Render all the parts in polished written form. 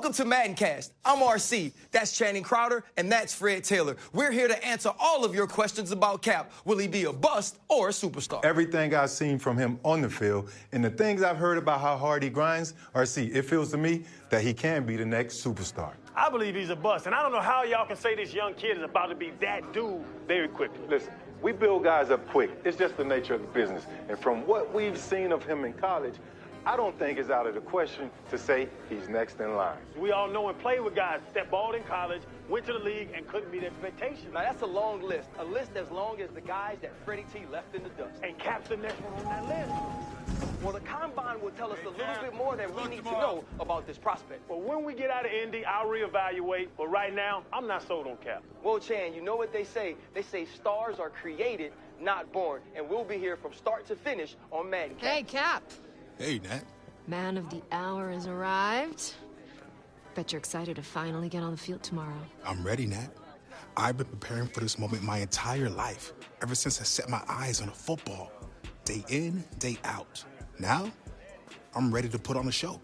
Welcome to Maddencast. I'm RC, that's Channing Crowder, and that's Fred Taylor. We're here to answer all of your questions about Cap. Will he be a bust or a superstar? Everything I've seen from him on the field and the things I've heard about how hard he grinds, RC, it feels to me that he can be the next superstar. I believe he's a bust, and I don't know how y'all can say this young kid is about to be that dude very quickly. Listen, we build guys up quick. It's just the nature of the business. And from what we've seen of him in college, I don't think it's out of the question to say he's next in line. We all know and played with guys that balled in college, went to the league, and couldn't meet expectations. Now, that's a long list. A list as long as the guys that Freddie T left in the dust. And Cap's the next one on that list. Well, the Combine will tell us a little bit more than we need to know about this prospect. Well, when we get out of Indy, I'll reevaluate. But right now, I'm not sold on Cap. Well, Chan, you know what they say? They say stars are created, not born. And we'll be here from start to finish on Maddencast. Hey, Cap. Hey, Nat. Man of the hour has arrived. Bet you're excited to finally get on the field tomorrow. I'm ready, Nat. I've been preparing for this moment my entire life, ever since I set my eyes on a football. Day in, day out. Now, I'm ready to put on a show.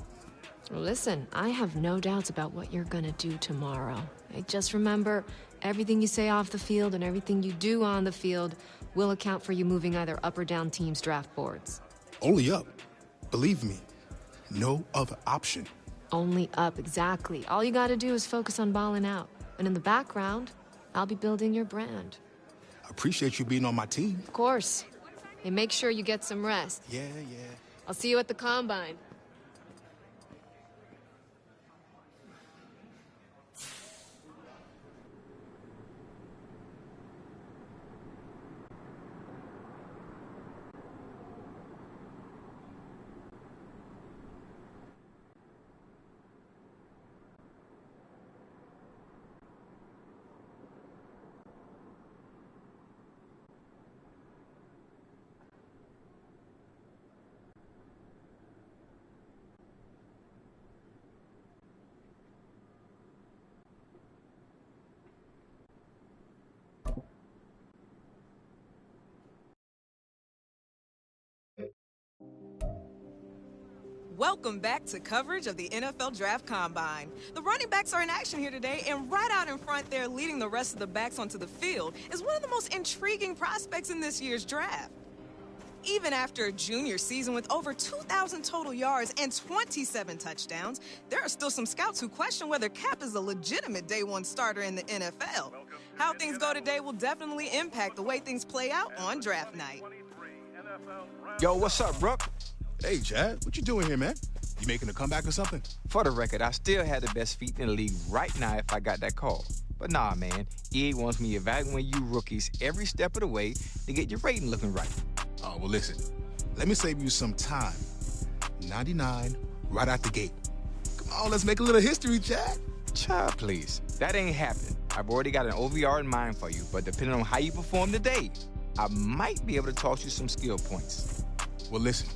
Well, listen, I have no doubts about what you're gonna do tomorrow. Hey, just remember, everything you say off the field and everything you do on the field will account for you moving either up or down teams' draft boards. Only up. Believe me, no other option. Only up, exactly. All you gotta do is focus on balling out. And in the background, I'll be building your brand. I appreciate you being on my team. Of course. Hey, make sure you get some rest. Yeah. I'll see you at the Combine. Welcome back to coverage of the NFL Draft Combine. The running backs are in action here today, and right out in front there, leading the rest of the backs onto the field, is one of the most intriguing prospects in this year's draft. Even after a junior season with over 2,000 total yards and 27 touchdowns, there are still some scouts who question whether Cap is a legitimate day one starter in the NFL. How things go today will definitely impact the way things play out on draft night. Yo, what's up, Brooke? Hey, Chad, what you doing here, man? You making a comeback or something? For the record, I still have the best feet in the league right now if I got that call. But nah, man, EA wants me evaluating you rookies every step of the way to get your rating looking right. Oh, well, listen. Let me save you some time. 99 right out the gate. Come on, let's make a little history, Chad. Child, please. That ain't happening. I've already got an OVR in mind for you, but depending on how you perform today, I might be able to toss you some skill points. Well, listen.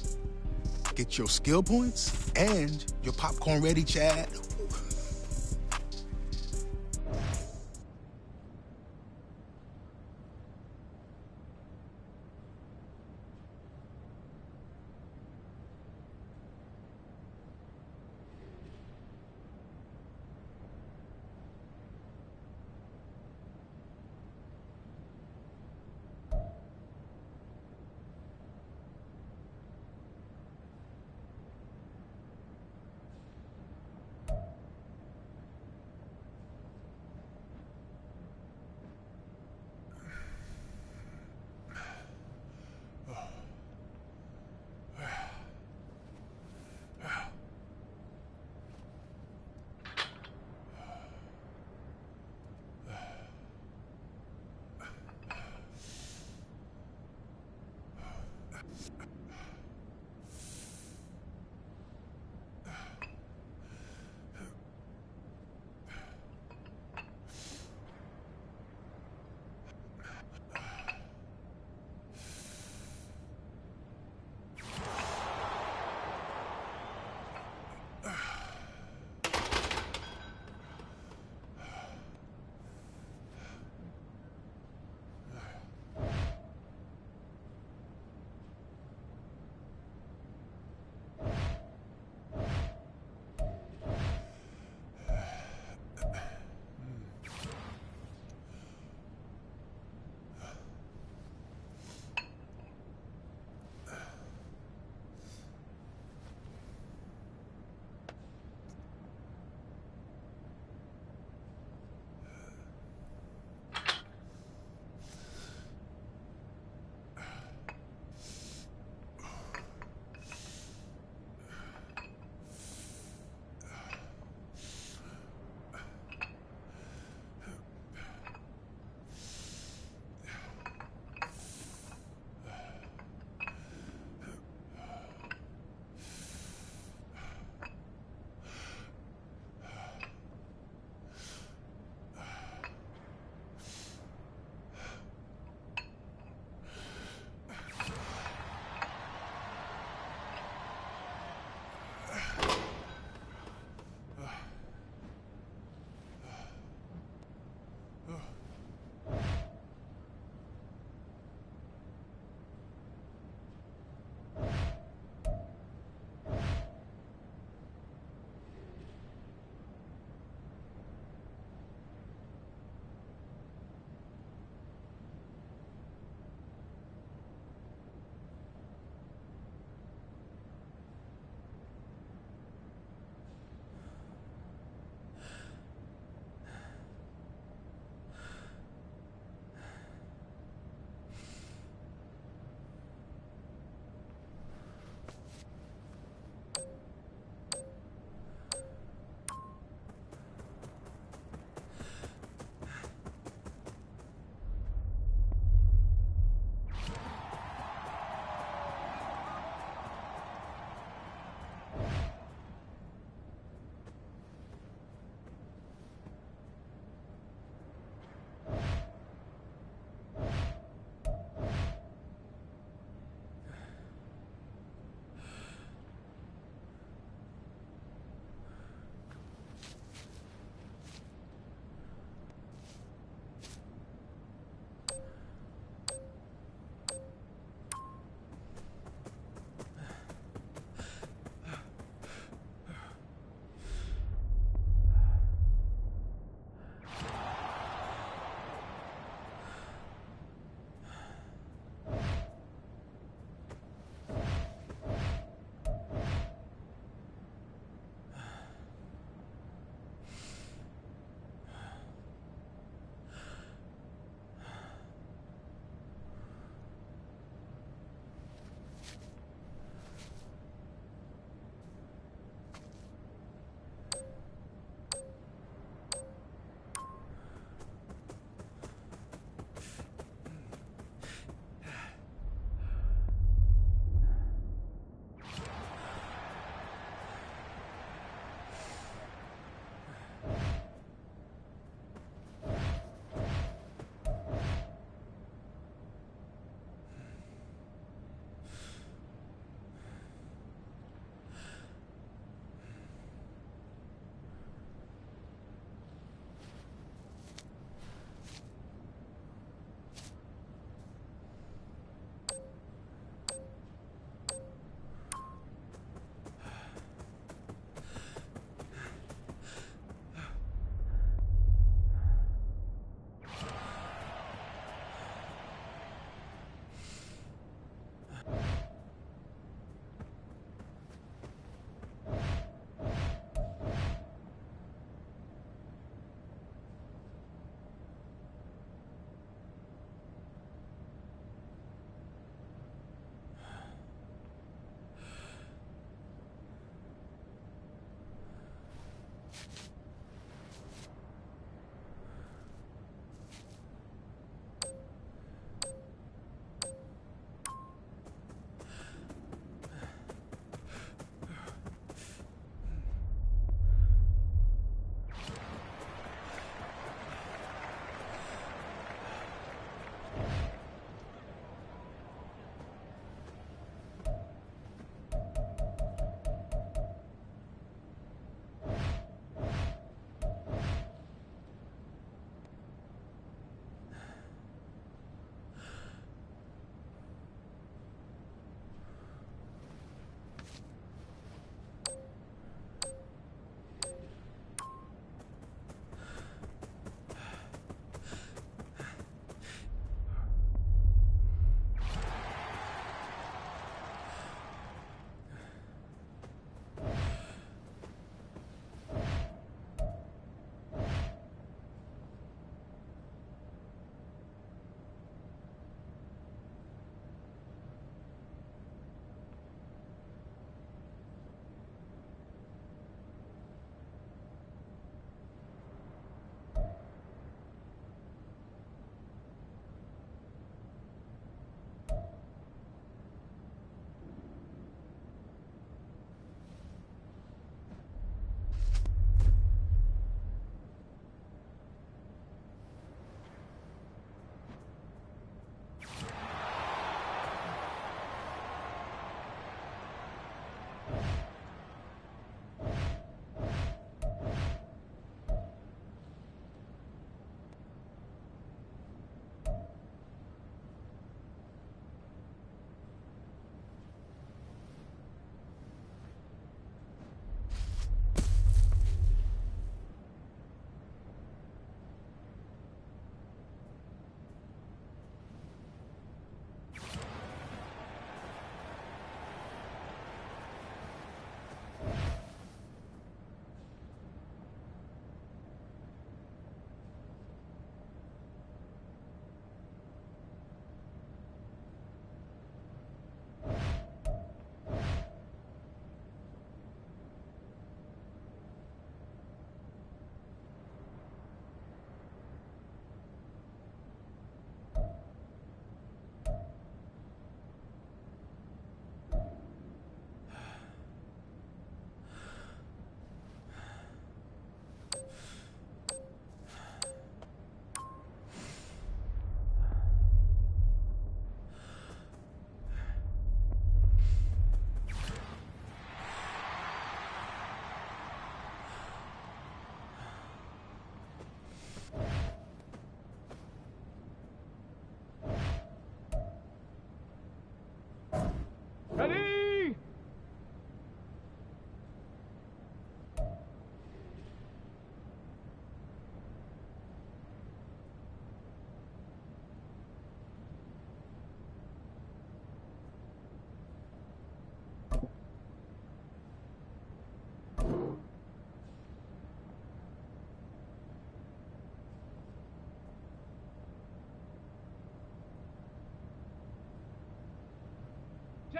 Get your skill points and your popcorn ready, Chad.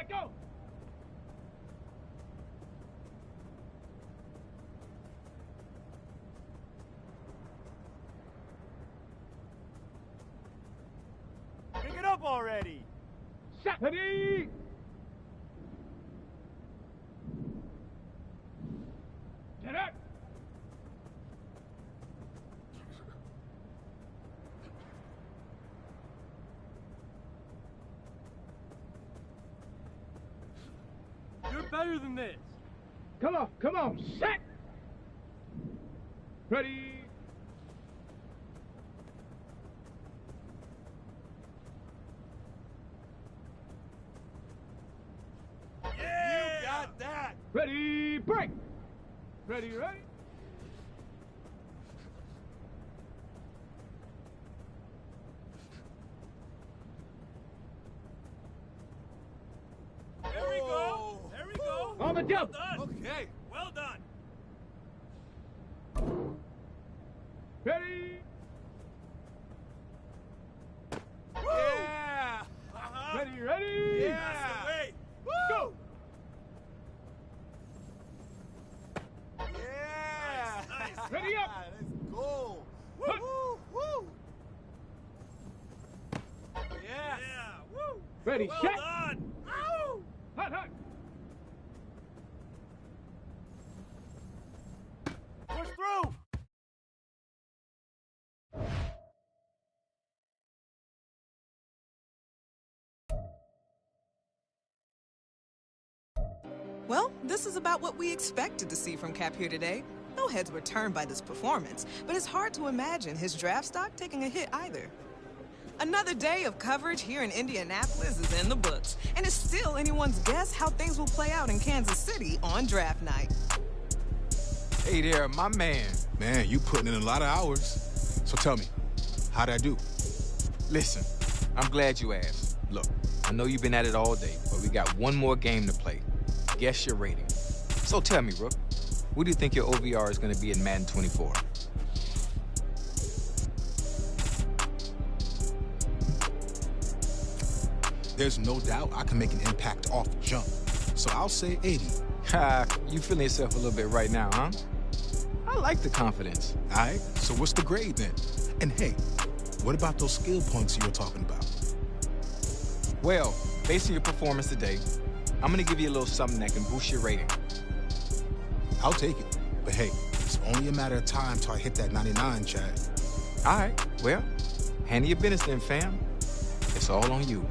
go! Pick it up already! Set! Ready! Get up! You're better than this! Come on, set! Ready! Yeah! You got that! Ready, break! Ready, ready? There we go! There we go! On the jump! Well done. Okay. Well done! Ready? Woo! Yeah! Ready, ready? Yeah! That's the way! Woo! Go! Yeah! Nice. Ready up! Let's go! Woo! Woo! Woo! Yeah! Yeah! Woo! Ready, well set! Done! Woo! Hot, hot! Push through! Well, this is about what we expected to see from Cap here today. No heads were turned by this performance, but it's hard to imagine his draft stock taking a hit either. Another day of coverage here in Indianapolis is in the books, and it's still anyone's guess how things will play out in Kansas City on draft night. Hey there, my man. Man, you putting in a lot of hours. So tell me, how'd I do? Listen, I'm glad you asked. Look, I know you've been at it all day, but we got one more game to play. Guess your rating. So tell me, Rook, what do you think your OVR is going to be in Madden 24? There's no doubt I can make an impact off the jump. So I'll say 80. Ha, you feeling yourself a little bit right now, huh? I like the confidence. All right, so what's the grade then? And hey, what about those skill points you were talking about? Well, based on your performance today, I'm going to give you a little something that can boost your rating. I'll take it. But hey, it's only a matter of time till I hit that 99, Chad. All right, well, handle your business then, fam. It's all on you.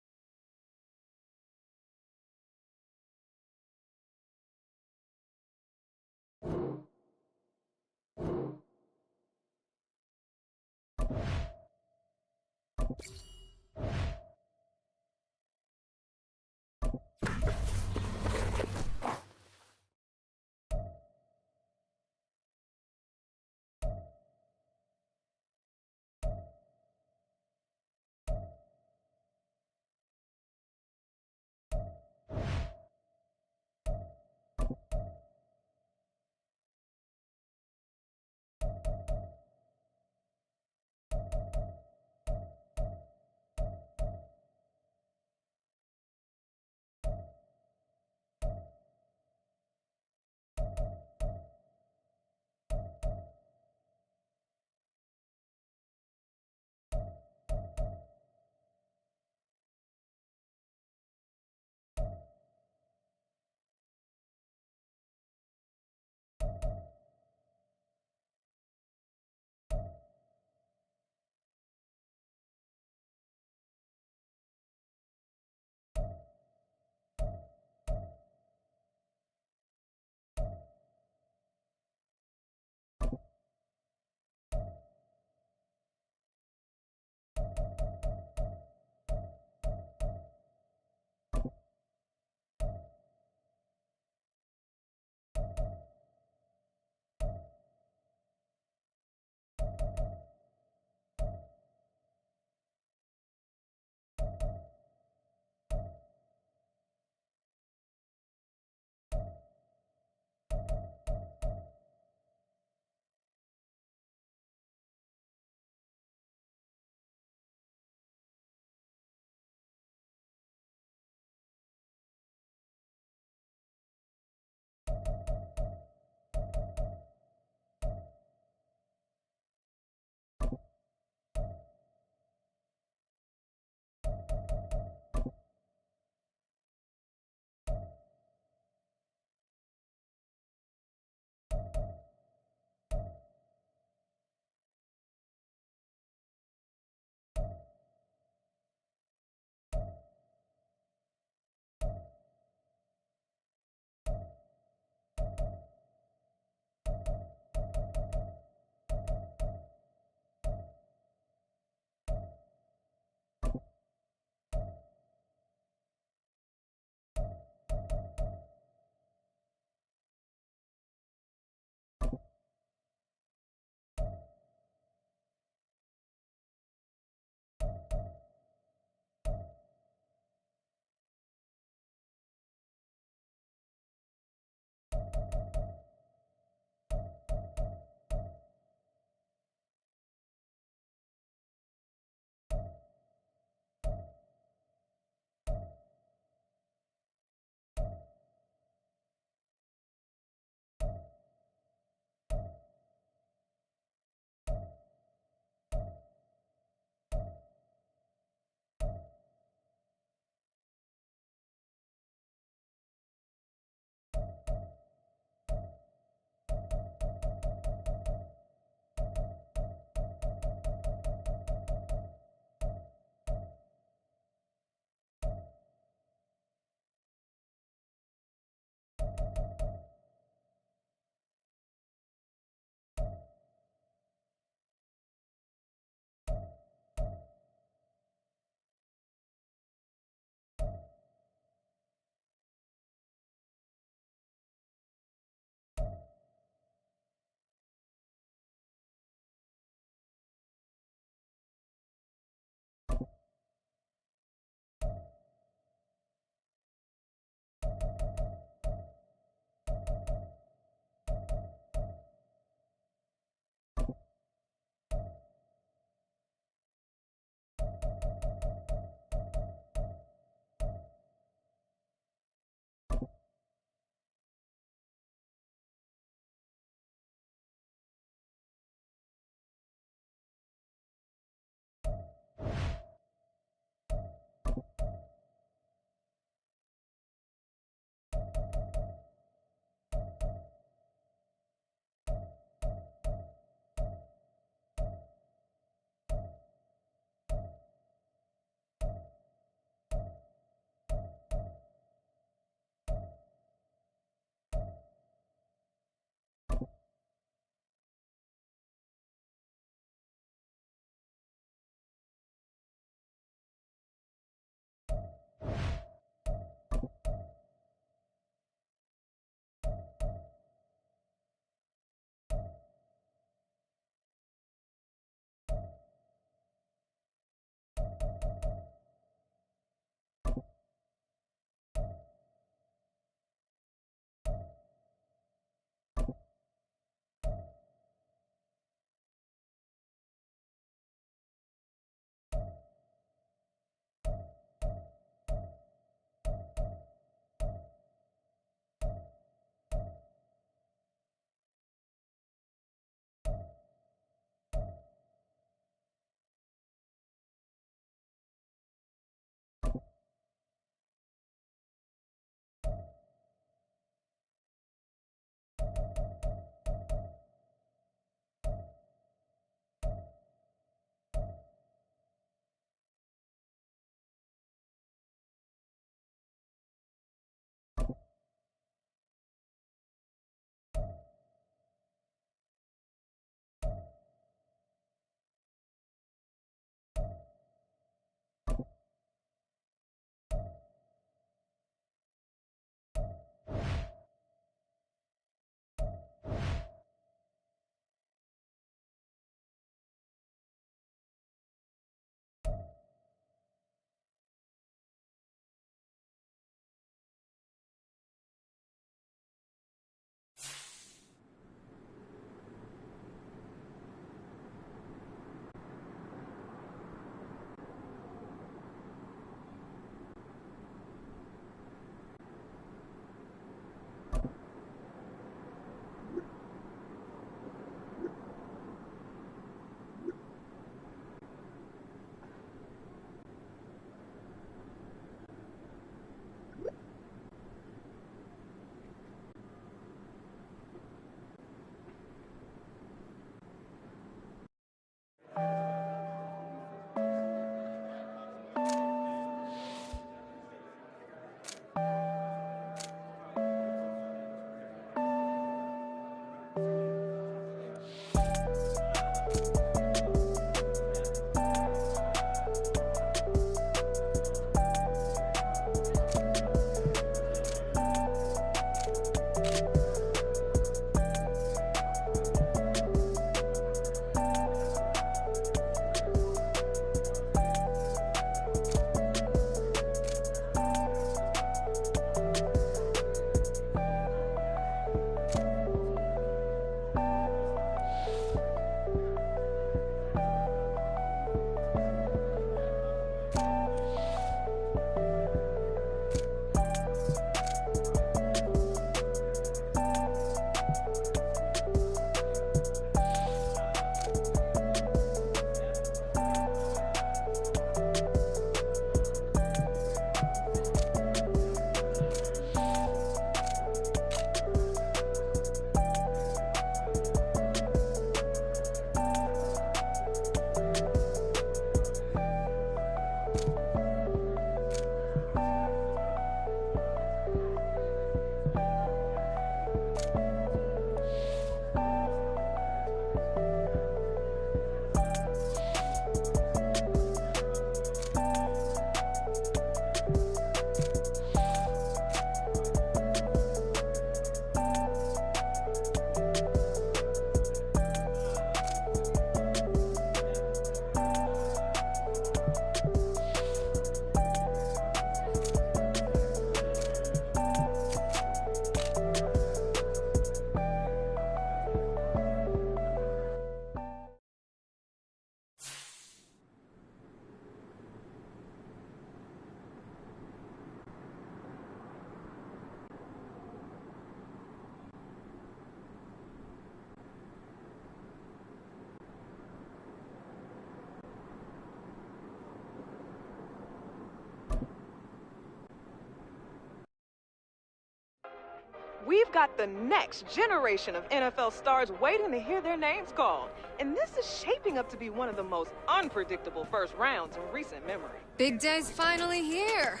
We've got the next generation of NFL stars waiting to hear their names called. And this is shaping up to be one of the most unpredictable first rounds in recent memory. Big day's finally here.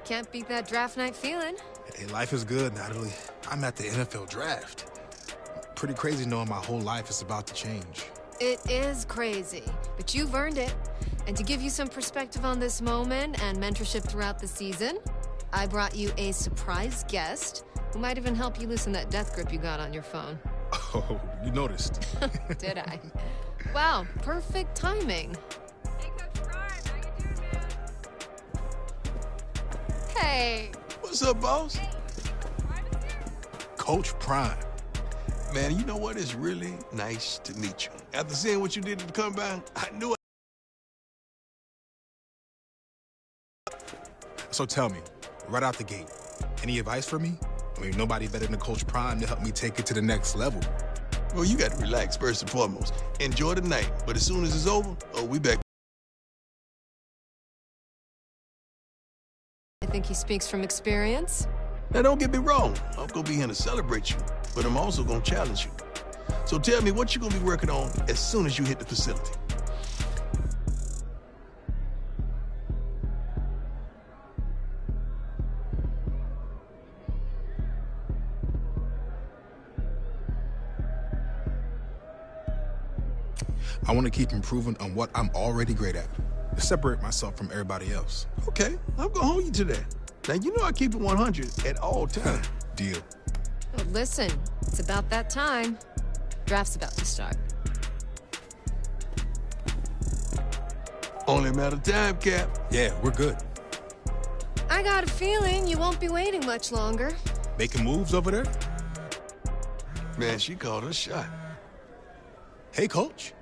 Can't beat that draft night feeling. Hey, life is good, Natalie. I'm at the NFL draft. Pretty crazy knowing my whole life is about to change. It is crazy, but you've earned it. And to give you some perspective on this moment and mentorship throughout the season, I brought you a surprise guest who might even help you loosen that death grip you got on your phone. Oh, you noticed. Did I? Wow, perfect timing. Hey, Coach Prime, how you doing, man? Hey. What's up, boss? Hey, Prime is here. Coach Prime. Man, you know what? It's really nice to meet you. After seeing what you did at the combine, I knew it. So tell me, right out the gate, any advice for me? I mean, nobody better than Coach Prime to help me take it to the next level. Well, you got to relax first and foremost. Enjoy the night, but as soon as it's over, we back. I think he speaks from experience. Now, don't get me wrong. I'm going to be here to celebrate you, but I'm also going to challenge you. So tell me what you're going to be working on as soon as you hit the facility. I want to keep improving on what I'm already great at. Separate myself from everybody else. Okay, I'm going to hold you to that. Now, you know I keep it 100 at all times. Deal. Well, listen, it's about that time. Draft's about to start. Only a matter of time, Cap. Yeah, we're good. I got a feeling you won't be waiting much longer. Making moves over there? Man, she called her shot. Hey, Coach.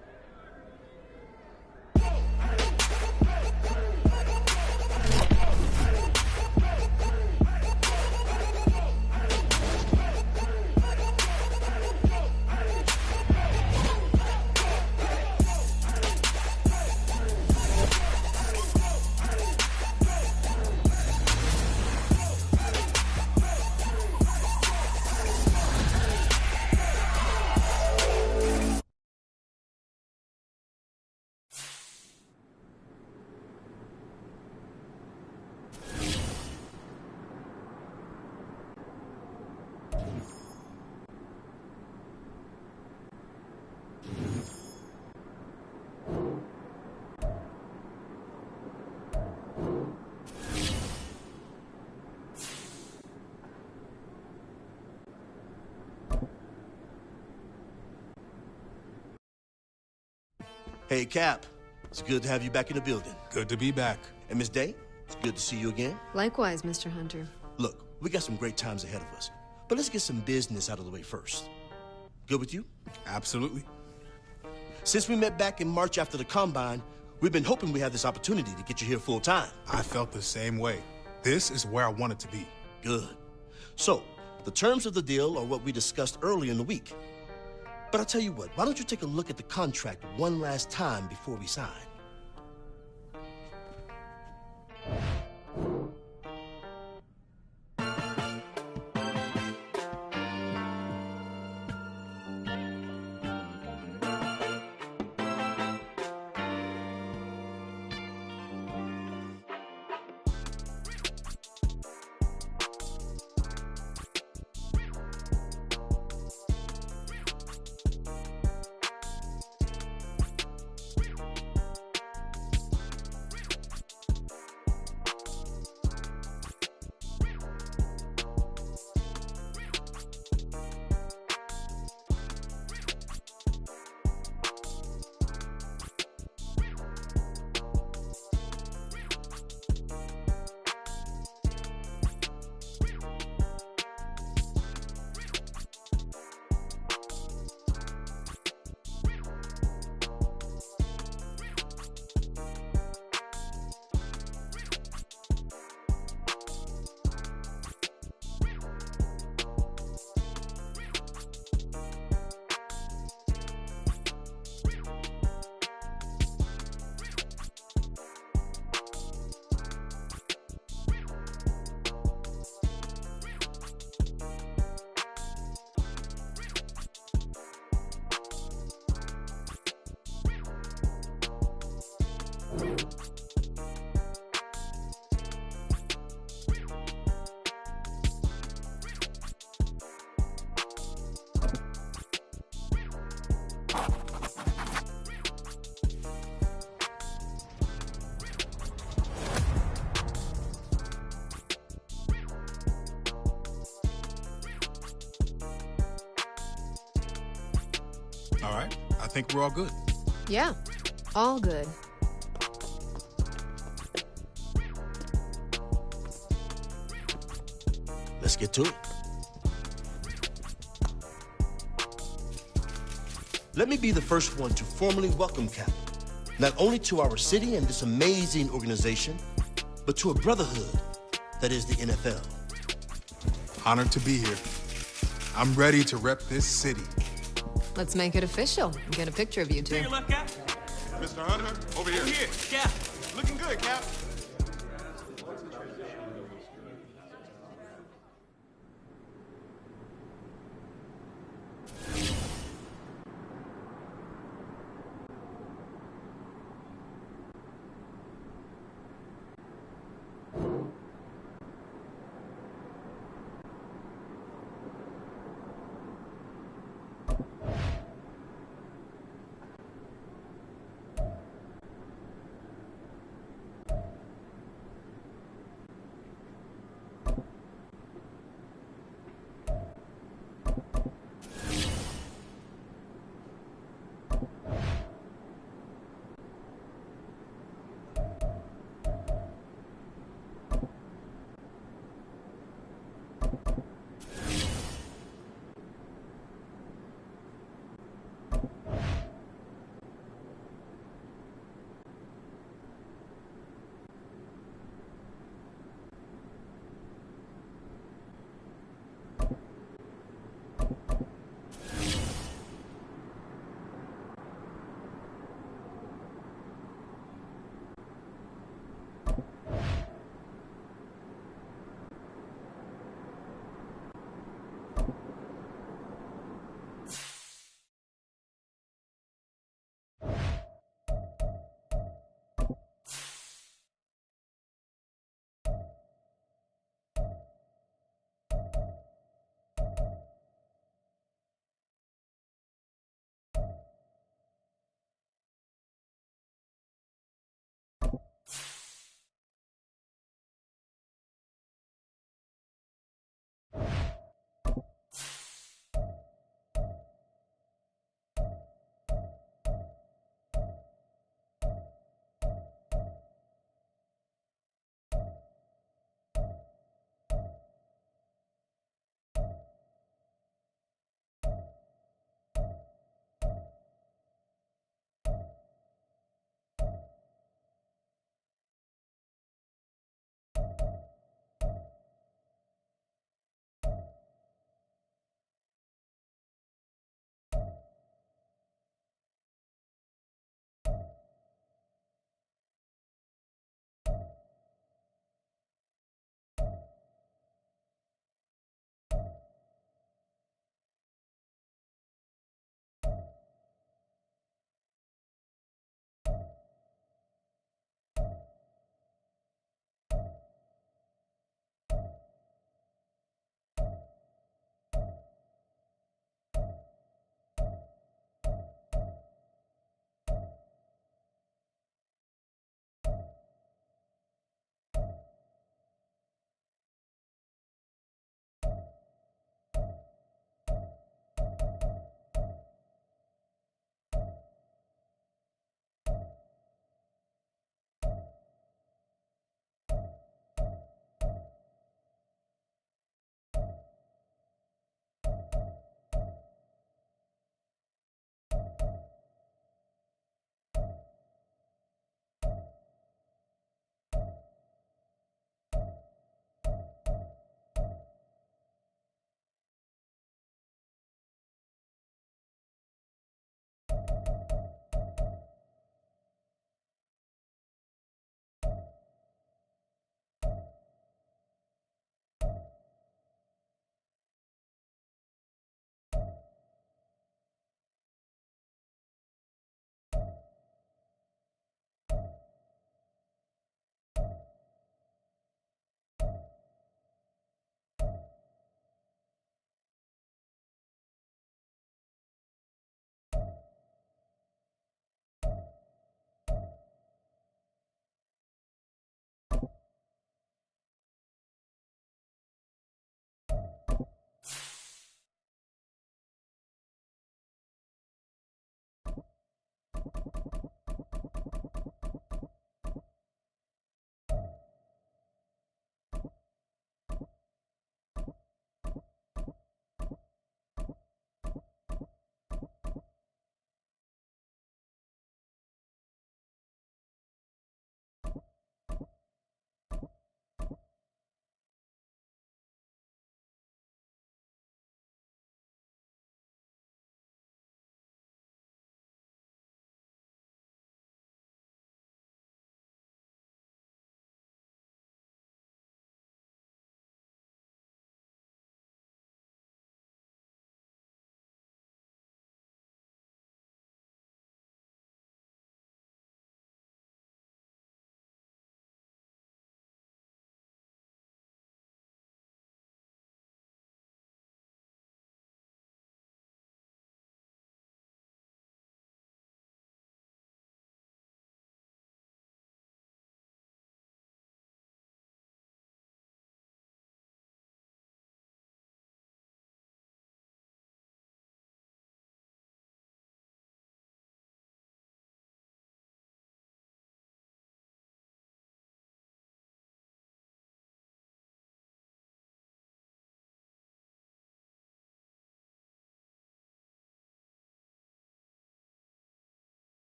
Hey, Cap. It's good to have you back in the building. Good to be back. And Miss Day, it's good to see you again. Likewise, Mr. Hunter. Look, we got some great times ahead of us, but let's get some business out of the way first. Good with you? Absolutely. Since we met back in March after the Combine, we've been hoping we had this opportunity to get you here full time. I felt the same way. This is where I wanted to be. Good. So, the terms of the deal are what we discussed earlier in the week. But I'll tell you what, why don't you take a look at the contract one last time before we sign? All right, I think we're all good. Yeah, all good. Let's get to it. Let me be the first one to formally welcome Cap, not only to our city and this amazing organization, but to a brotherhood that is the NFL. Honored to be here. I'm ready to rep this city. Let's make it official and get a picture of you two. Take your left, Cap. Mr. Hunter, over here. Over here, Cap. Looking good, Cap.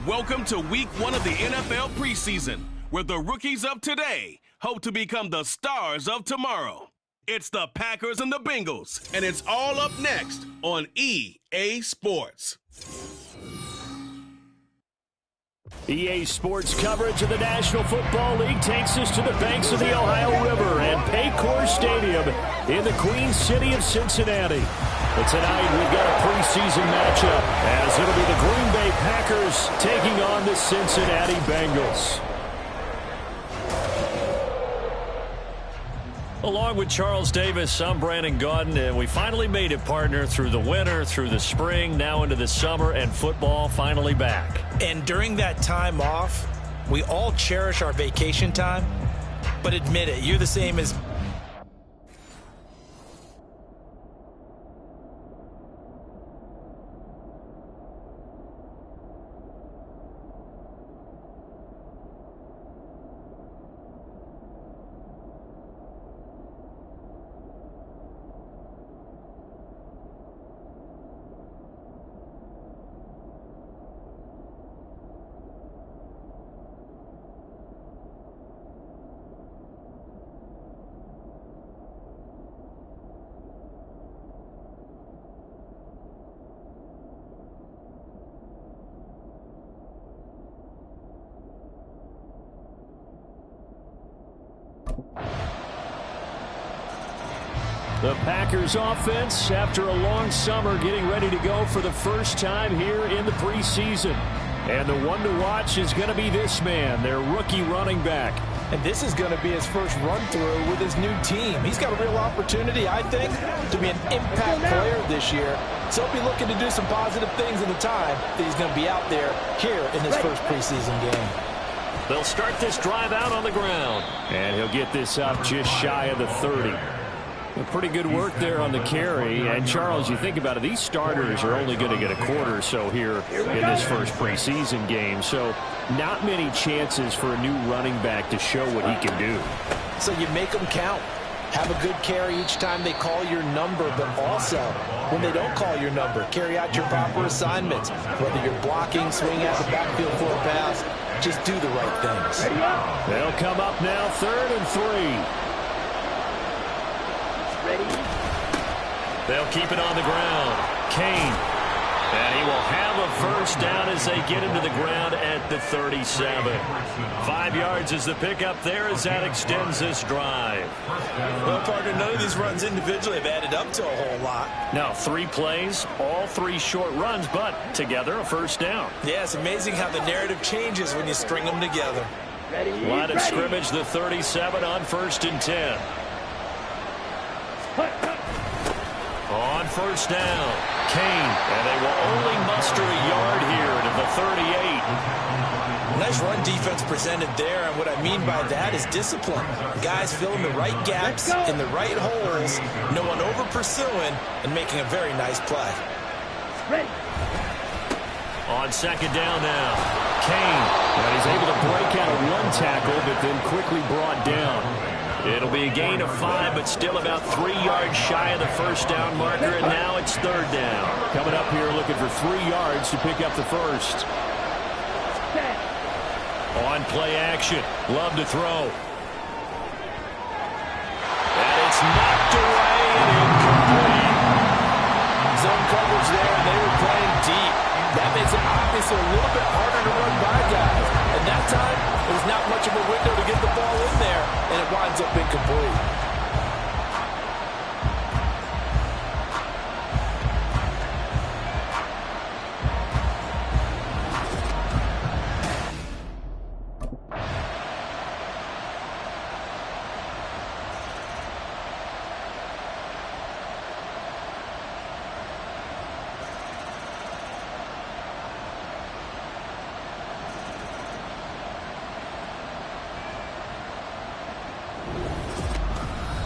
Welcome to week 1 of the NFL preseason, where the rookies of today hope to become the stars of tomorrow. It's the Packers and the Bengals, and it's all up next on EA Sports. EA Sports coverage of the National Football League takes us to the banks of the Ohio River and Paycor Stadium in the Queen City of Cincinnati. But tonight we've got a preseason matchup as it'll be the Green Bay Packers taking on the Cincinnati Bengals. Along with Charles Davis, I'm Brandon Gaudin, and we finally made it, partner, through the winter, through the spring, now into the summer, and football finally back. And during that time off, we all cherish our vacation time, but admit it, you're the same as... The Packers offense, after a long summer, getting ready to go for the first time here in the preseason. And the one to watch is going to be this man, their rookie running back. And this is going to be his first run-through with his new team. He's got a real opportunity, I think, to be an impact player this year. So he'll be looking to do some positive things in the time that he's going to be out there here in his first preseason game. They'll start this drive out on the ground. And he'll get this up just shy of the 30. Pretty good work there on the carry. And, Charles, you think about it, these starters are only going to get a quarter or so here in this first preseason game. So not many chances for a new running back to show what he can do. So you make them count. Have a good carry each time they call your number, but also when they don't call your number, carry out your proper assignments. Whether you're blocking, swing out the backfield for a pass, just do the right things. They'll come up now, 3rd and 3. They'll keep it on the ground. Kane. And he will have a first down as they get into the ground at the 37. 5 yards is the pickup there as that extends this drive. Well, partner, none of these runs individually have added up to a whole lot. Now, 3 plays, all 3 short runs, but together a first down. Yeah, it's amazing how the narrative changes when you string them together. Line of scrimmage, the 37 on 1st and 10. On first down, Kane, and they will only muster a yard here to the 38. Nice run defense presented there, and what I mean by that is discipline. Guys filling the right gaps in the right holes, no one over pursuing, and making a very nice play. On 2nd down now, Kane, and he's able to break out of 1 tackle, but then quickly brought down. It'll be a gain of 5, but still about 3 yards shy of the first down marker, and now it's 3rd down. Coming up here looking for 3 yards to pick up the first. On play action, Love to throw. And it's knocked away and incomplete. Zone coverage there, and they were playing deep. That makes it obviously a little bit harder to run by guys. And that time, there's not much of a window to get the ball in there, and it winds up incomplete.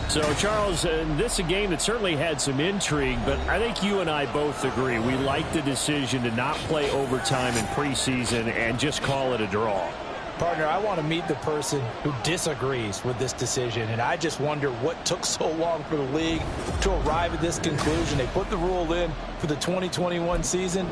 So, Charles, this is a game that certainly had some intrigue, but I think you and I both agree. We like the decision to not play overtime in preseason and just call it a draw. Partner, I want to meet the person who disagrees with this decision, and I just wonder what took so long for the league to arrive at this conclusion. They put the rule in for the 2021 season.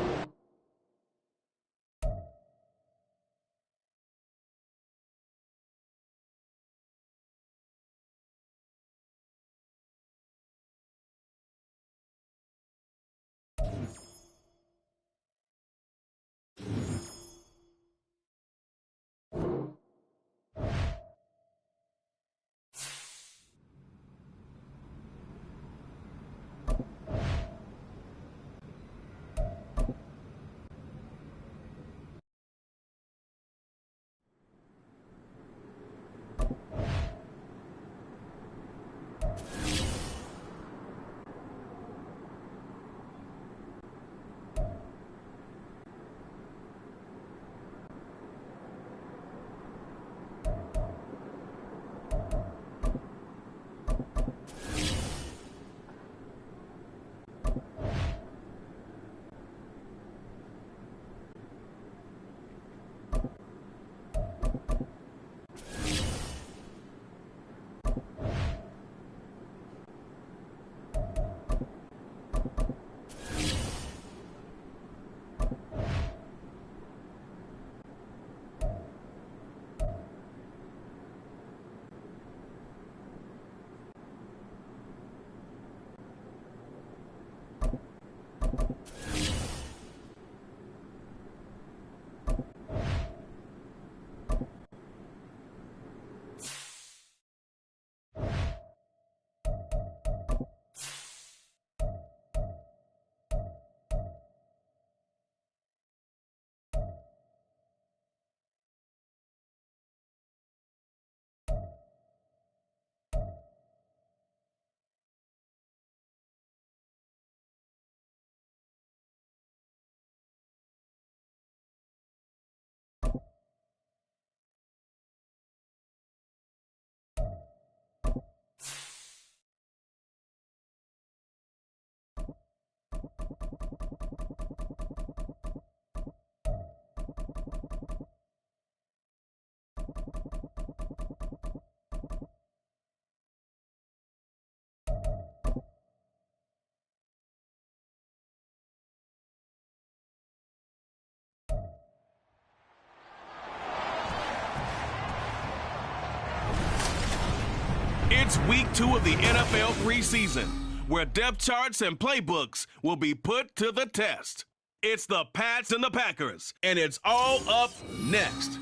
Week 2 of the NFL preseason, where depth charts and playbooks will be put to the test. It's the Pats and the Packers, and it's all up next.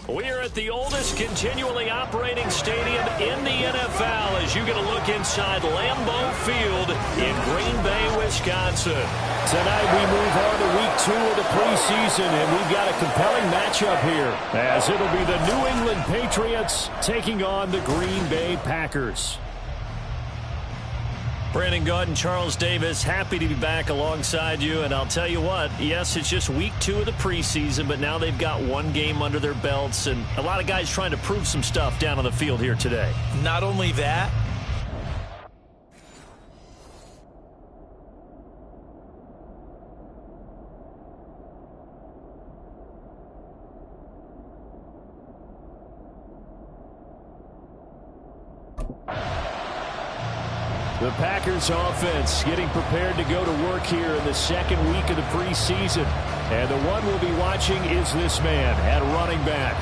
We are at the oldest continually operating stadium in the NFL as you get a look inside Lambeau Field in Green Bay, Wisconsin. Tonight we move on to Week 2 of the preseason, and we've got a compelling matchup here as it'll be the New England Patriots taking on the Green Bay Packers. Brandon Gaud and Charles Davis, happy to be back alongside you. And I'll tell you what, yes, it's just week 2 of the preseason, but now they've got one game under their belts, and a lot of guys trying to prove some stuff down on the field here today. Not only that, the Packers offense getting prepared to go to work here in the second week of the preseason. And the one we'll be watching is this man at running back.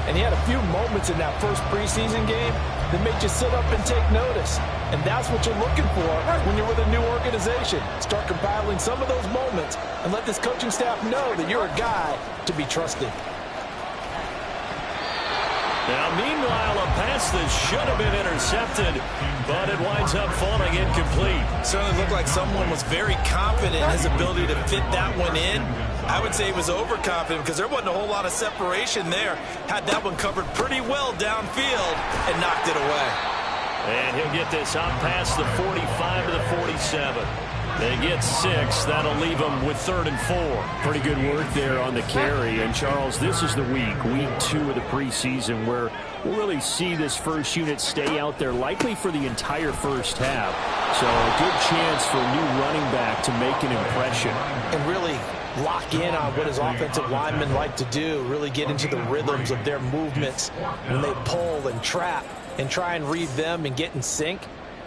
and he had a few moments in that first preseason game that made you sit up and take notice. And that's what you're looking for when you're with a new organization. Start compiling some of those moments and let this coaching staff know that you're a guy to be trusted. Now, meanwhile, a pass that should have been intercepted, but it winds up falling incomplete. Certainly looked like someone was very confident in his ability to fit that one in. I would say he was overconfident because there wasn't a whole lot of separation there. Had that one covered pretty well downfield and knocked it away. And he'll get this out past the 45 to the 47. They get 6. That'll leave them with 3rd and 4. Pretty good work there on the carry. And, Charles, this is the week 2 of the preseason, where we'll really see this first unit stay out there likely for the entire first half. So a good chance for a new running back to make an impression. And really lock in on what his offensive linemen like to do, really get into the rhythms of their movements when they pull and trap and try and read them and get in sync,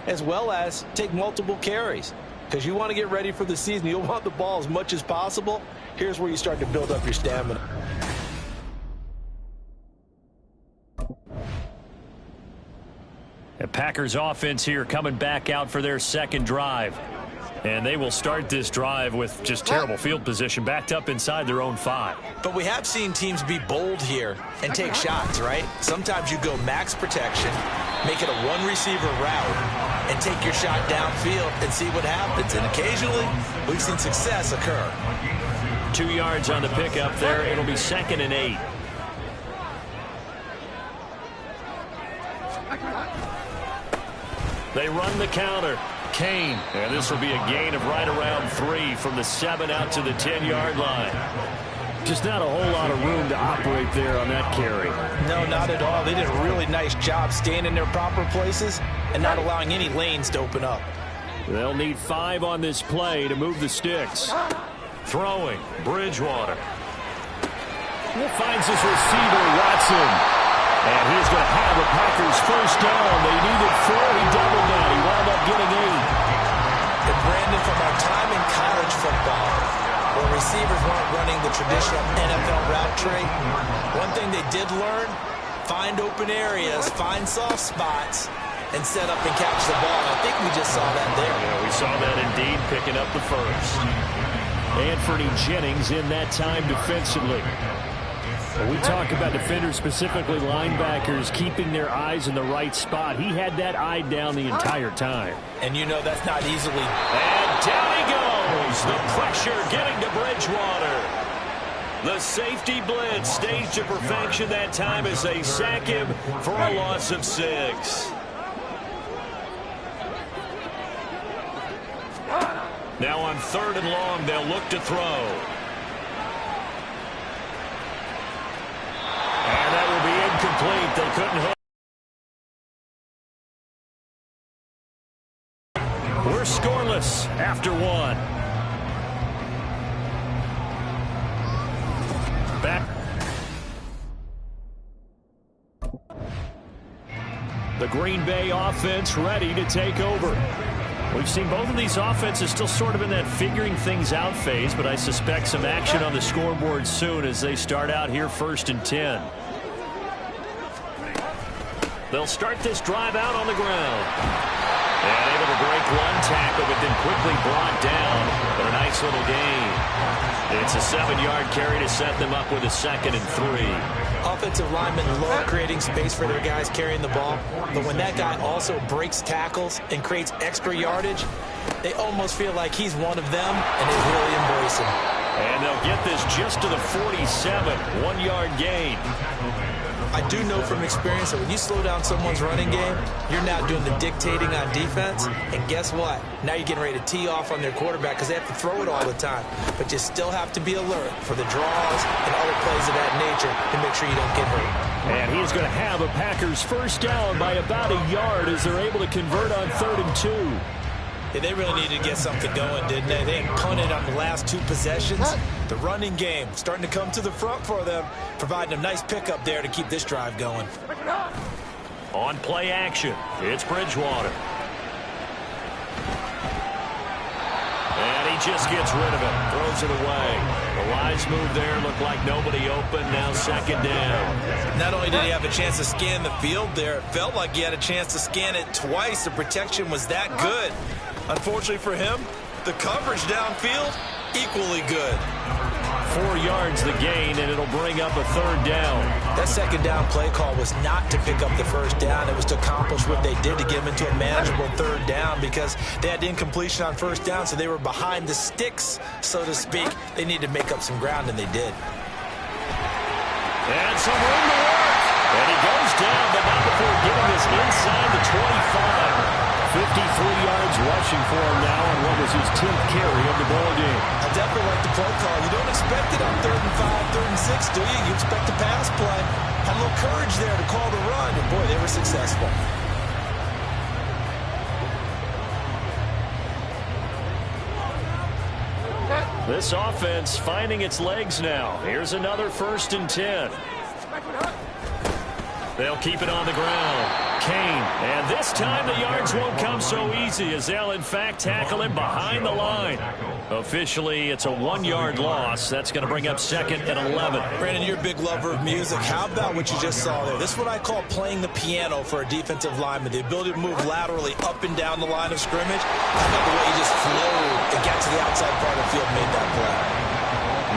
as well as take multiple carries. Because you want to get ready for the season. You'll want the ball as much as possible. Here's where you start to build up your stamina. The Packers offense here coming back out for their second drive. And they will start this drive with just terrible field position, backed up inside their own 5. But we have seen teams be bold here and take shots, right? Sometimes you go max protection, make it a one-receiver route, and take your shot downfield and see what happens. And occasionally, we've seen success occur. 2 yards on the pickup there. It'll be 2nd and 8. They run the counter. Kane. And this will be a gain of right around 3 from the 7 out to the 10-yard line. Just not a whole lot of room to operate there on that carry. No, not at all. They did a really nice job staying in their proper places and not allowing any lanes to open up. They'll need 5 on this play to move the sticks. Throwing. Bridgewater. Finds his receiver, Watson. And he's going to have the Packers first down. They needed 4. He doubled that. He wound up getting 8. And Brandon, from our time in college football, where receivers weren't running the traditional NFL route tree, one thing they did learn, find open areas, find soft spots, and set up and catch the ball. I think we just saw that there. Yeah, we saw that indeed, picking up the first. Anthony Jennings in that time defensively. When we talk about defenders, specifically linebackers, keeping their eyes in the right spot. He had that eye down the entire time. And you know that's not easily. And down he goes. The pressure getting to Bridgewater. The safety blitz staged to perfection that time as they sack him for a loss of 6. Now on 3rd and long, they'll look to throw. And that will be incomplete. They couldn't hit. We're scoreless after 1. Back. The Green Bay offense ready to take over. We've seen both of these offenses still sort of in that figuring things out phase, but I suspect some action on the scoreboard soon as they start out here 1st and 10. They'll start this drive out on the ground. And able to break one tackle, but then quickly brought down. But a nice little gain. It's a 7-yard carry to set them up with a 2nd and 3. Offensive linemen love creating space for their guys carrying the ball, but when that guy also breaks tackles and creates extra yardage, they almost feel like he's one of them, and they really embrace him. And they'll get this just to the 47, 1-yard gain. I do know from experience that when you slow down someone's running game, you're now doing the dictating on defense. And guess what? Now you're getting ready to tee off on their quarterback because they have to throw it all the time. But you still have to be alert for the draws and other plays of that nature to make sure you don't get hurt. And he's going to have a Packers first down by about a yard as they're able to convert on 3rd and 2. Yeah, they really needed to get something going, didn't they? They had punted on the last 2 possessions. The running game starting to come to the front for them, providing a nice pickup there to keep this drive going. On play action, it's Bridgewater. And he just gets rid of it, throws it away. The wise move there, looked like nobody open, now 2nd down. Not only did he have a chance to scan the field there, it felt like he had a chance to scan it twice. The protection was that good. Unfortunately for him, the coverage downfield, equally good. 4 yards the gain, and it'll bring up a 3rd down. That 2nd down play call was not to pick up the 1st down. It was to accomplish what they did to get them into a manageable 3rd down because they had incompletion on 1st down, so they were behind the sticks, so to speak. They needed to make up some ground, and they did. And some room to work. And he goes down, but not before getting this inside the 25. 53 yards rushing for him now on what was his 10th carry of the ball game. I definitely like the play call. You don't expect it on 3rd and 5, 3rd and 6, do you? You expect a pass play. Had a little courage there to call the run, and boy, they were successful. This offense finding its legs now. Here's another 1st and 10. They'll keep it on the ground. Kane, and this time the yards won't come so easy as they'll in fact tackle him behind the line. Officially, it's a 1-yard loss. That's going to bring up 2nd and 11. Brandon, you're a big lover of music. How about what you just saw there? This is what I call playing the piano for a defensive lineman. The ability to move laterally up and down the line of scrimmage. How about the way he just flowed and got to the outside part of the field and made that play?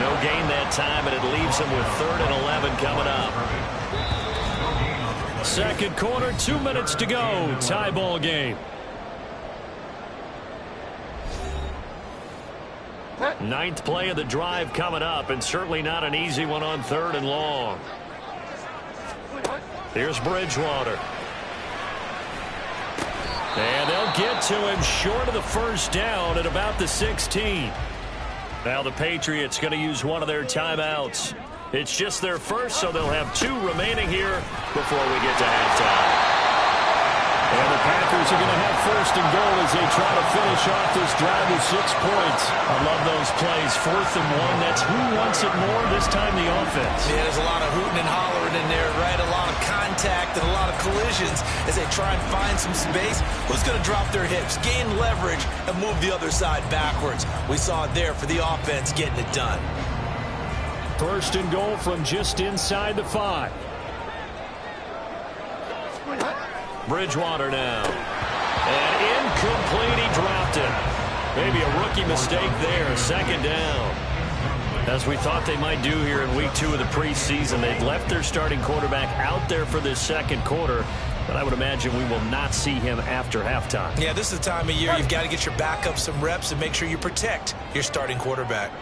No gain that time, and it leaves him with 3rd and 11 coming up. 2nd quarter, 2 minutes to go. Tie ball game. 9th play of the drive coming up, and certainly not an easy one on 3rd and long. Here's Bridgewater. And they'll get to him short of the 1st down at about the 16. Now the Patriots going to use one of their timeouts. It's just their first, so they'll have 2 remaining here before we get to halftime. And the Packers are going to have 1st and goal as they try to finish off this drive with 6 points. I love those plays. 4th and 1. That's who wants it more, this time the offense. Yeah, there's a lot of hooting and hollering in there, right? A lot of contact and a lot of collisions as they try and find some space. Who's going to drop their hips, gain leverage, and move the other side backwards? We saw it there for the offense getting it done. 1st and goal from just inside the 5. Bridgewater now. And incomplete, he dropped it. Maybe a rookie mistake there, 2nd down. As we thought they might do here in week 2 of the preseason, they've left their starting quarterback out there for this 2nd quarter, but I would imagine we will not see him after halftime. Yeah, this is the time of year you've got to get your backup some reps and make sure you protect your starting quarterback.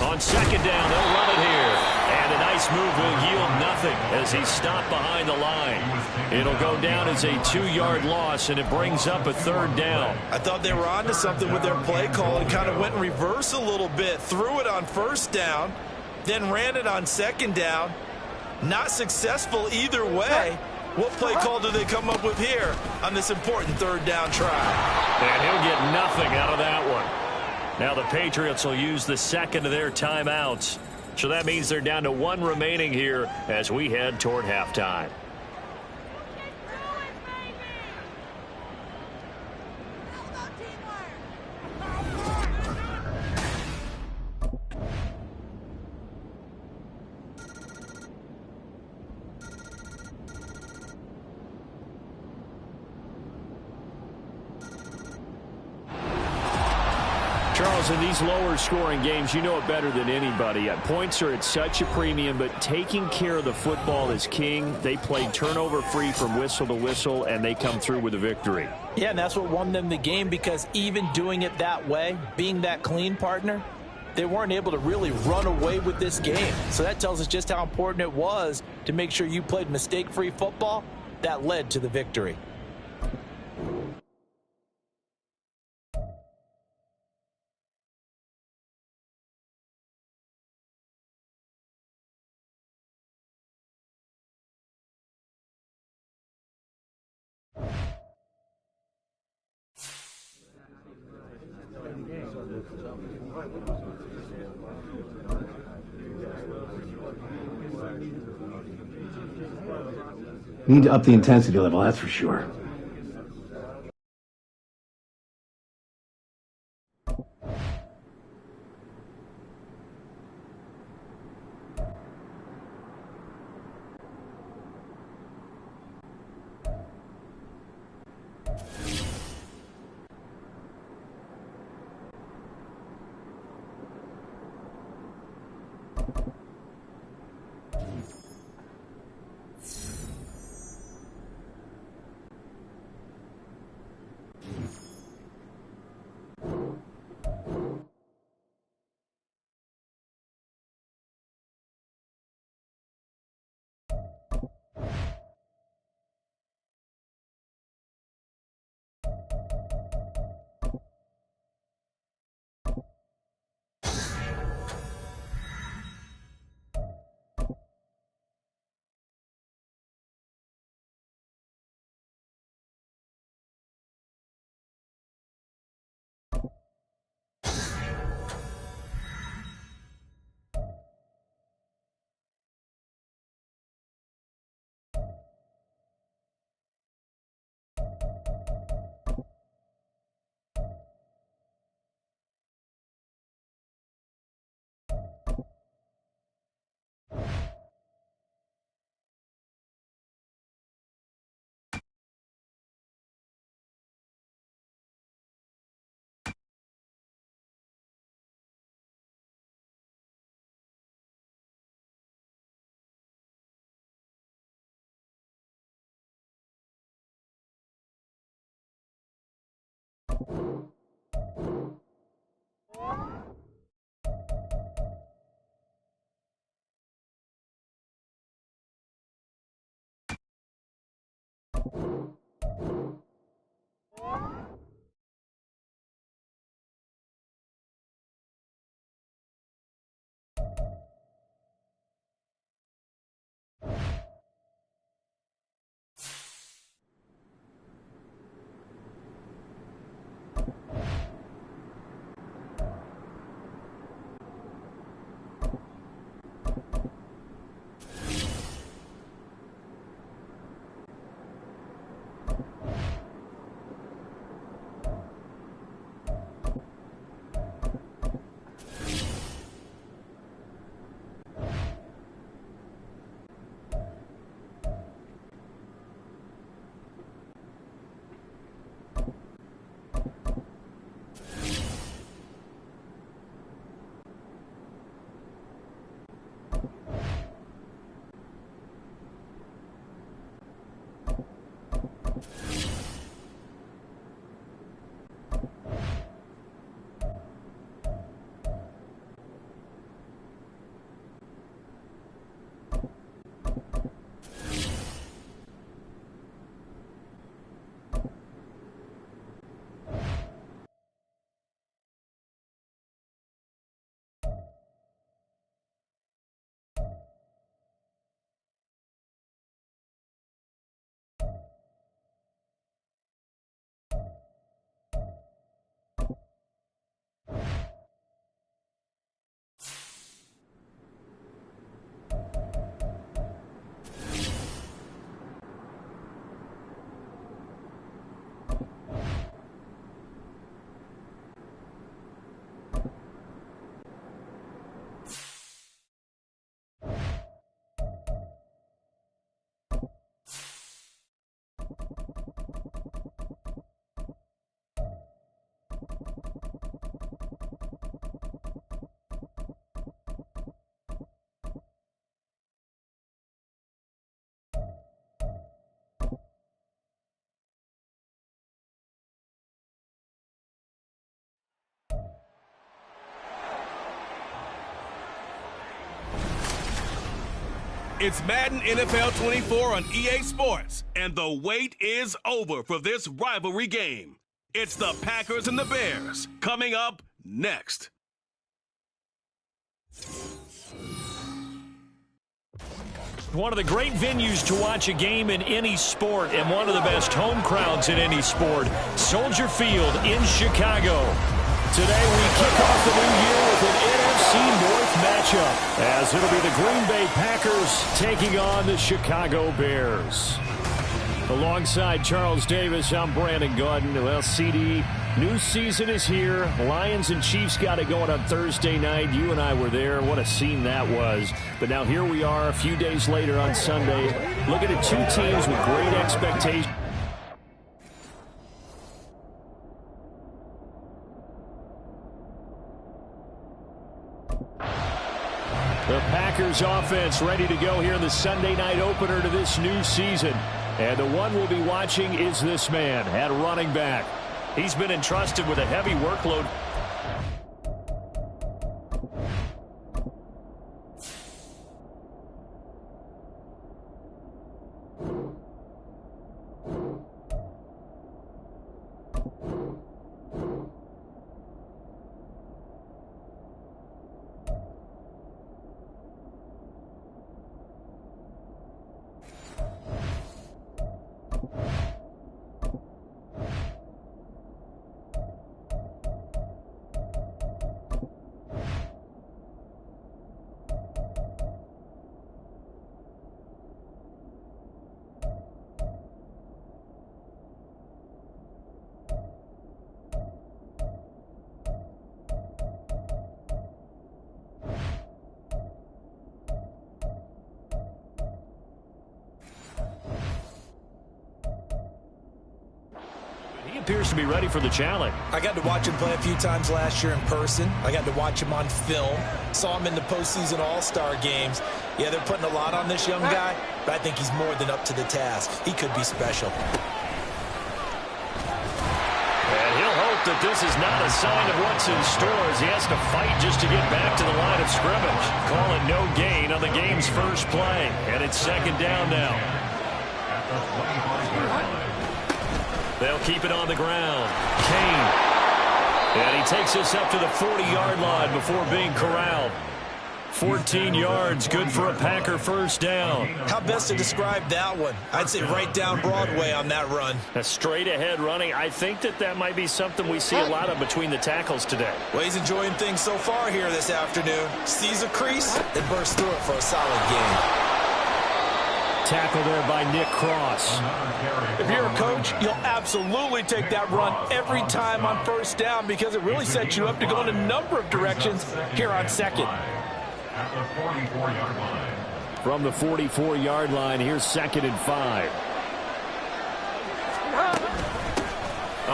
On 2nd down, they'll run it here. And a nice move will yield nothing as he's stopped behind the line. It'll go down as a 2-yard loss, and it brings up a 3rd down. I thought they were onto something with their play call and kind of went in reverse a little bit. Threw it on 1st down, then ran it on 2nd down. Not successful either way. What play call do they come up with here on this important 3rd down try? And he'll get nothing out of that one. Now the Patriots will use the 2nd of their timeouts. So that means they're down to 1 remaining here as we head toward halftime. Charles, in these lower scoring games, you know it better than anybody. Points are at such a premium, but taking care of the football is king. They played turnover-free from whistle to whistle, and they come through with a victory. Yeah, and that's what won them the game, because even doing it that way, being that clean partner, they weren't able to really run away with this game. So that tells us just how important it was to make sure you played mistake-free football. That led to the victory. We need to up the intensity level, that's for sure. It's Madden NFL 24 on EA Sports, and the wait is over for this rivalry game. It's the Packers and the Bears coming up next. One of the great venues to watch a game in any sport, and one of the best home crowds in any sport, Soldier Field in Chicago. Today we kick off the new year with an NFC North matchup, as it'll be the Green Bay Packers taking on the Chicago Bears. Alongside Charles Davis, I'm Brandon Gaudin. Well, CD, new season is here. Lions and Chiefs got it going on Thursday night. You and I were there. What a scene that was. But now here we are a few days later on Sunday, looking at two teams with great expectations. The Packers offense ready to go here in the Sunday night opener to this new season. And the one we'll be watching is this man at running back. He's been entrusted with a heavy workload. Appears to be ready for the challenge. I got to watch him play a few times last year in person. I got to watch him on film. Saw him in the postseason All-Star games. Yeah, they're putting a lot on this young guy, but I think he's more than up to the task. He could be special. And he'll hope that this is not a sign of what's in store, as he has to fight just to get back to the line of scrimmage. Call it no gain on the game's first play. And it's second down now. They'll keep it on the ground. Kane. And he takes us up to the 40-yard line before being corralled. 14 yards, good for a Packer first down. How best to describe that one? I'd say right down Broadway on that run. A straight-ahead running. I think that might be something we see a lot of between the tackles today. Well, he's enjoying things so far here this afternoon. Sees a crease and bursts through it for a solid gain. Tackle there by Nick Cross. If you're a coach, you'll absolutely take that run every time on first down because it really sets you up to go in a number of directions here on second. From the 44-yard line, here's 2nd and 5.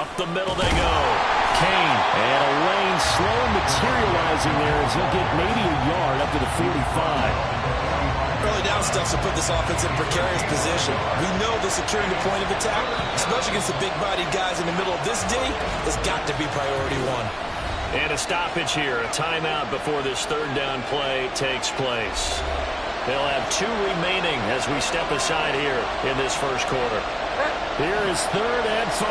Up the middle they go. Kane. And a lane slow materializing there as he'll get maybe a yard up to the 45. Early down stuff to put this offense in a precarious position. We know that securing the point of attack, especially against the big-bodied guys in the middle of this D, has got to be priority one. And a stoppage here, a timeout before this third down play takes place. They'll have 2 remaining as we step aside here in this first quarter. Here is 3rd and 5.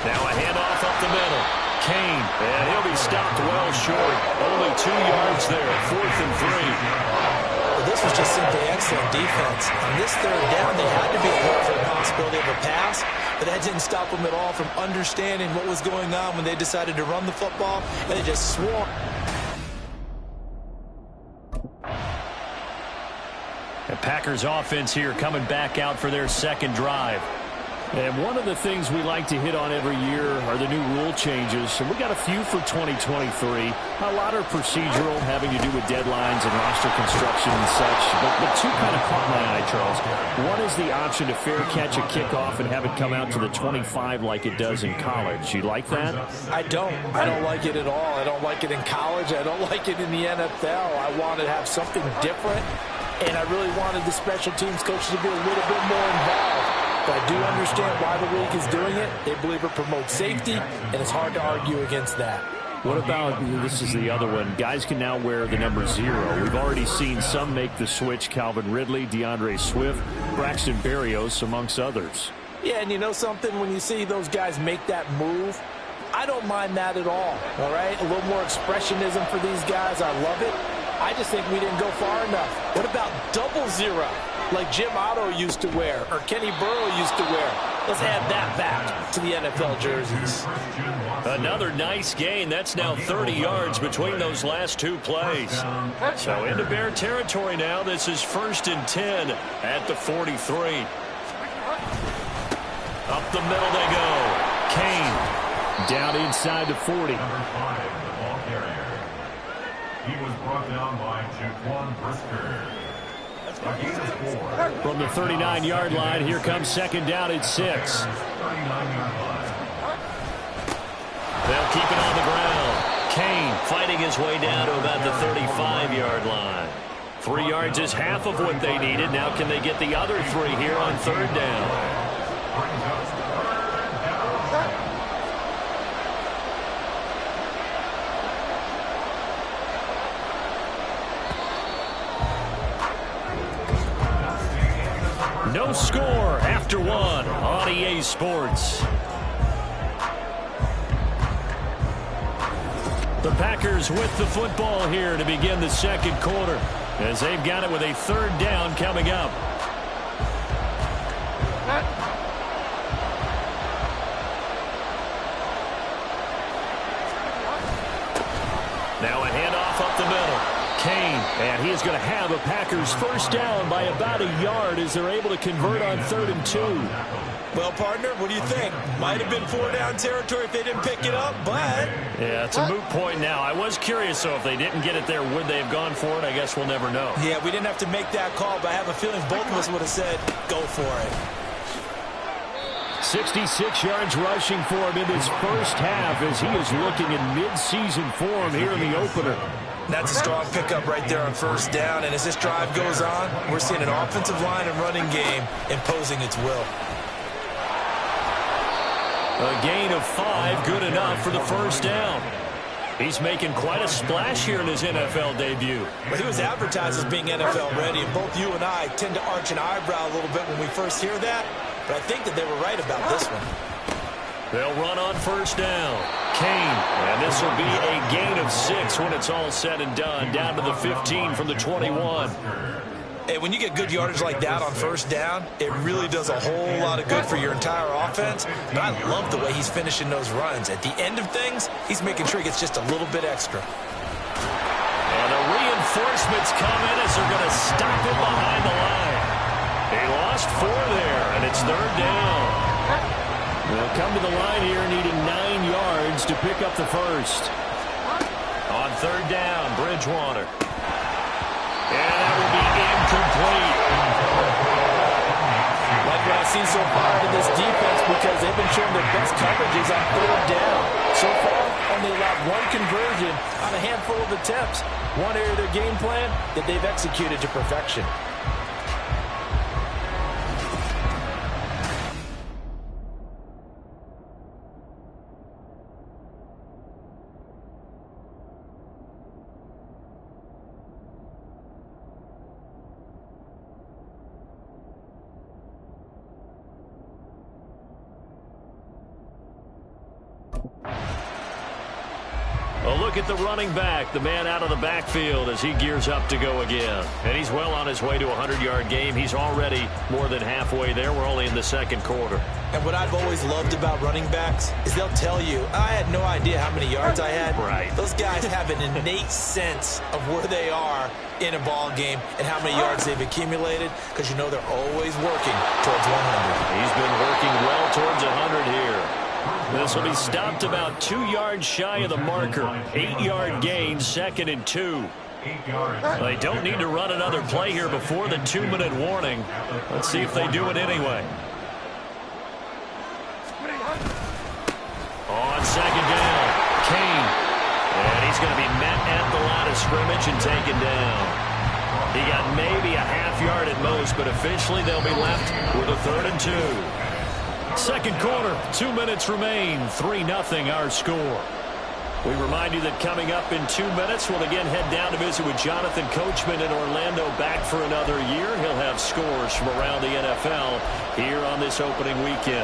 Now a handoff up the middle. Kane, and he'll be stopped well short. Only 2 yards there, 4th and 3. Well, this was just simply excellent defense. On this third down, they had to be alert for the possibility of a pass, but that didn't stop them at all from understanding what was going on when they decided to run the football, and they just swore. The Packers offense here coming back out for their second drive. And one of the things we like to hit on every year are the new rule changes. And we got a few for 2023. A lot are procedural, having to do with deadlines and roster construction and such. But 2 kind of caught my eye, Charles. One is the option to fair catch a kickoff and have it come out to the 25 like it does in college. You like that? I don't. I don't like it at all. I don't like it in college. I don't like it in the NFL. I want to have something different. And I really wanted the special teams coaches to be a little bit more involved. But I do understand why the league is doing it. They believe it promotes safety, and it's hard to argue against that. What about, this is the other one, guys can now wear the number 0. We've already seen some make the switch, Calvin Ridley, DeAndre Swift, Braxton Berrios, amongst others. Yeah, and you know something? When you see those guys make that move, I don't mind that at all right? A little more expressionism for these guys. I love it. I just think we didn't go far enough. What about 00, like Jim Otto used to wear or Kenny Burrow used to wear? Let's add that back to the NFL jerseys. Another nice gain. That's now 30 yards between those last two plays. So into Bear territory now. This is 1st and 10 at the 43. Up the middle they go. Kane down inside the 40. He was brought down by Jaquan Brisker. From the 39-yard line, here comes 2nd down at 6. They'll keep it on the ground. Kane fighting his way down to about the 35-yard line. 3 yards is half of what they needed. Now can they get the other 3 here on 3rd down? No score after 1 on EA Sports. The Packers with the football here to begin the 2nd quarter as they've got it with a 3rd down coming up. Now a handoff up the middle. Kane, and he is going to have a Packers 1st down by about a yard as they're able to convert on 3rd and 2. Well, partner, what do you think? Might have been 4-down territory if they didn't pick it up, but... Yeah, it's a moot point now. I was curious, so if they didn't get it there, would they have gone for it? I guess we'll never know. Yeah, we didn't have to make that call, but I have a feeling both of us would have said, go for it. 66 yards rushing for him in this first half as he is looking in mid-season form here in the opener. That's a strong pickup right there on 1st down, and as this drive goes on, we're seeing an offensive line and running game imposing its will. A gain of 5, good enough for the 1st down. He's making quite a splash here in his NFL debut. Well, he was advertised as being NFL ready, and both you and I tend to arch an eyebrow a little bit when we first hear that, but I think that they were right about this one. They'll run on 1st down. Kane, and this will be a gain of 6 when it's all said and done, down to the 15 from the 21. Hey, when you get good yardage like that on 1st down, it really does a whole lot of good for your entire offense. But I love the way he's finishing those runs. At the end of things, he's making sure he gets just a little bit extra. And the reinforcements come in as they're going to stop him behind the line. They lost 4 there, and it's 3rd down. They'll come to the line here needing 9 yards to pick up the 1st. On 3rd down, Bridgewater. And that will be incomplete. Like what I've seen so far in this defense because they've been showing their best coverages on 3rd down. So far, only allowed 1 conversion on a handful of attempts. One area of their game plan that they've executed to perfection. A look at the running back, the man out of the backfield as he gears up to go again. And he's well on his way to a 100-yard game. He's already more than halfway there. We're only in the 2nd quarter. And what I've always loved about running backs is they'll tell you, I had no idea how many yards I had. Right. Those guys have an innate sense of where they are in a ball game and how many yards they've accumulated because you know they're always working towards 100. He's been working well towards 100 here. This will be stopped about 2 yards shy of the marker. 8-yard gain, 2nd and 2. They don't need to run another play here before the 2-minute warning. Let's see if they do it anyway. On 2nd down, Kane. And he's going to be met at the line of scrimmage and taken down. He got maybe a half yard at most, but officially they'll be left with a 3rd and 2. 2nd quarter, 2 minutes remain, 3-0 our score. We remind you that coming up in 2 minutes, we'll again head down to visit with Jonathan Coachman in Orlando, back for another year. He'll have scores from around the NFL here on this opening weekend.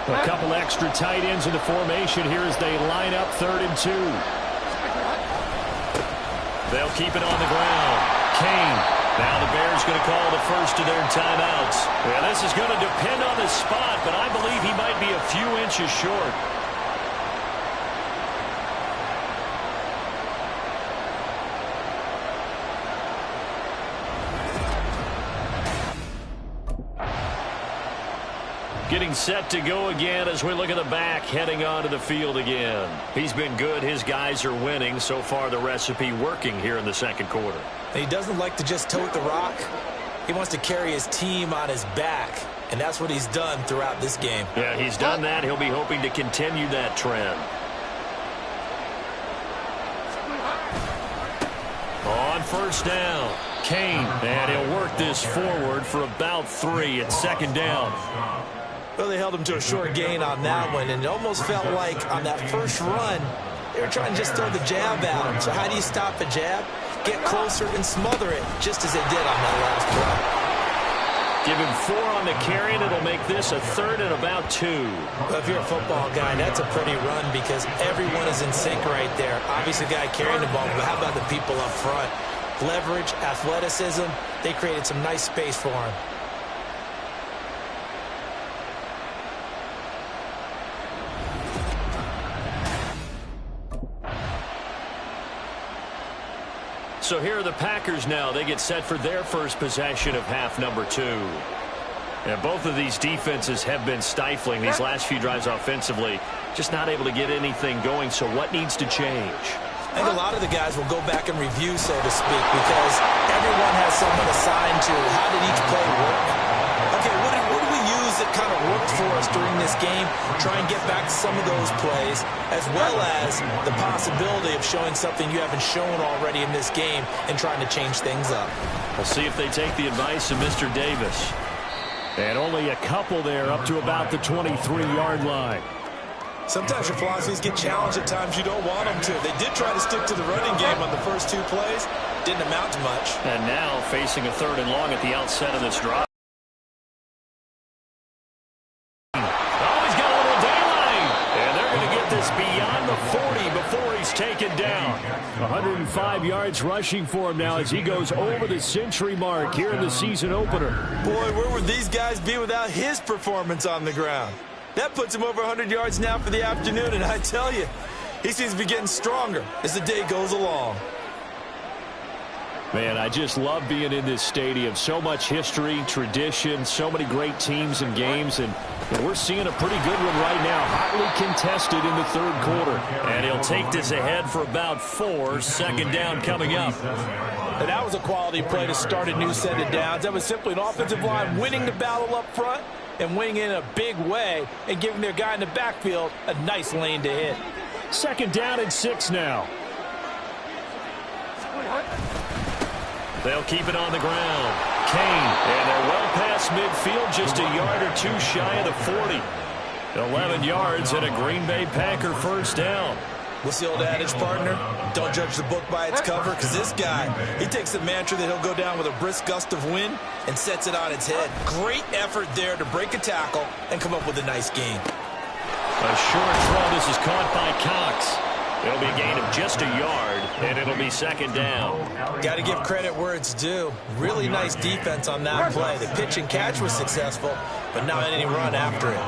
A couple extra tight ends in the formation here as they line up 3rd and 2. They'll keep it on the ground. Kane. Now the Bears going to call the first of their timeouts. Yeah, this is going to depend on the spot, but I believe he might be a few inches short. Getting set to go again as we look at the back heading onto the field again. He's been good. His guys are winning. So far, the recipe working here in the second quarter. He doesn't like to just tote the rock. He wants to carry his team on his back, and that's what he's done throughout this game. Yeah, he's done that. He'll be hoping to continue that trend. On first down, Kane, and he'll work this forward for about 3 at 2nd down. Well, they held him to a short gain on that one, and it almost felt like on that first run, they were trying to just throw the jab out. So how do you stop a jab? Get closer and smother it, just as they did on that last play. Give him 4 on the carry, and it'll make this a 3rd and about 2. Well, if you're a football guy, that's a pretty run because everyone is in sync right there. Obviously, the guy carrying the ball, but how about the people up front? Leverage, athleticism, they created some nice space for him. So here are the Packers now. They get set for their first possession of half number 2. And both of these defenses have been stifling these last few drives offensively. Just not able to get anything going. So what needs to change? I think a lot of the guys will go back and review, so to speak, because everyone has someone assigned to how did each play work. Okay, what did we use that kind of worked for us during this game? Try and get back to some of those plays, as well as the possibility of showing something you haven't shown already in this game and trying to change things up. We'll see if they take the advice of Mr. Davis. And only a couple there up to about the 23-yard line. Sometimes your philosophies get challenged at times you don't want them to. They did try to stick to the running game on the first 2 plays. Didn't amount to much. And now facing a 3rd and long at the outset of this drive. Beyond the 40 before he's taken down. 105 yards rushing for him now as he goes over the century mark here in the season opener. Boy, where would these guys be without his performance on the ground? That puts him over 100 yards now for the afternoon, and I tell you, he seems to be getting stronger as the day goes along. Man, I just love being in this stadium. So much history, tradition, so many great teams and games, and we're seeing a pretty good one right now. Hotly contested in the 3rd quarter. And he'll take this ahead for about 4. 2nd down coming up. And that was a quality play to start a new set of downs. That was simply an offensive line winning the battle up front and winning in a big way and giving their guy in the backfield a nice lane to hit. 2nd down and 6 now. They'll keep it on the ground. Kane, and they're well past midfield, just a yard or 2 shy of the 40. 11 yards and a Green Bay Packer first down. What's the old adage, partner? Don't judge the book by its cover, because this guy, he takes the mantra that he'll go down with a brisk gust of wind and sets it on its head. Great effort there to break a tackle and come up with a nice gain. A short throw. This is caught by Cox. It'll be a gain of just a yard, and it'll be 2nd down. Got to give credit where it's due. Really nice defense on that play. The pitch and catch was successful, but not any run after it.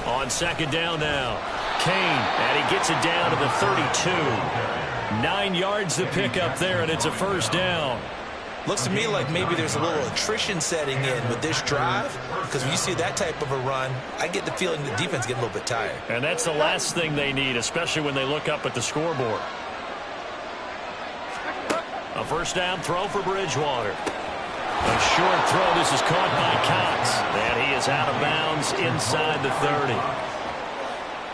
On 2nd down now, Kane, and he gets it down to the 32. 9 yards to pick up there, and it's a first down. Looks to me like maybe there's a little attrition setting in with this drive, because when you see that type of a run, I get the feeling the defense getting a little bit tired. And that's the last thing they need, especially when they look up at the scoreboard. A first down throw for Bridgewater. A short throw. This is caught by Cox, and he is out of bounds inside the 30.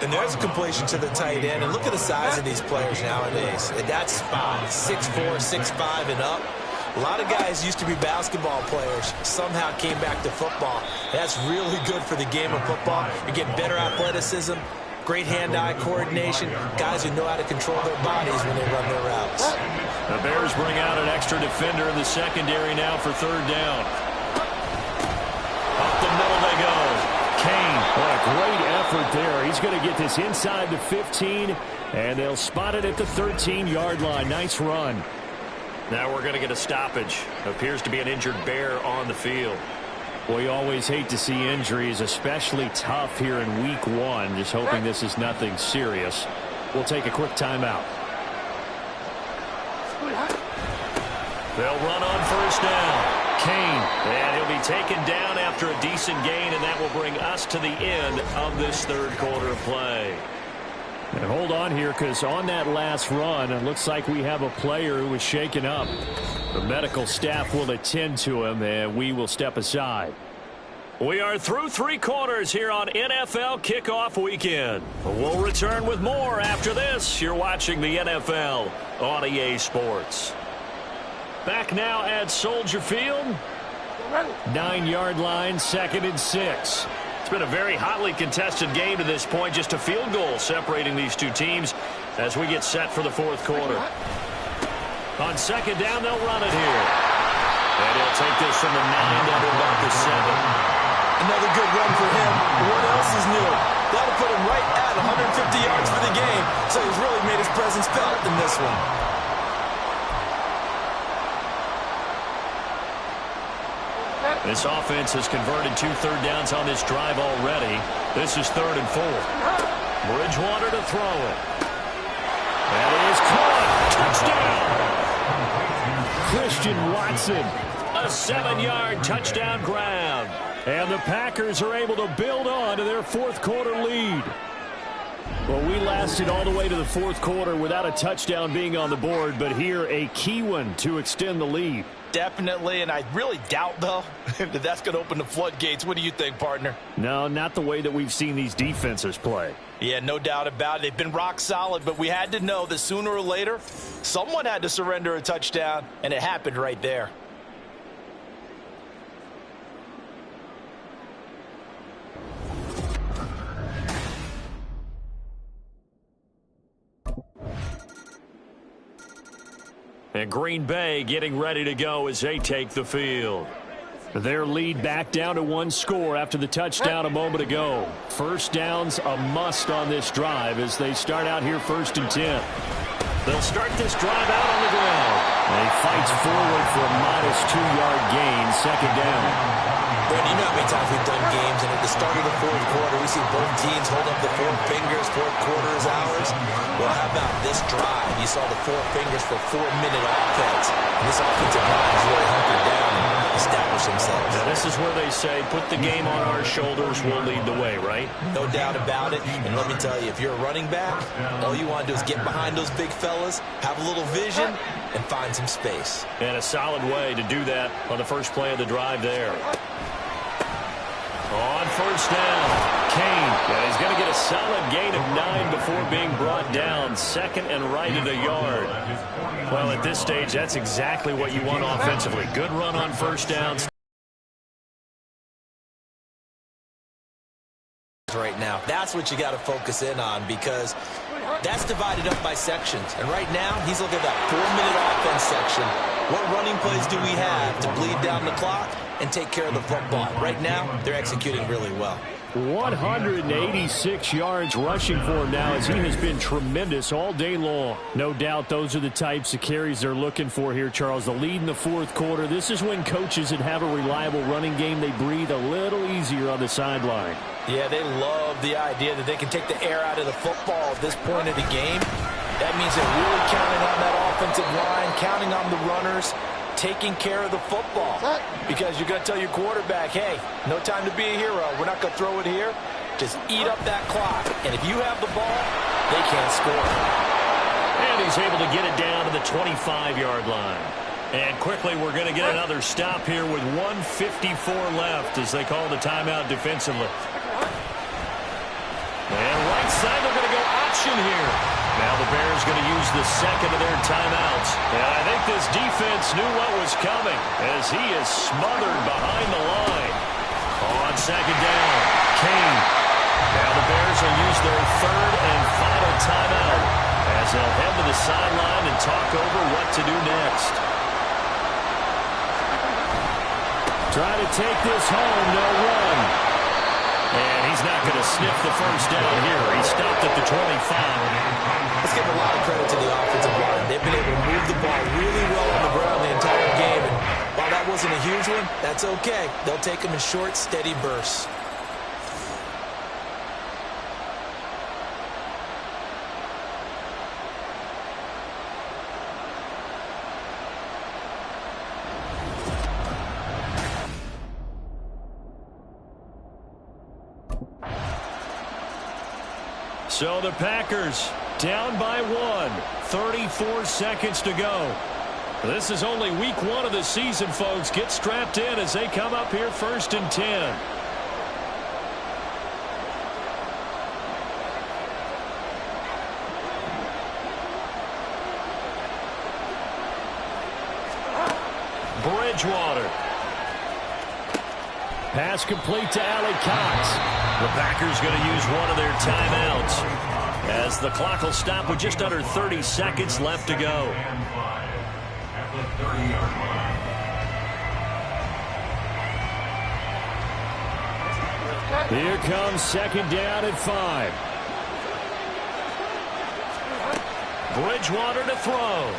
And there's a completion to the tight end. And look at the size of these players nowadays. At that spot, 6'4", 6'5", and up. A lot of guys used to be basketball players, somehow came back to football. That's really good for the game of football. You get better athleticism, great hand-eye coordination, guys who know how to control their bodies when they run their routes. The Bears bring out an extra defender in the secondary now for third down. Up the middle they go. Kane, what a great effort there. He's going to get this inside the 15, and they'll spot it at the 13-yard line. Nice run. Now we're going to get a stoppage. Appears to be an injured Bear on the field. We always hate to see injuries, especially tough here in week 1. Just hoping this is nothing serious. We'll take a quick timeout. They'll run on first down. Kane, and he'll be taken down after a decent gain, and that will bring us to the end of this third quarter of play. And hold on here, because on that last run, it looks like we have a player who was shaken up. The medical staff will attend to him, and we will step aside. We are through 3 quarters here on NFL Kickoff Weekend. We'll return with more after this. You're watching the NFL on EA Sports. Back now at Soldier Field. 9-yard line, 2nd and 6. It's been a very hotly contested game to this point. Just a field goal separating these two teams as we get set for the fourth quarter. On 2nd down, they'll run it here. And he'll take this from the 9 down to about the 7. Another good run for him. What else is new? That'll put him right at 150 yards for the game. So he's really made his presence felt in this one. This offense has converted 2 third downs on this drive already. This is 3rd and 4. Bridgewater to throw it. That is caught. Touchdown. Christian Watson. A 7-yard touchdown grab. And the Packers are able to build on to their fourth quarter lead. Well, we lasted all the way to the fourth quarter without a touchdown being on the board, but here a key one to extend the lead. Definitely, and I really doubt, though, that that's going to open the floodgates. What do you think, partner? No, not the way that we've seen these defenses play. Yeah, no doubt about it. They've been rock solid, but we had to know that sooner or later, someone had to surrender a touchdown, and it happened right there. And Green Bay getting ready to go as they take the field. Their lead back down to 1 score after the touchdown a moment ago. First down's a must on this drive as they start out here 1st and 10. They'll start this drive out on the ground. And he fights forward for a modest 2-yard gain, 2nd down. Brandon, you know how many times we've done games, and at the start of the fourth quarter, we see both teams hold up the 4 fingers, fourth quarter is ours. Well, how about this drive? You saw the 4 fingers for 4-minute offense. And this offensive line is really hunkered down and established themselves. Now, this is where they say, put the game on our shoulders, we'll lead the way, right? No doubt about it. And let me tell you, if you're a running back, all you want to do is get behind those big fellas, have a little vision, and find some space. And a solid way to do that on the first play of the drive there. On first down, Kane. And he's going to get a solid gain of 9 before being brought down. 2nd and right at a yard. Well, at this stage, that's exactly what you want offensively. Good run on first down. Right now, that's what you got to focus in on, because that's divided up by sections. And right now, he's looking at that 4-minute offense section. What running plays do we have to bleed down the clock and take care of the football? Right now, they're executing really well. 186 yards rushing for him now, as he has been tremendous all day long. No doubt those are the types of carries they're looking for here, Charles. The lead in the fourth quarter. This is when coaches that have a reliable running game, they breathe a little easier on the sideline. Yeah, they love the idea that they can take the air out of the football at this point of the game. That means they're really counting on that offensive line, counting on the runners, taking care of the football. Because you're going to tell your quarterback, hey, no time to be a hero. We're not going to throw it here. Just eat up that clock. And if you have the ball, they can't score. And he's able to get it down to the 25-yard line. And quickly, we're going to get another stop here with 1:54 left as they call the timeout defensively. And right side, they're going to go option here. Now the Bears going to use the second of their timeouts. And I think this defense knew what was coming as he is smothered behind the line. On second down, Kane. Now the Bears will use their third and final timeout as they'll head to the sideline and talk over what to do next. Trying to take this home, no run. And he's not going to sniff the first down here. He stopped at the 25. Let's give a lot of credit to the offensive line. They've been able to move the ball really well on the ground the entire game. And while that wasn't a huge one, that's okay. They'll take them in short, steady bursts. So the Packers down by 1, 34 seconds to go. This is only week 1 of the season, folks. Get strapped in as they come up here 1st and 10. Bridgewater. Pass complete to Allie Cox. The Packers going to use one of their timeouts as the clock will stop with just under 30 seconds left to go. Here comes second down at 5. Bridgewater to throw.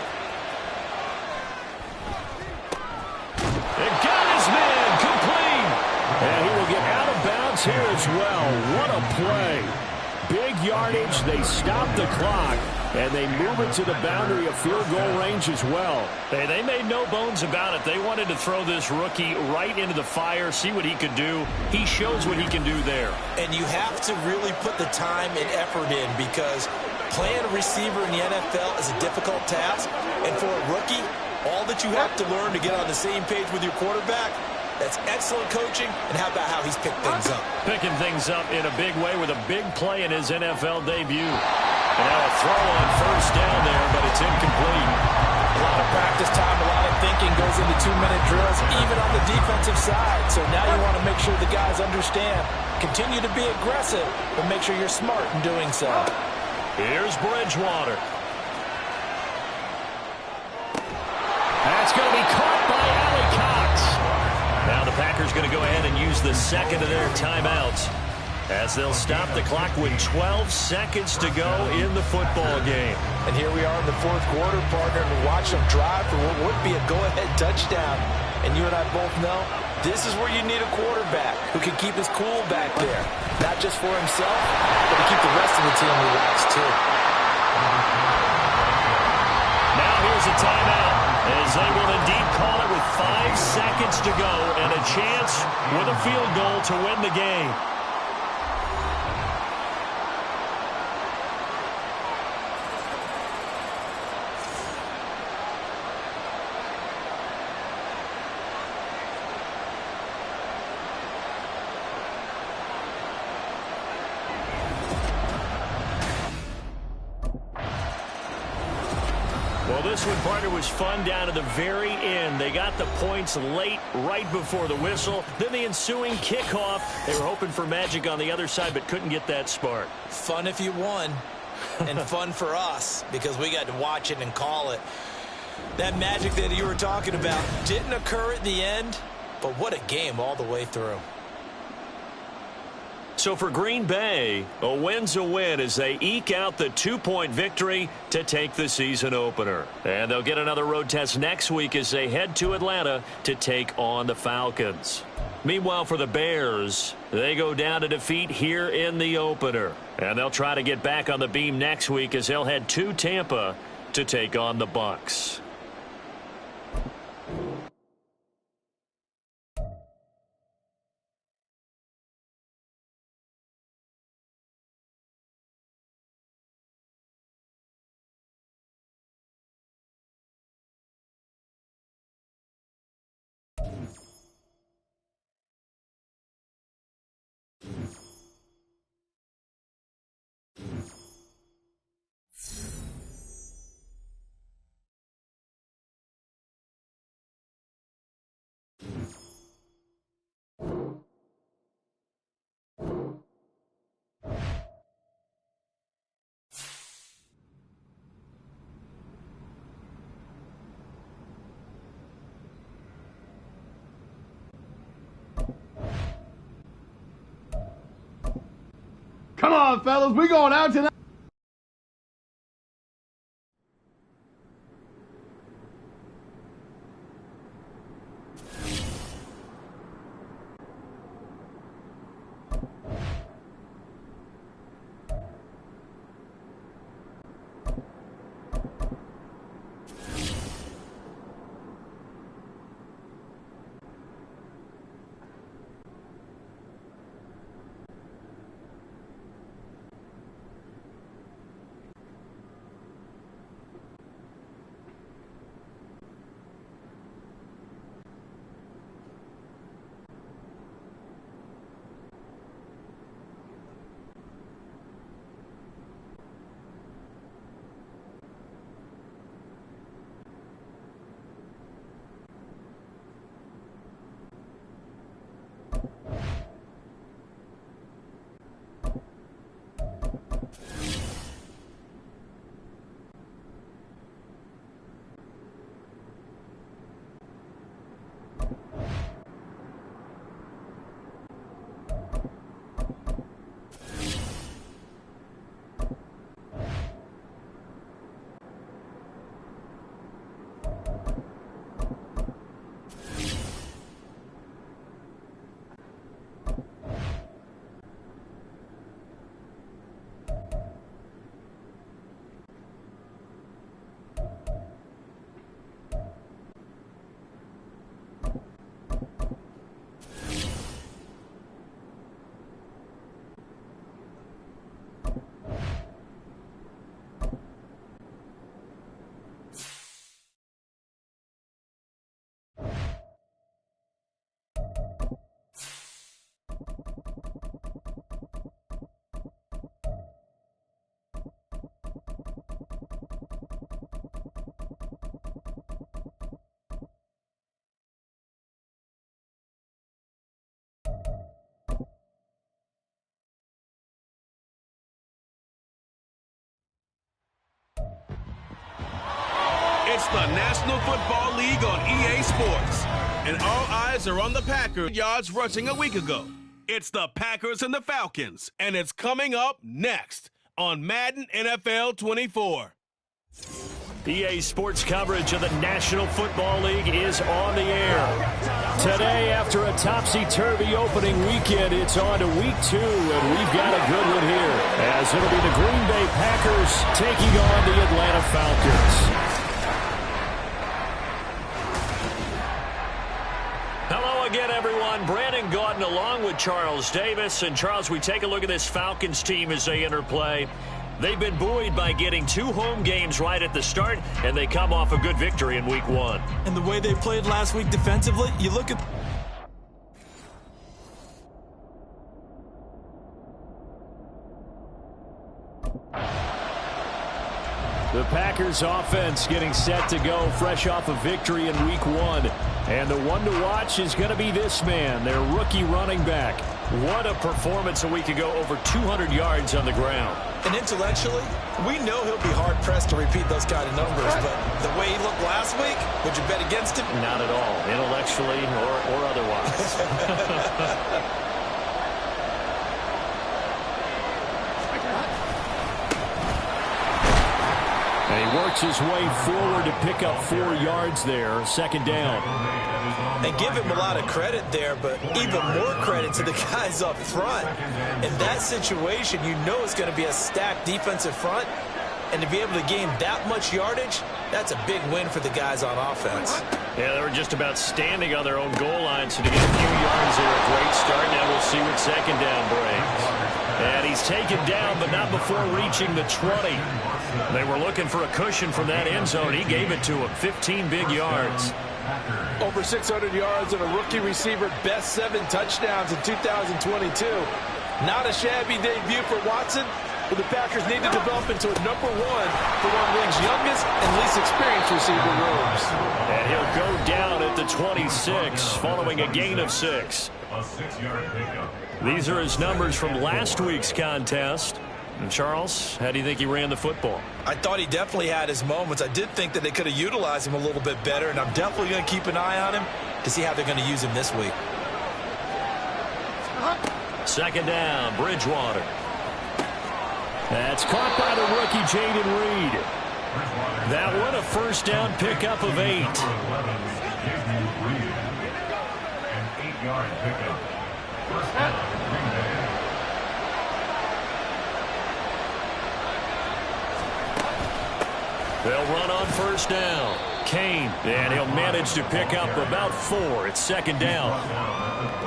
And got his man complete. And he will get out of bounds here as well. What a play. Big yardage. They stop the clock, and they move it to the boundary of field goal range as well. Hey, they made no bones about it. They wanted to throw this rookie right into the fire, see what he could do. He shows what he can do there. And you have to really put the time and effort in because playing a receiver in the NFL is a difficult task. And for a rookie, all that you have to learn to get on the same page with your quarterback, that's excellent coaching, and how about how he's picked things up? Picking things up in a big way with a big play in his NFL debut. And now a throw on first down there, but it's incomplete. A lot of practice time, a lot of thinking goes into 2-minute drills, even on the defensive side. So now you want to make sure the guys understand. Continue to be aggressive, but make sure you're smart in doing so. Here's Bridgewater. That's going to be caught by Allie Cox. Now the Packers going to go ahead and use the second of their timeouts as they'll stop the clock with 12 seconds to go in the football game. And here we are in the fourth quarter, partner, and watch them drive for what would be a go-ahead touchdown. And you and I both know this is where you need a quarterback who can keep his cool back there. Not just for himself, but to keep the rest of the team relaxed too. Now here's a timeout, as they will indeed call it with 5 seconds to go and a chance with a field goal to win the game. Well, this one, partner, was fun down to the very end. They got the points late, right before the whistle. Then the ensuing kickoff. They were hoping for magic on the other side, but couldn't get that spark. Fun if you won, and fun for us, because we got to watch it and call it. That magic that you were talking about didn't occur at the end, but what a game all the way through. So for Green Bay, a win's a win as they eke out the 2-point victory to take the season opener. And they'll get another road test next week as they head to Atlanta to take on the Falcons. Meanwhile, for the Bears, they go down to defeat here in the opener. And they'll try to get back on the beam next week as they'll head to Tampa to take on the Bucs. Come on, fellas, we going out tonight. It's the National Football League on EA Sports, and all eyes are on the Packers yards rushing a week ago. It's the Packers and the Falcons, and it's coming up next on Madden NFL 24. EA Sports coverage of the National Football League is on the air. Today, after a topsy-turvy opening weekend, it's on to week 2, and we've got a good one here, as it'll be the Green Bay Packers taking on the Atlanta Falcons. Hello again, everyone. Brandon Gaudin along with Charles Davis. And Charles, we take a look at this Falcons team as they enter play. They've been buoyed by getting 2 home games right at the start, and they come off a good victory in week 1. And the way they played last week defensively, you look at... The Packers offense getting set to go fresh off a victory in week 1. And the one to watch is going to be this man, their rookie running back. What a performance a week ago, over 200 yards on the ground. And intellectually, we know he'll be hard-pressed to repeat those kind of numbers, but the way he looked last week, would you bet against him? Not at all, intellectually or otherwise. And he works his way forward to pick up 4 yards there, second down. And give him a lot of credit there, but even more credit to the guys up front. In that situation, you know it's going to be a stacked defensive front. And to be able to gain that much yardage, that's a big win for the guys on offense. Yeah, they were just about standing on their own goal line, so to get a few yards there, a great start. Now we'll see what second down brings. And he's taken down, but not before reaching the 20. They were looking for a cushion from that end zone. He gave it to him, 15 big yards. Over 600 yards and a rookie receiver, best 7 touchdowns in 2022. Not a shabby debut for Watson, but the Packers need to develop into a #1 for one of the league's youngest and least experienced receiver rooms. And he'll go down at the 26 following a gain of 6. A 6-yard pickup. These are his numbers from last week's contest. And Charles, how do you think he ran the football? I thought he definitely had his moments. I did think that they could have utilized him a little bit better, and I'm definitely going to keep an eye on him to see how they're going to use him this week. Second down, Bridgewater. That's caught by the rookie, Jaden Reed. That one a first down pickup of 8. An 8-yard pickup. First down, Green Bay. They'll run on first down. Kane, and he'll manage to pick up about 4. It's second down.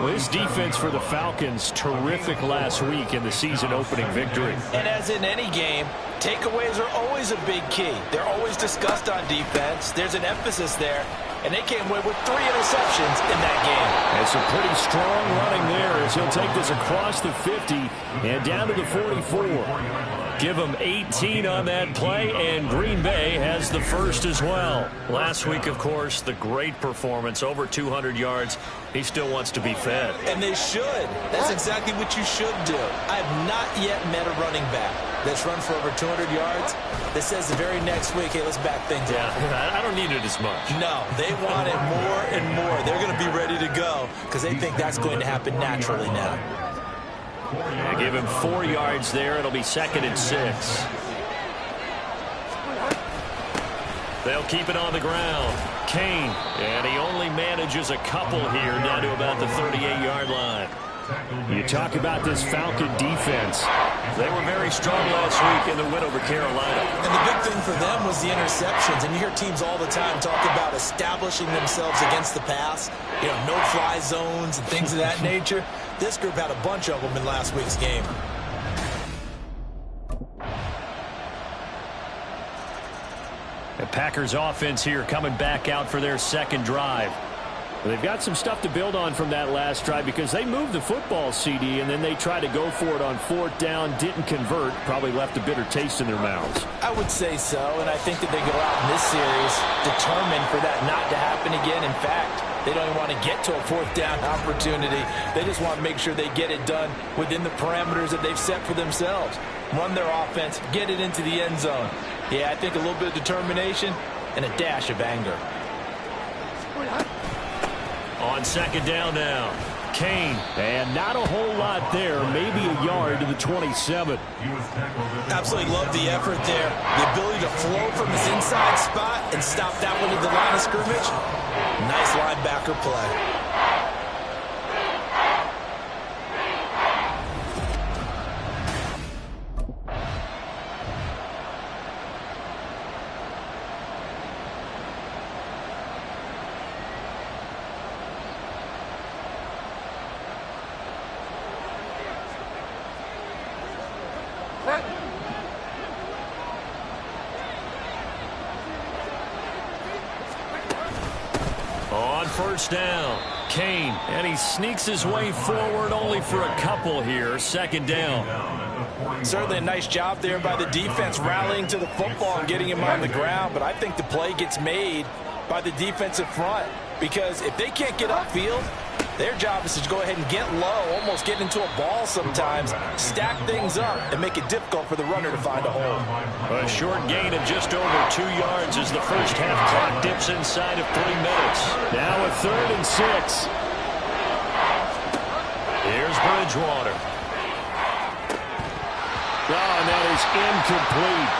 Well, this defense for the Falcons, terrific last week in the season-opening victory. And as in any game, takeaways are always a big key. They're always discussed on defense. There's an emphasis there. And they came away with 3 interceptions in that game. And some pretty strong running there as he'll take this across the 50 and down to the 44. Give him 18 on that play, and Green Bay has the first as well. Last week, of course, the great performance, over 200 yards. He still wants to be fed. And they should. That's exactly what you should do. I have not yet met a running back that's run for over 200 yards that says the very next week, hey, let's back things up. I don't need it as much. No, they want it more and more. They're going to be ready to go because they think that's going to happen naturally now. Yeah, give him 4 yards there. It'll be second and 6. They'll keep it on the ground. Kane, and he only manages a couple here down to about the 38-yard line. You talk about this Falcon defense. They were very strong last week in the win over Carolina. And the big thing for them was the interceptions. And you hear teams all the time talk about establishing themselves against the pass. You know, no-fly zones and things of that nature. This group had a bunch of them in last week's game. The Packers offense here coming back out for their second drive. They've got some stuff to build on from that last drive because they moved the football, CD, and then they tried to go for it on 4th down, didn't convert, probably left a bitter taste in their mouths. I would say so, and I think that they go out in this series determined for that not to happen again. In fact, they don't even want to get to a 4th down opportunity. They just want to make sure they get it done within the parameters that they've set for themselves. Run their offense, get it into the end zone. Yeah, I think a little bit of determination and a dash of anger. On second down now, Kane, and not a whole lot there, maybe a yard to the 27. Absolutely love the effort there. The ability to flow from his inside spot and stop that one at the line of scrimmage. Nice linebacker play. On first down, Kane, and he sneaks his way forward only for a couple here. Second down. Certainly a nice job there by the defense rallying to the football and getting him on the ground, but I think the play gets made by the defensive front because if they can't get upfield, their job is to go ahead and get low, almost get into a ball sometimes, stack things up, and make it difficult for the runner to find a hole. A short gain of just over 2 yards as the first half clock dips inside of 3 minutes. Now a 3rd and 6. Here's Bridgewater. Oh, and that is incomplete.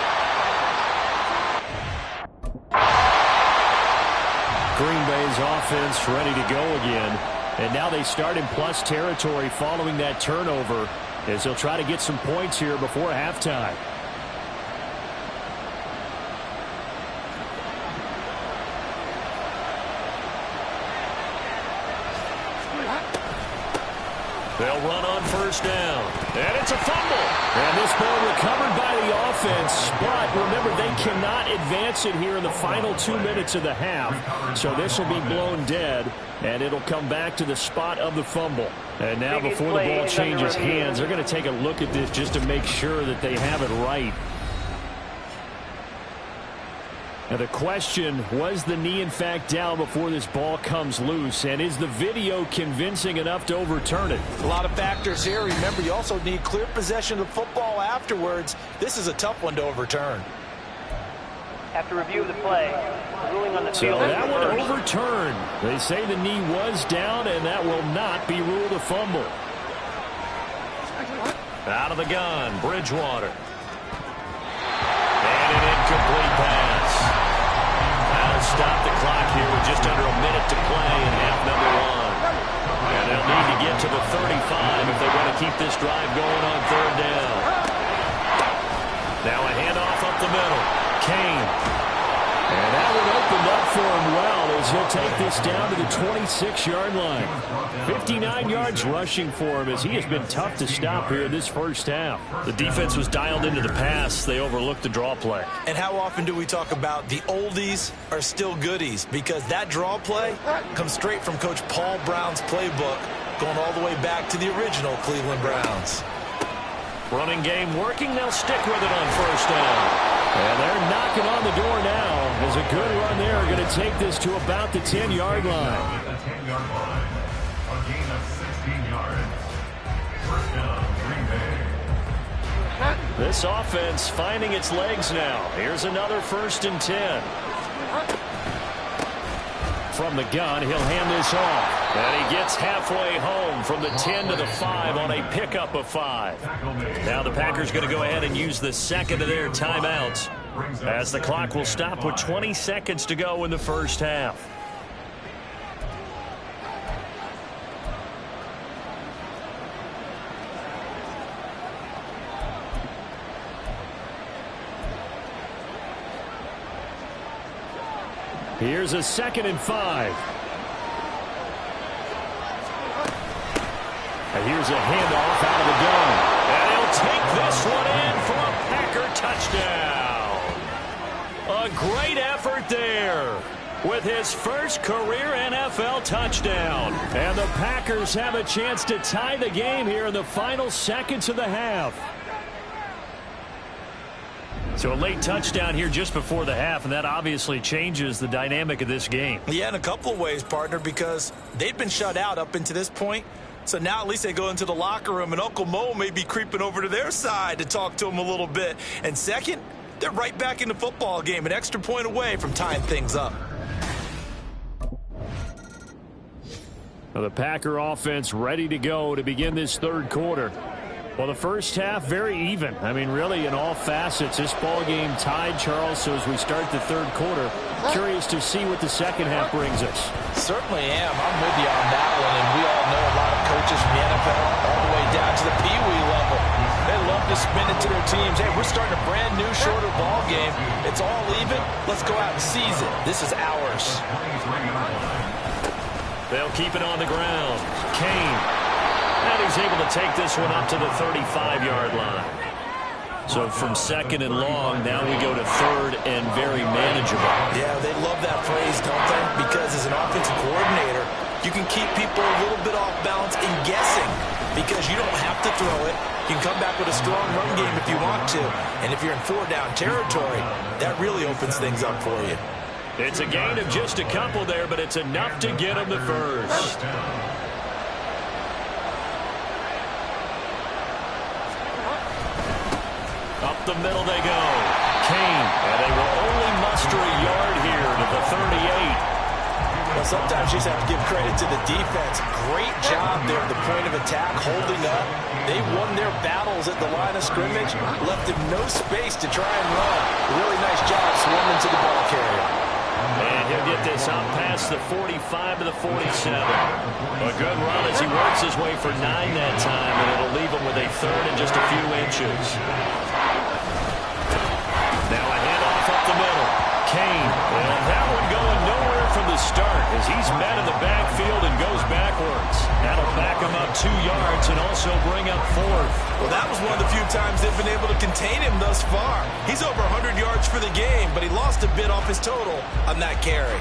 Green Bay's offense ready to go again. And now they start in plus territory following that turnover as they'll try to get some points here before halftime. They'll run on first down. And it's a fumble. And this ball recovered by the offense. But remember, they cannot advance it here in the final 2 minutes of the half. So this will be blown dead. And it'll come back to the spot of the fumble. And now before the ball changes hands, they're going to take a look at this just to make sure that they have it right. Now the question, was the knee in fact down before this ball comes loose? And is the video convincing enough to overturn it? A lot of factors here. Remember, you also need clear possession of the football afterwards. This is a tough one to overturn. After review of the play, ruling on the field. So that one overturned. They say the knee was down, and that will not be ruled a fumble. Out of the gun, Bridgewater. Incomplete pass. That'll stop the clock here with just under a minute to play in half number 1. And they'll need to get to the 35 if they want to keep this drive going on third down. Now a handoff up the middle. Kane. And that one opened up for him well as he'll take this down to the 26-yard line. 59 yards rushing for him as he has been tough to stop here in this first half. The defense was dialed into the pass. They overlooked the draw play. And how often do we talk about the oldies are still goodies? Because that draw play comes straight from Coach Paul Brown's playbook, going all the way back to the original Cleveland Browns. Running game working. They'll stick with it on first down. And they're knocking on the door now as a good run there are going to take this to about the 10-yard line. The 10-yard line. A gain of 16 yards. First down, Green Bay. This offense finding its legs now. Here's another 1st and 10. From the gun, he'll hand this off. And he gets halfway home from the 10 to the 5 on a pickup of 5. Now the Packers going to go ahead and use the second of their timeouts as the clock will stop with 20 seconds to go in the first half. Here's a 2nd and 5. And here's a handoff out of the gun. And he'll take this one in for a Packer touchdown. A great effort there with his first career NFL touchdown. And the Packers have a chance to tie the game here in the final seconds of the half. So a late touchdown here just before the half, and that obviously changes the dynamic of this game. Yeah, in a couple of ways, partner, because they've been shut out up until this point. So now at least they go into the locker room, and Uncle Mo may be creeping over to their side to talk to them a little bit. And second, they're right back in the football game, an extra point away from tying things up. Well, the Packer offense ready to go to begin this third quarter. Well, the first half, very even. I mean, really, in all facets, this ball game tied, Charles. So as we start the third quarter, curious to see what the second half brings us. Certainly am. I'm with you on that one. And we all know a lot of coaches from the NFL all the way down to the Pee-wee level. They love to spin it to their teams. Hey, we're starting a brand new, shorter ball game. It's all even. Let's go out and seize it. This is ours. They'll keep it on the ground. Kane. And he's able to take this one up to the 35-yard line. So from 2nd and long, now we go to 3rd and very manageable. Yeah, they love that phrase, don't they? Because as an offensive coordinator, you can keep people a little bit off balance and guessing because you don't have to throw it. You can come back with a strong run game if you want to. And if you're in 4-down territory, that really opens things up for you. It's a gain of just a couple there, but it's enough to get them the first. Up the middle they go. Kane. And they will only muster a yard here to the 38. Well, sometimes you just have to give credit to the defense. Great job there at the point of attack, holding up. They won their battles at the line of scrimmage, left them no space to try and run. Really nice job swarming to the ball carrier. And he'll get this out past the 45 to the 47. A good run as he works his way for 9 that time, and it'll leave him with a 3rd and just a few inches. Now a handoff up the middle. Kane. And that one going nowhere from the start as he's met in the backfield and goes backwards. That'll back him up 2 yards and also bring up 4th. Well, that was one of the few times they've been able to contain him thus far. He's over 100 yards for the game, but he lost a bit off his total on that carry.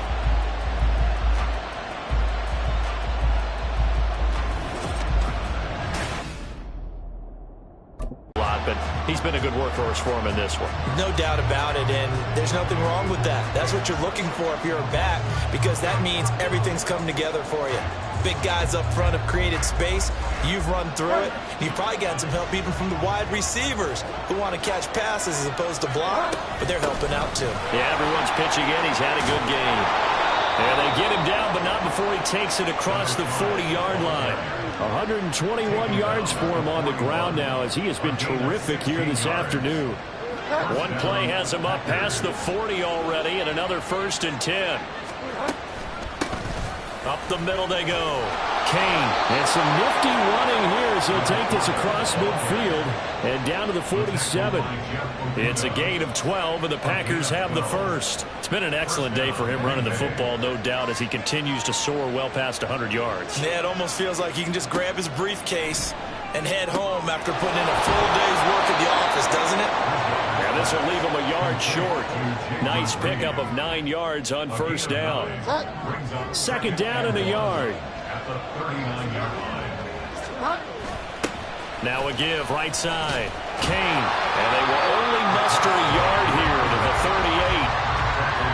But he's been a good workhorse for him in this one. No doubt about it, and there's nothing wrong with that. That's what you're looking for if you're a back, because that means everything's coming together for you. Big guys up front have created space. You've run through it. You've probably gotten some help even from the wide receivers who want to catch passes as opposed to block, but they're helping out too. Yeah, everyone's pitching in. He's had a good game. And they get him down, but not before he takes it across the 40-yard line. 121 yards for him on the ground now as he has been terrific here this afternoon. One play has him up past the 40 already, and another 1st and 10. Up the middle they go. Kane. And some nifty running here as he'll take this across midfield and down to the 47. It's a gain of 12, and the Packers have the first. It's been an excellent day for him running the football, no doubt, as he continues to soar well past 100 yards. Yeah, it almost feels like he can just grab his briefcase and head home after putting in a full day's work at the office, doesn't it? Yeah, this will leave him a yard short. Nice pickup of 9 yards on 1st down. 2nd down and a yard. At the 39-yard line. Now a give right side. Kane. And they will only muster a yard here to the 38.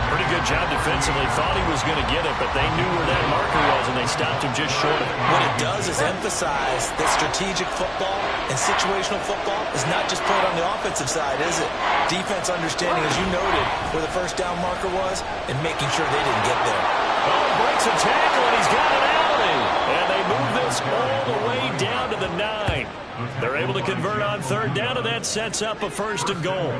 Pretty good job defensively. Thought he was going to get it, but they knew where that marker was, and they stopped him just short of it. What it does is emphasize that strategic football and situational football is not just played on the offensive side, is it? Defense understanding, as you noted, where the 1st down marker was and making sure they didn't get there. Oh, breaks a tackle, and he's got an alley. And they move this all the way down to the 9. They're able to convert on 3rd down, and that sets up a 1st and goal.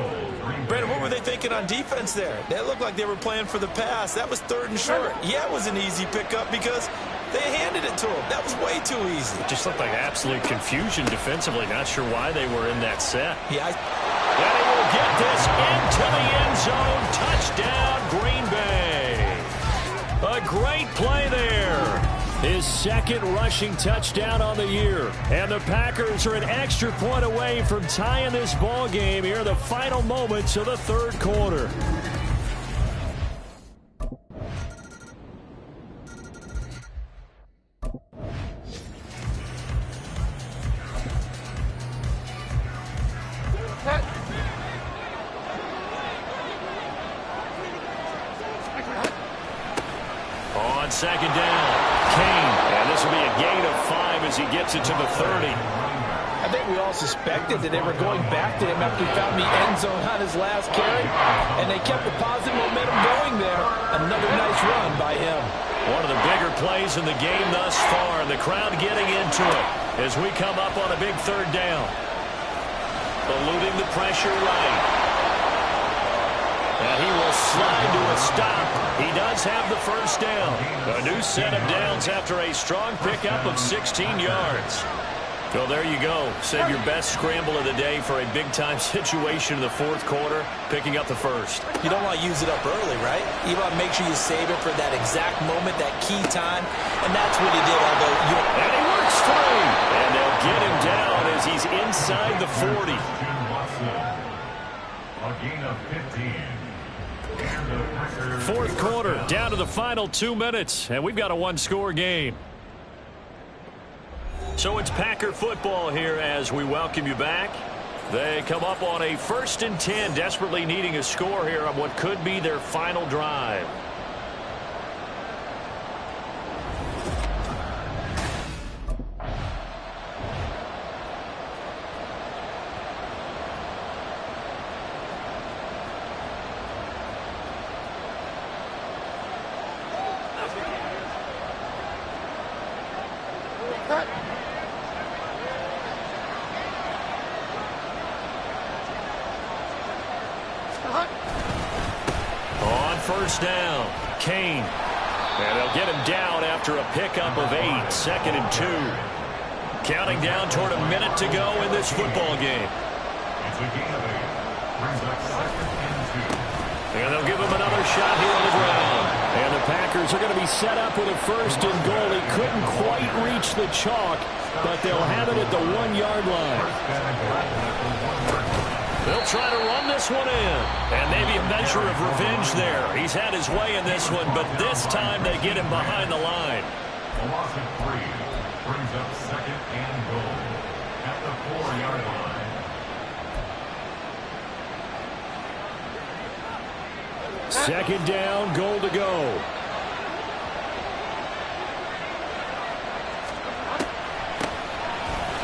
Brandon, what were they thinking on defense there? That looked like they were playing for the pass. That was 3rd and short. Yeah, it was an easy pickup because they handed it to him. That was way too easy. It just looked like absolute confusion defensively. Not sure why they were in that set. Yeah. And he will get this into the end zone. Touchdown, Green Bay. A great play there. His 2nd rushing touchdown on the year. And the Packers are an extra point away from tying this ball game here in the final moments of the 3rd quarter. On 2nd down, Kane. And this will be a gain of 5 as he gets it to the 30. I think we all suspected that they were going back to him after he found the end zone on his last carry, and they kept the positive momentum going there. Another nice run by him. One of the bigger plays in the game thus far, and the crowd getting into it as we come up on a big 3rd down. Eluding the pressure right. And he will slide to a stop. He does have the 1st down. A new set of downs after a strong pickup of 16 yards. So there you go. Save your best scramble of the day for a big-time situation in the 4th quarter, picking up the 1st. You don't want to use it up early, right? You want to make sure you save it for that exact moment, that key time, and that's what he did. And he works through, and they'll get him down as he's inside the 40. A gain of 15. 4th quarter, down to the final 2 minutes, and we've got a 1-score game. So it's Packer football here as we welcome you back. They come up on a 1st and 10, desperately needing a score here on what could be their final drive. On 1st down, Kane. And they'll get him down after a pickup of 8, 2nd and 2. Counting down toward a minute to go in this football game. It's a gain of 8. Brings up 2nd and 2. And they'll give him another shot here on the ground. And the Packers are going to be set up with a 1st and goal. He couldn't quite reach the chalk, but they'll have it at the 1-yard line. They'll try to run this one in. And maybe a measure of revenge there. He's had his way in this one, but this time they get him behind the line. A loss of 3 brings up 2nd and goal at the 4-yard line. 2nd down, goal to go.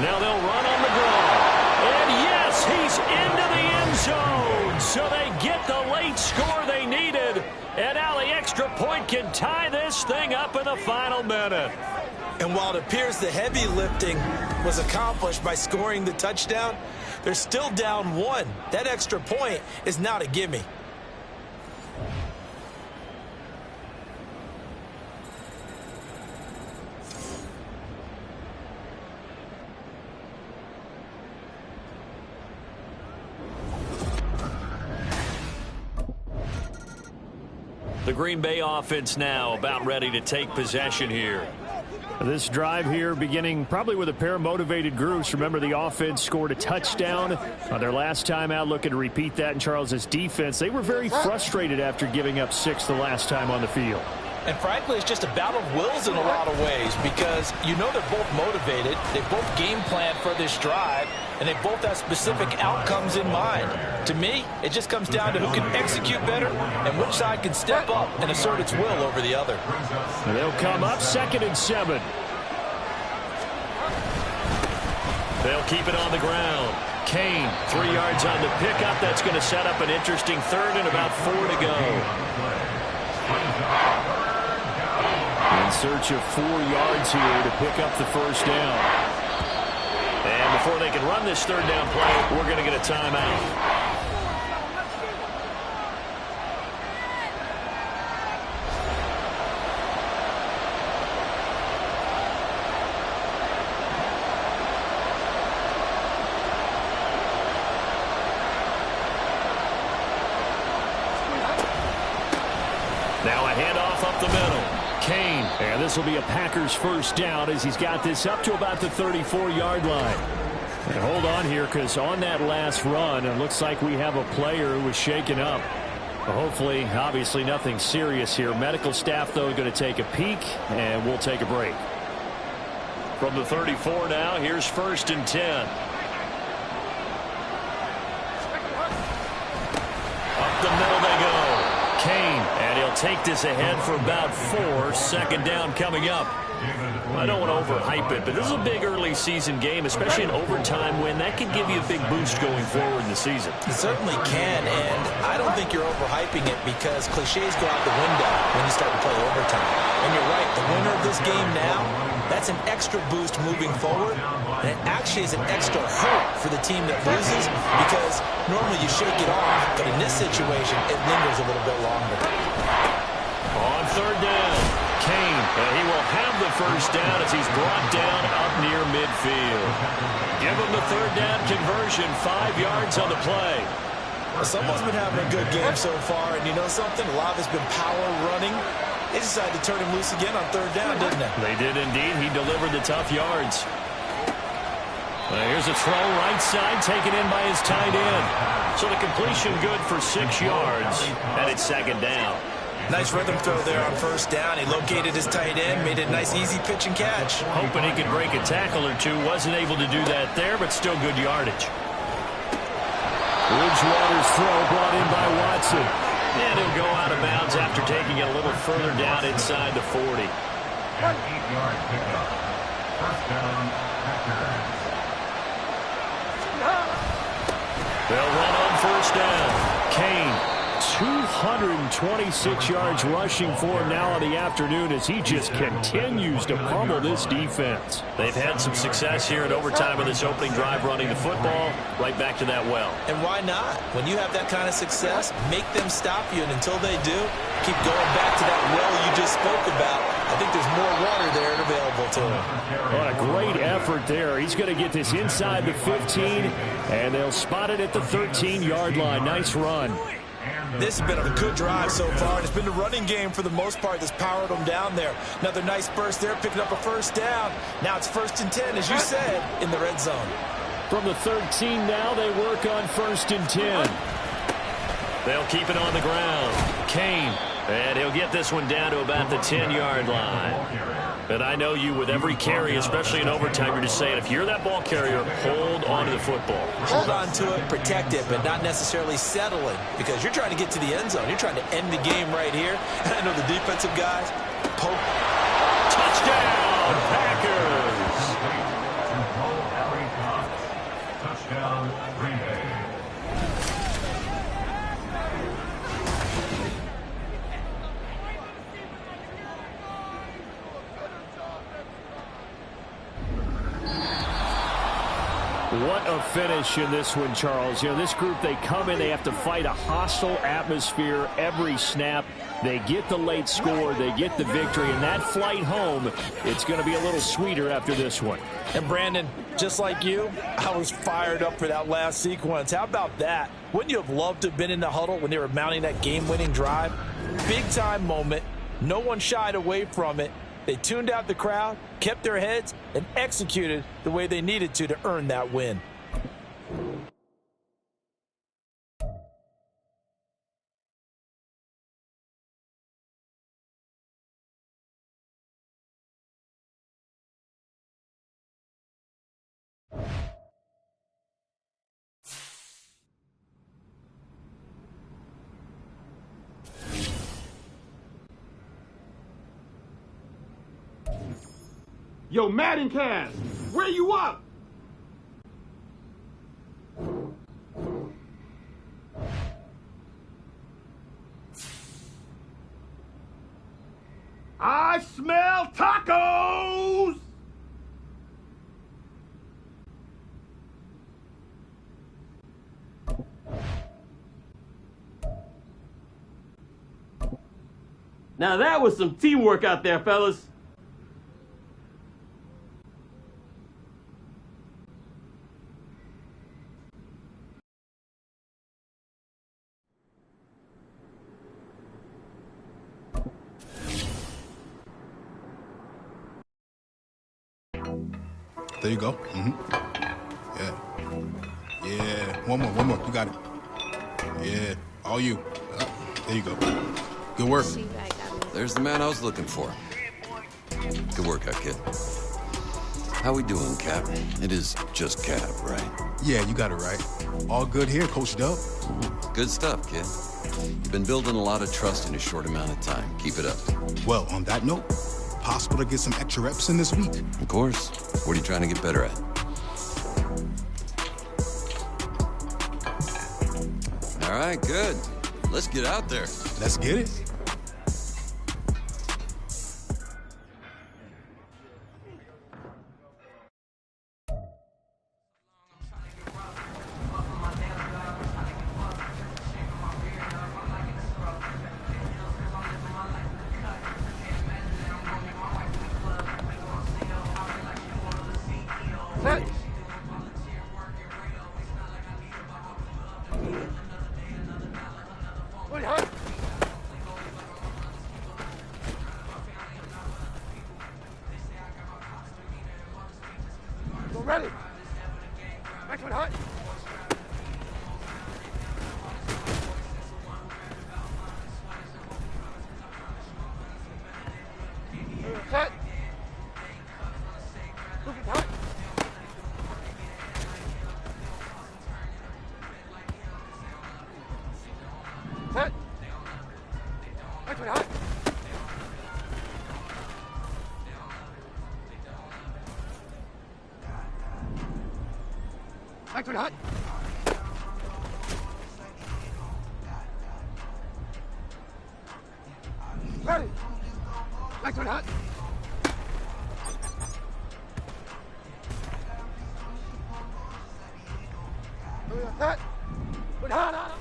Now they'll run on the ground. And yes, he's into the end zone. So they get the late score they needed. And now the extra point can tie this thing up in the final minute. And while it appears the heavy lifting was accomplished by scoring the touchdown, They're still down 1. That extra point is not a gimme. The Green Bay offense now about ready to take possession here. This drive here beginning probably with a pair of motivated groups. Remember, the offense scored a touchdown on their last time out, looking to repeat that in Charles's defense. They were very frustrated after giving up 6 the last time on the field. And frankly, it's just a battle of wills in a lot of ways because you know they're both motivated. They both game plan for this drive, and they both have specific outcomes in mind. To me, it just comes down to who can execute better and which side can step up and assert its will over the other. And they'll come up 2nd and 7. They'll keep it on the ground. Kane, 3 yards on the pickup. That's going to set up an interesting 3rd and about 4 to go. In search of 4 yards here to pick up the first down. And before they can run this 3rd down play, we're going to get a timeout. Now a handoff up the middle. Kane, and this will be a Packers first down as he's got this up to about the 34-yard line. And hold on here because on that last run, it looks like we have a player who was shaken up. Hopefully, obviously nothing serious here. Medical staff, though, going to take a peek, and we'll take a break. From the 34 now, here's 1st and 10. Up the middle they go. Kane, and he'll take this ahead for about 4. 2nd down coming up. I don't want to overhype it, but this is a big early season game, especially an overtime win. That could give you a big boost going forward in the season. It certainly can, and I don't think you're overhyping it because cliches go out the window when you start to play overtime. And you're right, the winner of this game now, that's an extra boost moving forward, and it actually is an extra hurt for the team that loses because normally you shake it off, but in this situation, it lingers a little bit longer. On 3rd down, Kane, and he will have the first down as he's brought down up near midfield. Give him the 3rd down conversion, 5 yards on the play. Well, someone's been having a good game so far, and you know something? A lot of it's been power running. They decided to turn him loose again on 3rd down, didn't they? They did indeed. He delivered the tough yards. Here's a throw right side, taken in by his tight end. So the completion good for 6 yards, and it's 2nd down. Nice rhythm throw there on 1st down. He located his tight end, made it a nice, easy pitch and catch. Hoping he could break a tackle or two. Wasn't able to do that there, but still good yardage. Bridgewater's throw brought in by Watson. And he'll go out of bounds after taking it a little further down inside the 40. 8-yard pickup. 1st down, Packers. They'll run on 1st down. Kane, 226 yards rushing for him now in the afternoon as he just continues to pummel this defense. They've had some success here in overtime in this opening drive running the football. Right back to that well. And why not? When you have that kind of success, make them stop you. And until they do, keep going back to that well you just spoke about. I think there's more water there and available to him. What a great effort there. He's going to get this inside the 15, and they'll spot it at the 13-yard line. Nice run. This has been a good drive so far, and it's been the running game for the most part that's powered them down there. Another nice burst there, picking up a 1st down. Now it's 1st and 10, as you said, in the red zone. From the 13 now, they work on 1st and 10. They'll keep it on the ground. Kane, and he'll get this one down to about the 10-yard line. And I know you, with every carry, especially in overtime, you're just saying, if you're that ball carrier, hold on to the football. Hold on to it, protect it, but not necessarily settling, because you're trying to get to the end zone. You're trying to end the game right here. And I know the defensive guys poke. Touchdown, Packers! Touchdown, Green Bay. What a finish in this one, Charles. You know, this group, they come in, they have to fight a hostile atmosphere every snap. They get the late score, they get the victory, and that flight home, it's going to be a little sweeter after this one. And Brandon, just like you, I was fired up for that last sequence. How about that? Wouldn't you have loved to have been in the huddle when they were mounting that game-winning drive? Big-time moment. No one shied away from it. They tuned out the crowd, kept their heads, and executed the way they needed to earn that win. Yo, Madden Cast, where you up? I smell tacos! Now that was some teamwork out there, fellas. There you go. Yeah. Yeah. One more. You got it. Yeah. All you. There you go. Good work. There's the man I was looking for. Good workout, kid. How we doing, Cap? It is just Cap, right? Yeah, you got it right. All good here, Coach Dub. Good stuff, kid. You've been building a lot of trust in a short amount of time. Keep it up. Well, on that note, possible to get some extra reps in this week. Of course. What are you trying to get better at? All right, good. Let's get out there. Let's get it. Ready. Next one, hot. Set. Moving hot. Set. Next one, hot. Next one, hot. Ready. Next one, hot. Set. One, hot.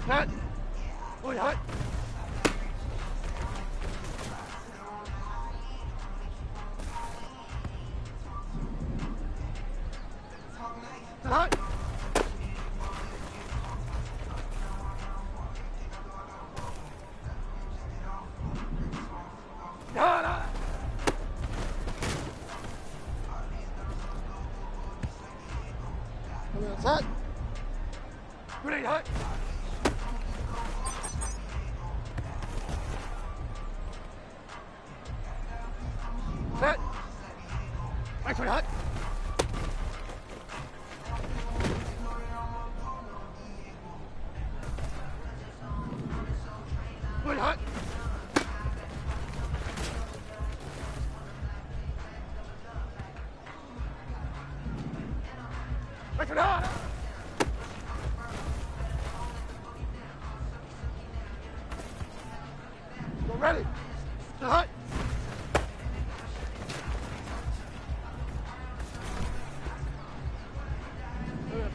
Set. One, hot. Hot. Hot. Set. Grenade hot. Set. Next one hot. One hot. Next one hot. Go ready.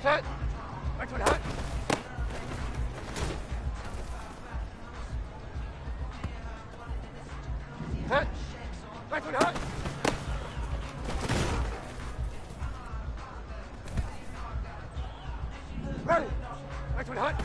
Set. Next one, hot. Set. Next one, hot. Ready. Next one, hot.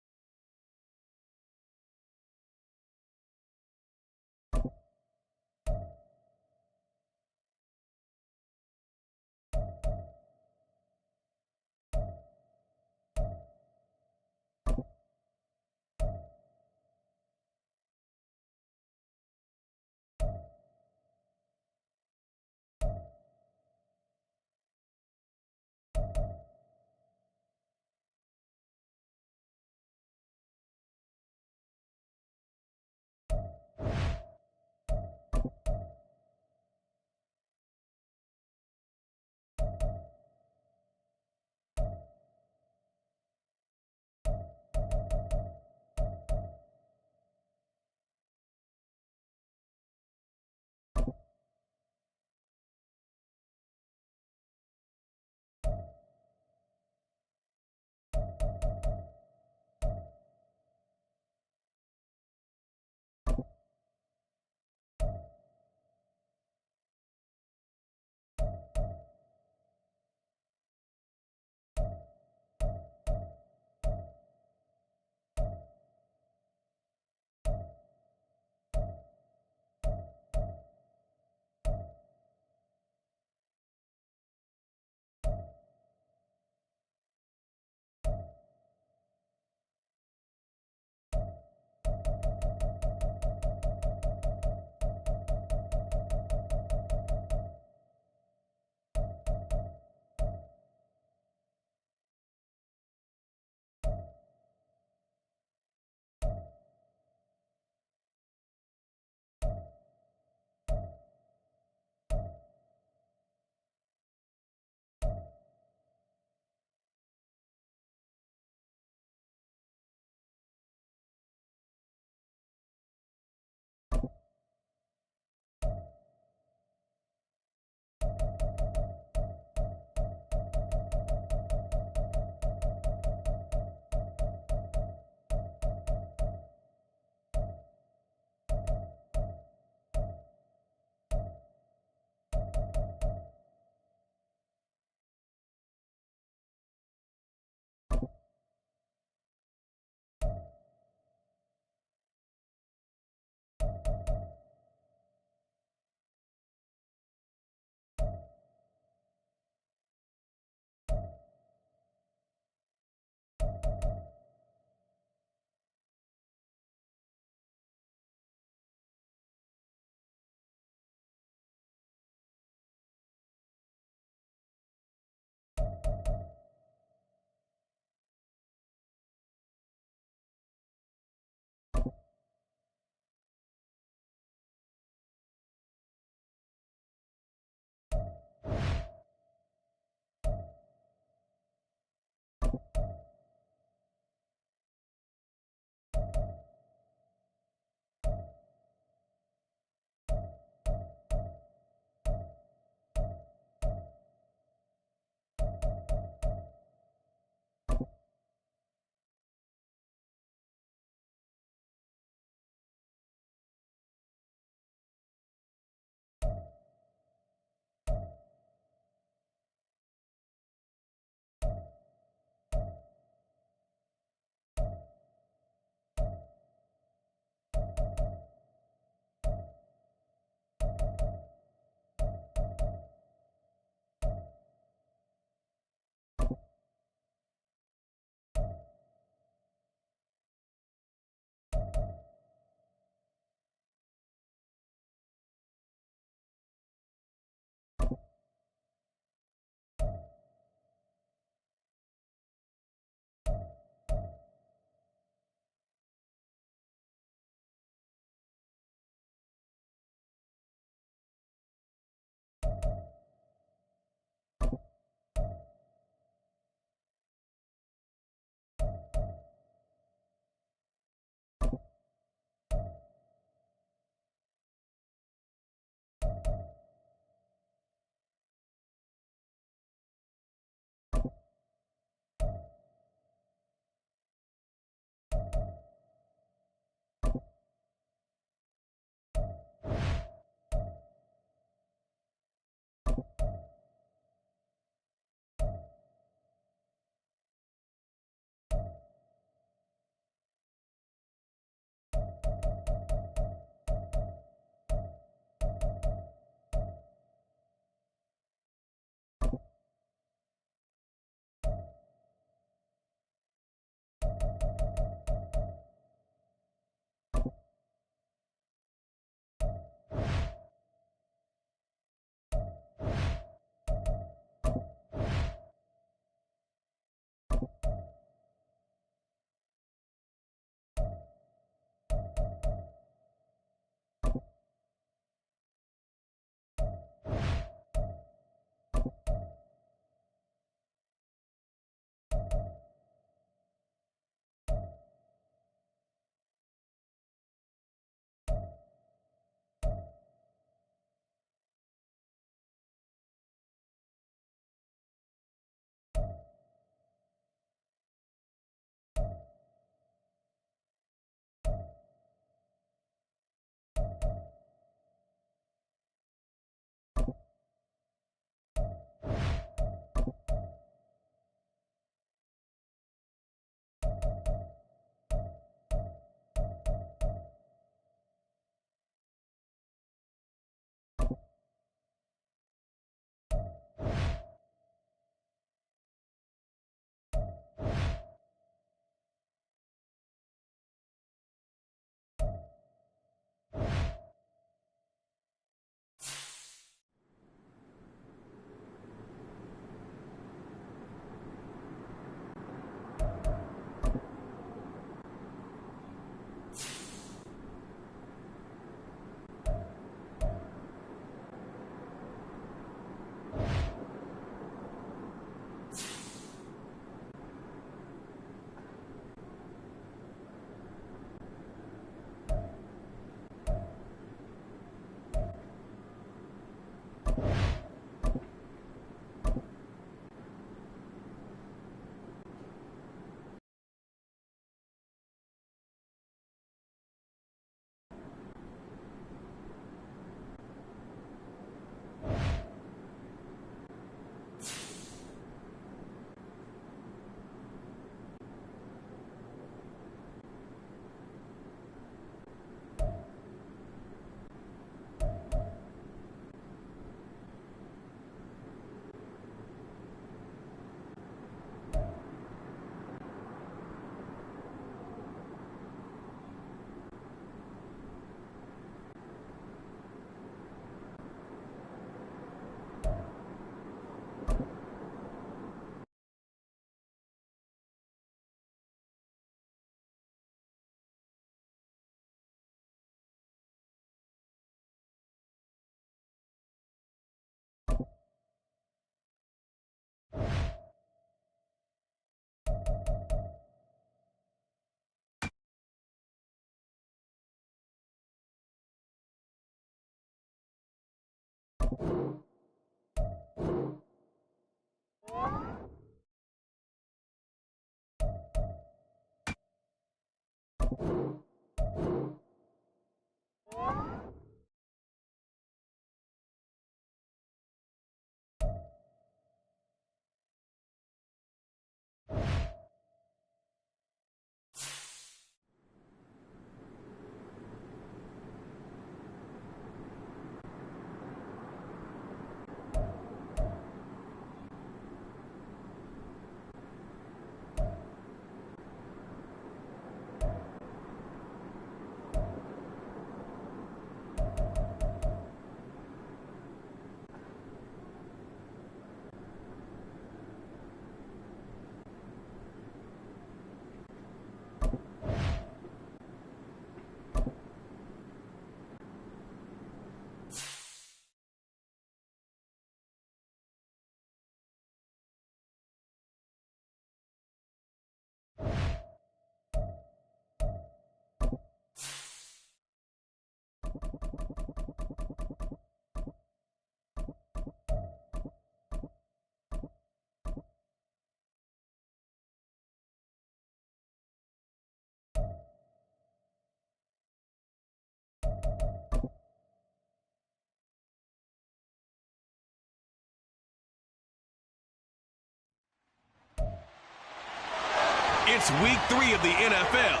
It's week 3 of the NFL,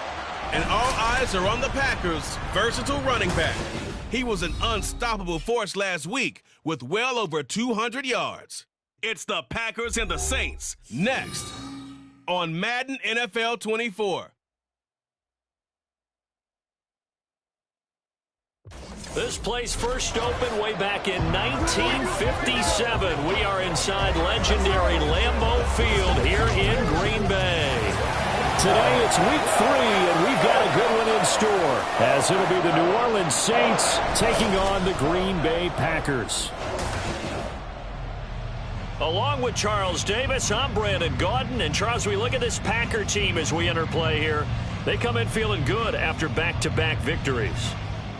and all eyes are on the Packers' versatile running back. He was an unstoppable force last week with well over 200 yards. It's the Packers and the Saints next on Madden NFL 24. This place first opened way back in 1957. We are inside legendary Lambeau Field here in Green Bay. Today it's week 3, and we've got a good one in store, as it'll be the New Orleans Saints taking on the Green Bay Packers. Along with Charles Davis, I'm Brandon Gaudin. And Charles, we look at this Packer team as we enter play here. They come in feeling good after back-to-back victories.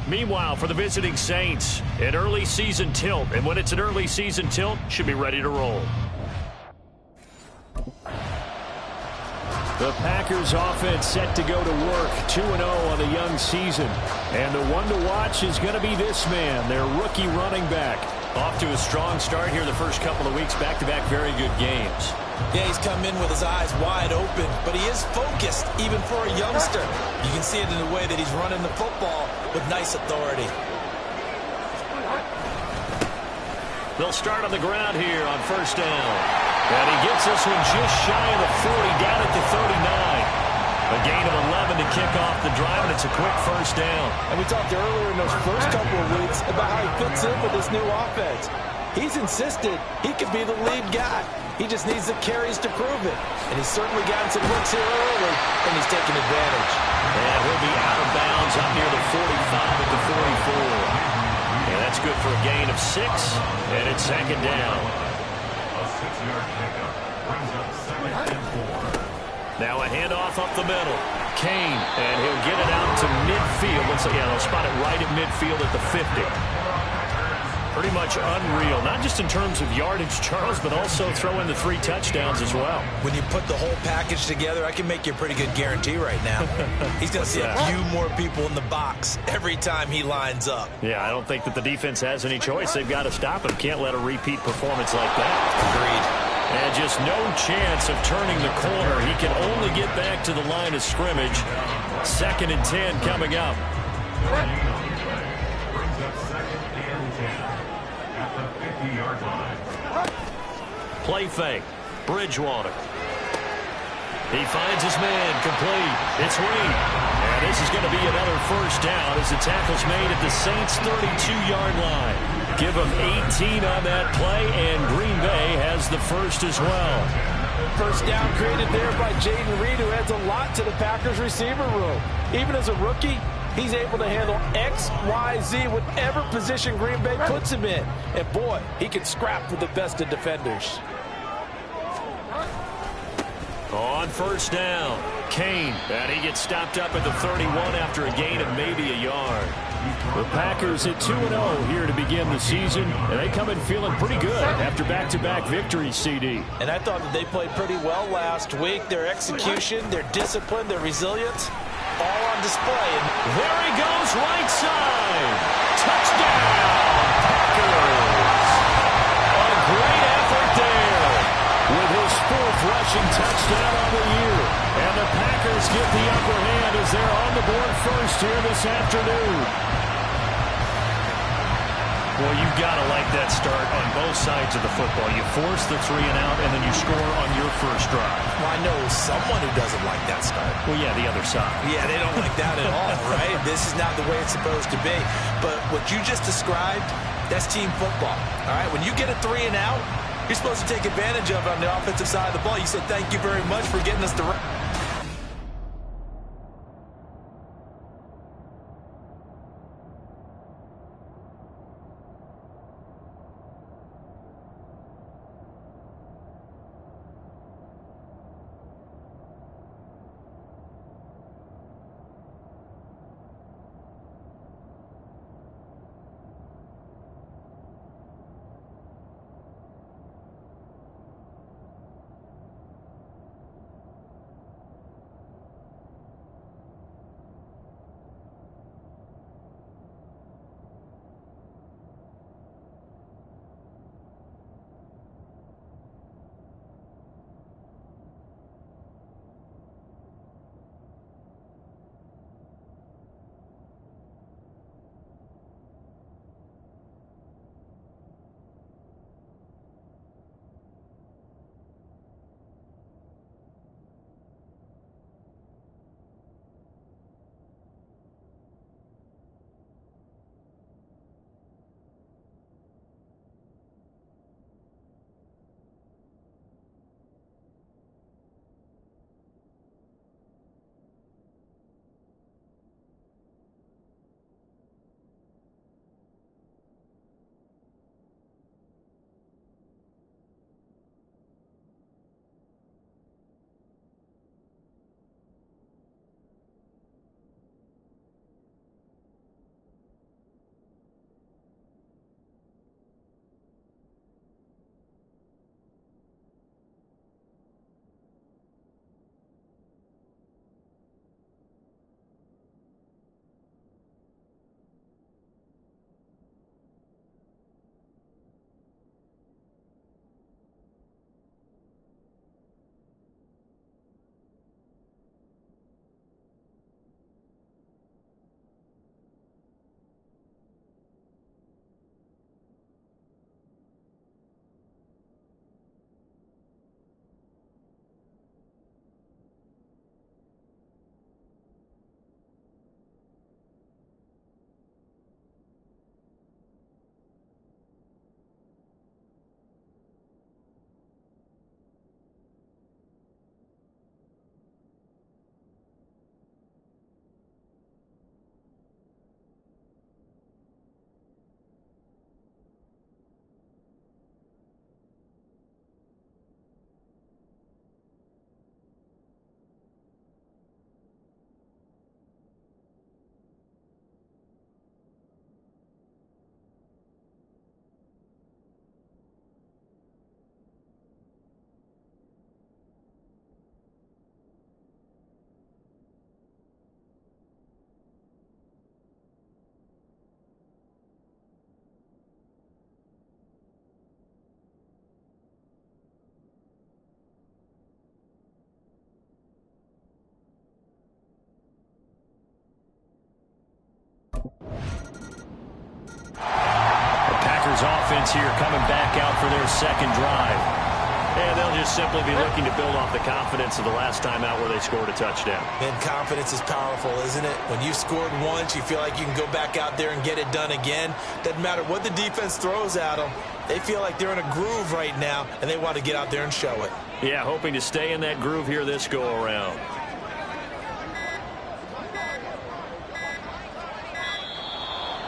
Meanwhile, for the visiting Saints, an early season tilt. And when it's an early season tilt, should be ready to roll. The Packers offense set to go to work, 2-0 on the young season. And the one to watch is going to be this man, their rookie running back. Off to a strong start here the first couple of weeks, back-to-back very good games. Yeah, he's come in with his eyes wide open, but he is focused, even for a youngster. You can see it in the way that he's running the football with nice authority. They'll start on the ground here on first down. And he gets this one just shy of the 40, down at the 39. A gain of 11 to kick off the drive, and it's a quick first down. And we talked earlier in those first couple of weeks about how he fits in with this new offense. He's insisted he could be the lead guy. He just needs the carries to prove it. And he's certainly gotten some looks here early, and he's taking advantage. And he'll be out of bounds up near the 45 at the 44. And that's good for a gain of 6, and it's second down. A 6-yard pickup brings up 2nd and 4. Now a handoff up the middle. Kane, and he'll get it out to midfield. Looks like, yeah, they'll spot it right at midfield at the 50. Pretty much unreal, not just in terms of yardage, Charles, but also throw in the 3 touchdowns as well. When you put the whole package together, I can make you a pretty good guarantee right now. He's going to see a few more people in the box every time he lines up. Yeah, I don't think that the defense has any choice. They've got to stop him. Can't let a repeat performance like that. Agreed. And just no chance of turning the corner. He can only get back to the line of scrimmage. 2nd and 10 coming up. Brings up 2nd and 10 at the 50-yard line. Play fake. Bridgewater. He finds his man, complete. It's Reed. And this is going to be another first down as the tackle's made at the Saints' 32-yard line. Give him 18 on that play, and Green Bay has the first as well. First down created there by Jaden Reed, who adds a lot to the Packers receiver room. Even as a rookie, he's able to handle X, Y, Z, whatever position Green Bay puts him in. And boy, he can scrap with the best of defenders. On first down, Kane. And he gets stopped up at the 31 after a gain of maybe a yard. The Packers at 2-0 here to begin the season, and they come in feeling pretty good after back-to-back victories, CD. And I thought that they played pretty well last week. Their execution, their discipline, their resilience, all on display. And there he goes, right side. Touchdown, Packers. A great effort there with his 4th rushing touchdown on the year. And the Packers get the upper hand as they're on the board first here this afternoon. Well, you've got to like that start on both sides of the football. You force the 3 and out, and then you score on your first drive. Well, I know someone who doesn't like that start. Well, yeah, the other side. Yeah, they don't like that at all, right? This is not the way it's supposed to be. But what you just described, that's team football, all right? When you get a 3 and out, you're supposed to take advantage of it on the offensive side of the ball. You said, thank you very much for getting us the right. Offense here coming back out for their second drive. And they'll just simply be looking to build off the confidence of the last time out where they scored a touchdown. And confidence is powerful, isn't it? When you've scored once, you feel like you can go back out there and get it done again. Doesn't matter what the defense throws at them. They feel like they're in a groove right now, and they want to get out there and show it. Yeah, hoping to stay in that groove here this go-around.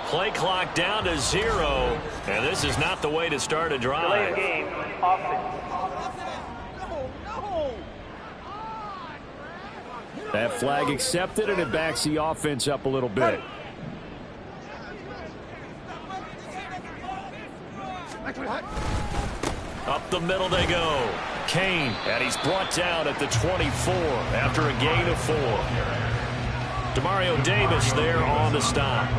Play clock down to 0, and this is not the way to start a drive. Delay of game, offense. That flag accepted, and it backs the offense up a little bit. the middle they go. Kane, and he's brought down at the 24 after a gain of 4. Demario Davis there on the stop. 4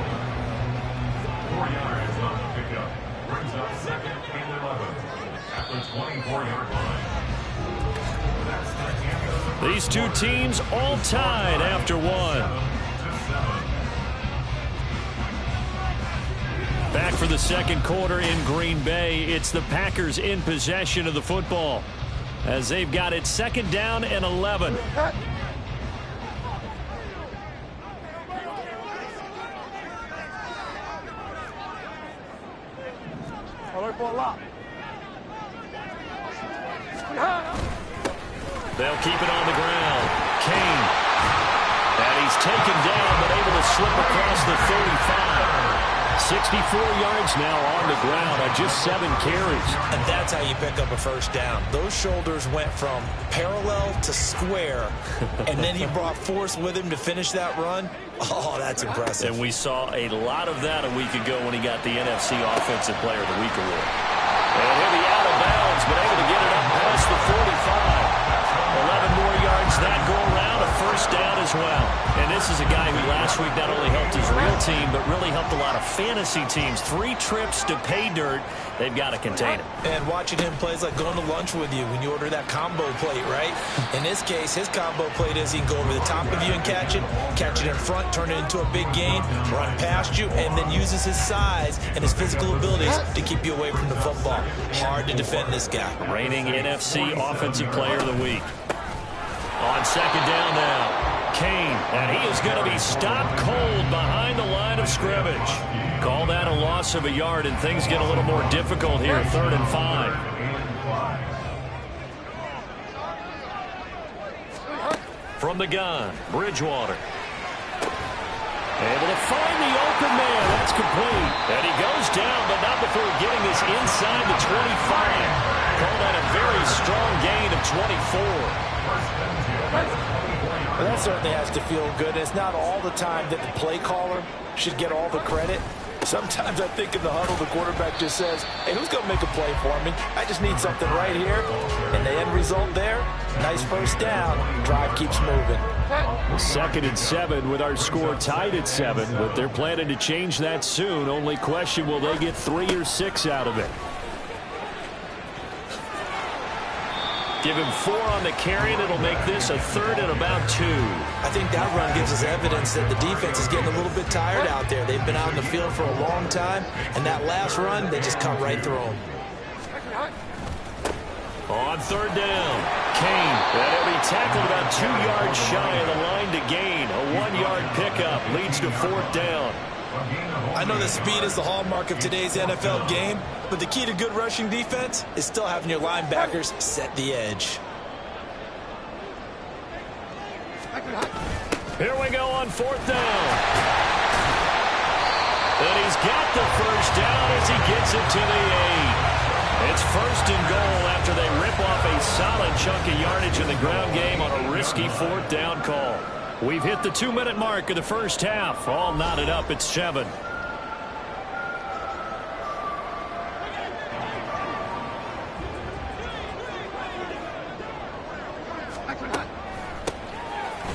yards on the pickup. Brings up 2nd and 11 at the 24-yard line. That's the Kansas. These two teams all tied after 1. Back for the second quarter in Green Bay. It's the Packers in possession of the football as they've got it 2nd down and 11. They'll keep it on the ground. Kane. And he's taken down but able to slip across the 35. 64 yards now on the ground on just 7 carries. And that's how you pick up a first down. Those shoulders went from parallel to square, and then he brought force with him to finish that run. Oh, that's impressive. And we saw a lot of that a week ago when he got the NFC Offensive Player of the Week award. And he'll be out of bounds, but able to get it up past the 45. 11 more yards that go around, a first down as well. And this is a guy who last week not only helped his real team, but really helped a lot of fantasy teams. 3 trips to pay dirt. They've got to contain him. And watching him play is like going to lunch with you when you order that combo plate, right? In this case, his combo plate is he can go over the top of you and catch it in front, turn it into a big gain, run past you, and then uses his size and his physical abilities to keep you away from the football. Hard to defend this guy. Reigning NFC Offensive Player of the Week. On 2nd down now, Kane, and he is going to be stopped cold behind the line of scrimmage. Call that a loss of a yard, and things get a little more difficult here, 3rd and 5. From the gun, Bridgewater. Able to find the open man. That's complete. And he goes down, but not before getting this inside the 25. Call that a very strong gain of 24. Well, that certainly has to feel good. It's not all the time that the play caller should get all the credit. Sometimes I think in the huddle, the quarterback just says, hey, who's going to make a play for me? I just need something right here. And the end result there, nice first down. Drive keeps moving. 2nd and 7 with our score tied at 7, but they're planning to change that soon. Only question, will they get 3 or 6 out of it? Give him 4 on the carry, and it'll make this a 3rd and about 2. I think that run gives us evidence that the defense is getting a little bit tired out there. They've been out in the field for a long time, and that last run, they just cut right through them. On 3rd down, Kane. And he'll be tackled about 2 yards shy of the line to gain. A 1-yard pickup leads to 4th down. I know that speed is the hallmark of today's NFL game, but the key to good rushing defense is still having your linebackers set the edge. Here we go on 4th down. And he's got the first down as he gets it to the 8. It's 1st and goal after they rip off a solid chunk of yardage in the ground game on a risky 4th down call. We've hit the 2-minute mark of the first half. All knotted up at 7.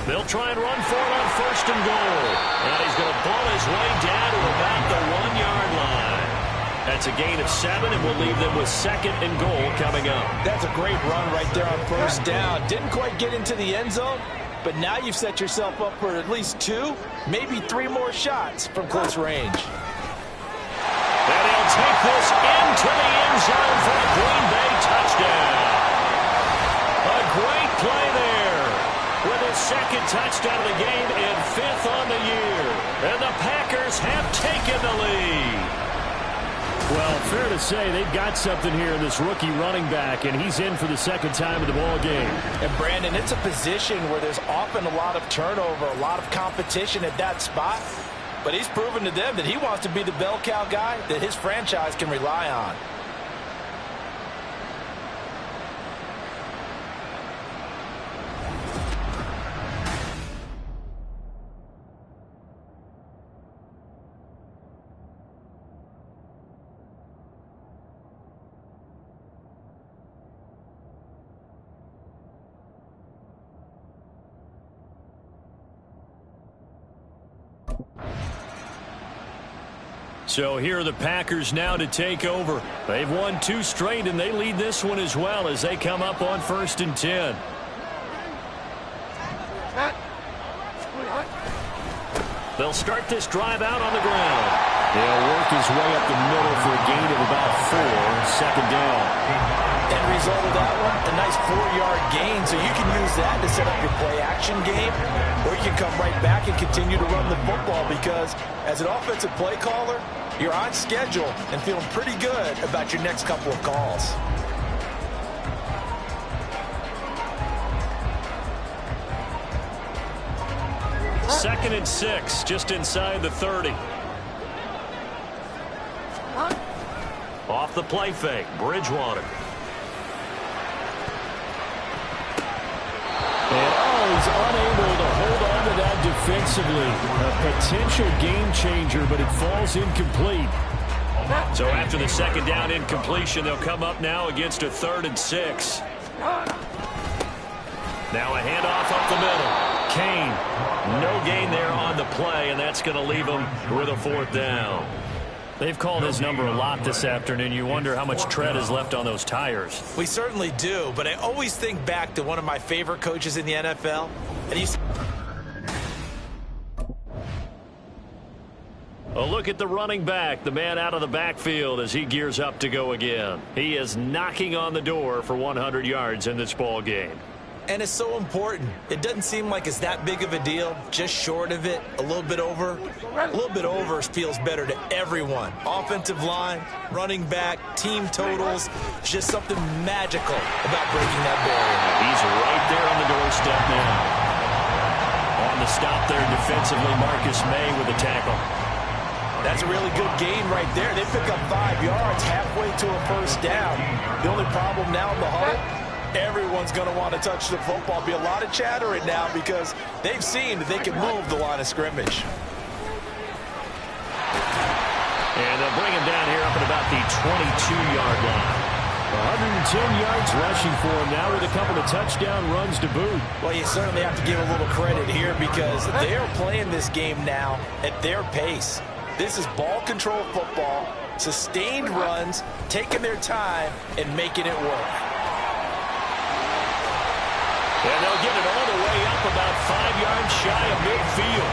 They'll try and run for it on 1st and goal. And he's going to ball his way down to about the 1-yard line. That's a gain of 7, and we'll leave them with 2nd and goal coming up. That's a great run right there on 1st down. Didn't quite get into the end zone, but now you've set yourself up for at least 2, maybe 3 more shots from close range. And he'll take this into the end zone for a Green Bay touchdown. A great play there with his 2nd touchdown of the game and 5th on the year. And the Packers have taken the lead. Well, fair to say they've got something here in this rookie running back, and he's in for the 2nd time of the ball game. And Brandon, it's a position where there's often a lot of turnover, a lot of competition at that spot. But he's proven to them that he wants to be the bell cow guy that his franchise can rely on. So here are the Packers now to take over. They've won 2 straight, and they lead this one as well as they come up on 1st and 10. They'll start this drive out on the ground. He'll work his way up the middle for a gain of about 4, 2nd down. End result of that one, a nice 4-yard gain, so you can use that to set up your play-action game, or you can come right back and continue to run the football because as an offensive play caller, you're on schedule and feeling pretty good about your next couple of calls. Second and 6, just inside the 30. Off the play fake, Bridgewater. And he's unable to hold on to that defensively. A potential game changer, but it falls incomplete. So after the 2nd down incompletion, they'll come up now against a 3rd and 6. Now a handoff up the middle. Kane, no gain there on the play, and that's going to leave him with a 4th down. They've called his number a lot this afternoon. You wonder how much tread is left on those tires. We certainly do, but I always think back to one of my favorite coaches in the NFL, and he's... A look at the running back, the man out of the backfield as he gears up to go again. He is knocking on the door for 100 yards in this ball game. And it's so important. It doesn't seem like it's that big of a deal, just short of it, a little bit over. A little bit over feels better to everyone. Offensive line, running back, team totals, just something magical about breaking that barrier. He's right there on the doorstep now. On the stop there defensively, Marcus May with a tackle. That's a really good gain right there. They pick up 5 yards halfway to a 1st down. The only problem now in the huddle, everyone's going to want to touch the football. Be a lot of chatter right now because they've seen that they can move the line of scrimmage. And they'll bring him down here up at about the 22-yard line. 110 yards rushing for him now with a couple of touchdown runs to boot. Well, you certainly have to give a little credit here because they're playing this game now at their pace. This is ball control football, sustained runs, taking their time and making it work. And they'll get it all the way up about 5 yards shy of midfield.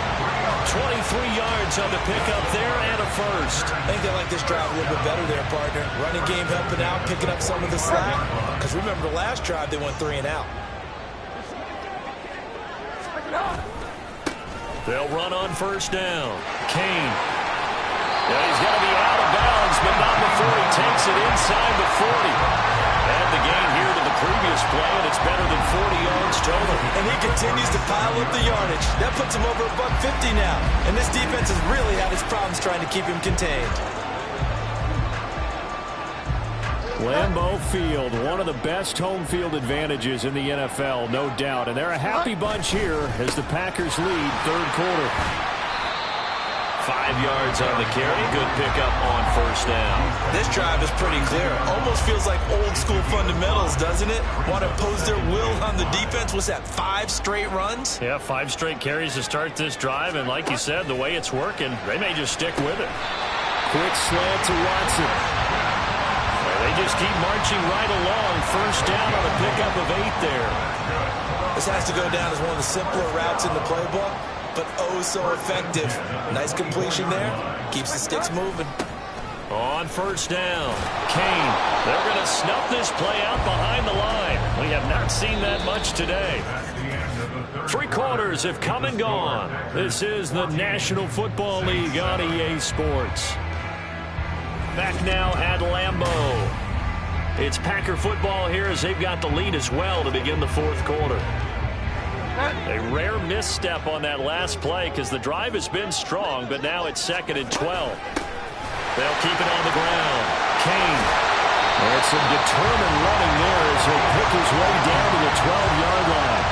23 yards on the pickup there and a 1st. I think they like this drive a little bit better there, partner. Running game helping out, picking up some of the slack. Because remember the last drive, they went 3 and out. They'll run on 1st down. Kane. Yeah, he's got to be out of bounds, but not before he takes it inside the 40. And the gain here to the previous play, and it's better than 40 yards total. And he continues to pile up the yardage. That puts him over $150 now. And this defense has really had its problems trying to keep him contained. Lambeau Field, one of the best home field advantages in the NFL, no doubt. And they're a happy bunch here as the Packers lead 3rd quarter. 5 yards on the carry. Good pickup on 1st down. This drive is pretty clear. Almost feels like old school fundamentals, doesn't it? Want to impose their will on the defense. What's that, 5 straight runs? Yeah, 5 straight carries to start this drive. And like you said, the way it's working, they may just stick with it. Quick slant to Watson. They just keep marching right along. 1st down on a pickup of 8 there. This has to go down as one of the simpler routes in the playbook, but oh so effective. Nice completion there. Keeps the sticks moving. On 1st down, Kane. They're going to snuff this play out behind the line. We have not seen that much today. 3 quarters have come and gone. This is the National Football League on EA Sports. Back now at Lambeau. It's Packer football here as they've got the lead as well to begin the 4th quarter. A rare misstep on that last play because the drive has been strong, but now it's 2nd and 12. They'll keep it on the ground. Kane. And some determined running there as he'll pick his way down to the 12-yard line.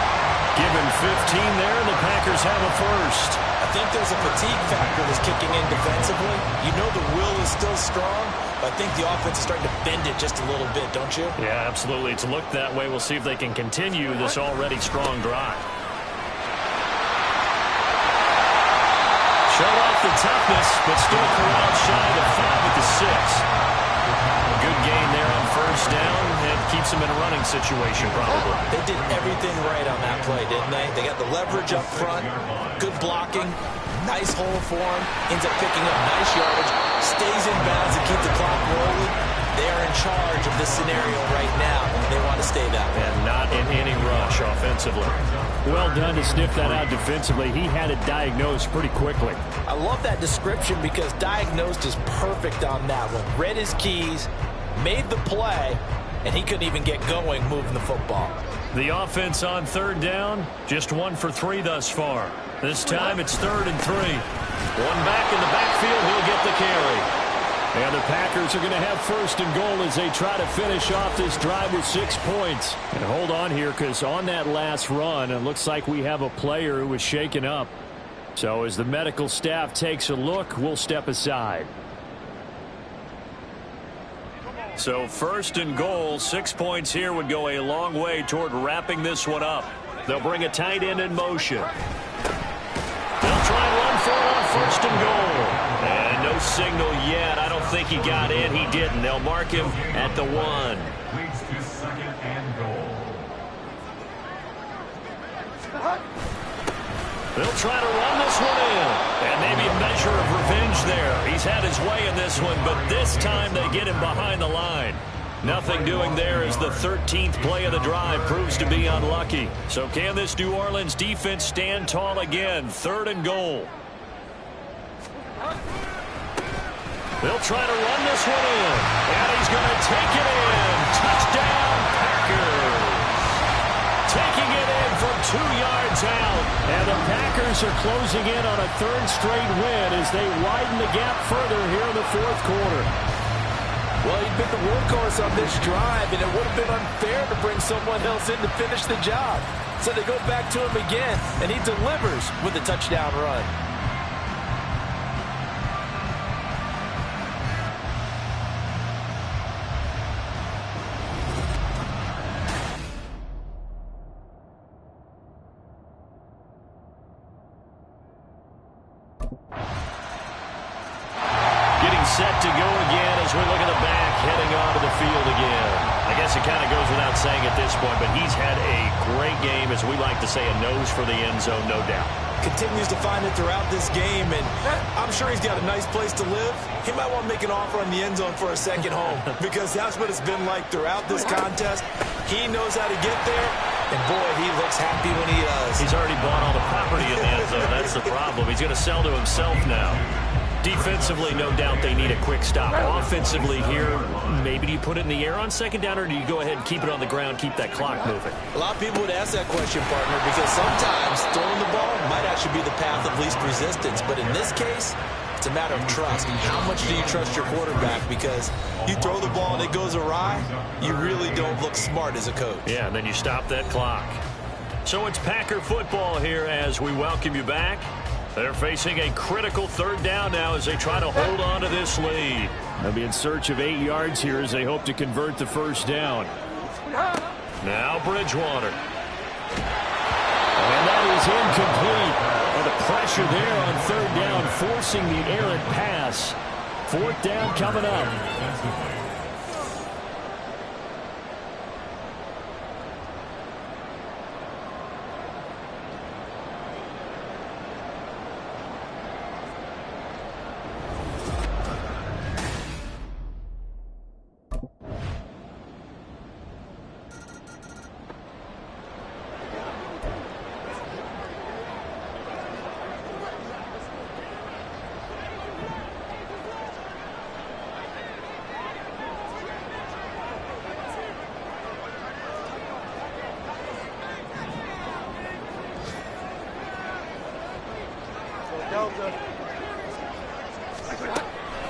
Give him 15 there, and the Packers have a 1st. I think there's a fatigue factor that's kicking in defensively. You know the will is still strong, but I think the offense is starting to bend it just a little bit, don't you? Yeah, absolutely. It's looked that way. We'll see if they can continue this already strong drive. Shut off the toughness, but still corralled shy of 5 at the 6. Good gain there on first down and keeps them in a running situation probably. They did everything right on that play, didn't they? They got the leverage up front, good blocking, nice hole for him, ends up picking up nice yardage, stays in bounds and keep the clock rolling. They are in charge of this scenario right now, and they want to stay that way. And not in any rush offensively. Well done to sniff that out defensively. He had it diagnosed pretty quickly. I love that description because diagnosed is perfect on that one. Read his keys, made the play, and he couldn't even get going moving the football. The offense on third down, just 1 for 3 thus far. This time it's 3rd and 3. One back in the backfield, he'll get the carry. And the Packers are going to have 1st and goal as they try to finish off this drive with 6 points. And hold on here, because on that last run, it looks like we have a player who was shaken up. So as the medical staff takes a look, we'll step aside. So 1st and goal, 6 points here would go a long way toward wrapping this one up. They'll bring a tight end in motion. They'll try and run for it on 1st and goal. And no signal yet. I don't think he got in. He didn't. They'll mark him at the 1. Leads to 2nd and goal. They'll try to run this one in. And maybe a measure of revenge there. He's had his way in this one, but this time they get him behind the line. Nothing doing there as the 13th play of the drive proves to be unlucky. So can this New Orleans defense stand tall again? 3rd and goal. They'll try to run this one in. And he's going to take it in. Touchdown, Packers. Taking it in from 2 yards out. And the Packers are closing in on a 3rd straight win as they widen the gap further here in the 4th quarter. Well, he'd been the workhorse on this drive, and it would have been unfair to bring someone else in to finish the job. So they go back to him again, and he delivers with a touchdown run. Set to go again as we look at the back heading onto the field again. I guess it kind of goes without saying at this point, but he's had a great game, as we like to say, a nose for the end zone, no doubt. Continues to find it throughout this game, and I'm sure he's got a nice place to live. He might want to make an offer on the end zone for a second home because that's what it's been like throughout this contest. He knows how to get there, and boy, he looks happy when he does. He's already bought all the property in the end zone. That's the problem. He's going to sell to himself now. Defensively, no doubt they need a quick stop. Offensively here, maybe do you put it in the air on 2nd down, or do you go ahead and keep it on the ground, keep that clock moving? A lot of people would ask that question, partner, because sometimes throwing the ball might actually be the path of least resistance. But in this case, it's a matter of trust. How much do you trust your quarterback? Because you throw the ball and it goes awry, you really don't look smart as a coach. Yeah, and then you stop that clock. So it's Packer football here as we welcome you back. They're facing a critical 3rd down now as they try to hold on to this lead. They'll be in search of 8 yards here as they hope to convert the 1st down. Now Bridgewater. And that is incomplete. And the pressure there on 3rd down, forcing the errant pass. 4th down coming up.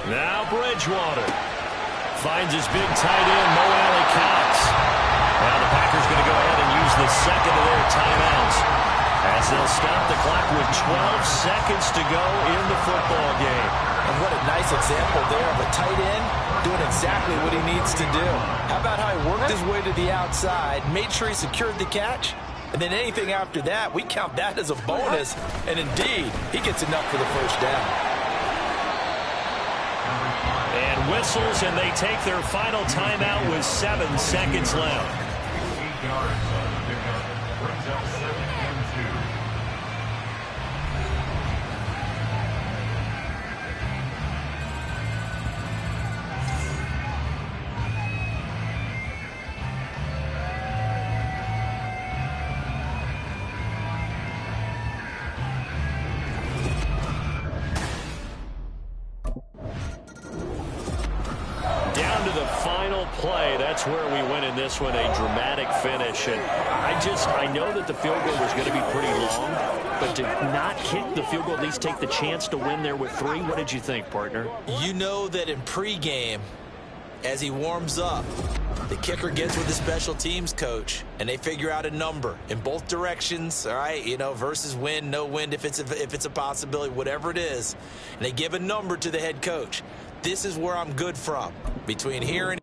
Now Bridgewater finds his big tight end, Mo Alley-Cox. Now the Packers going to go ahead and use the 2nd of their timeouts as they'll stop the clock with 12 seconds to go in the football game. And what a nice example there of a tight end doing exactly what he needs to do. How about how he worked his way to the outside, made sure he secured the catch, and then anything after that, we count that as a bonus. And indeed, he gets enough for the 1st down. And whistles, and they take their final timeout with 7 seconds left. 8 yards on the pickup. Brings up 2nd and 2. Down to the final play. That's where we win in this one, a dramatic finish. And I know that the field goal was going to be pretty long, but to not kick the field goal, at least take the chance to win there with 3, what did you think, partner? You know that in pregame, as he warms up, the kicker gets with the special teams coach, and they figure out a number in both directions, all right, you know, versus win, no win, if it's a possibility, whatever it is, and they give a number to the head coach. This is where I'm good from, between here and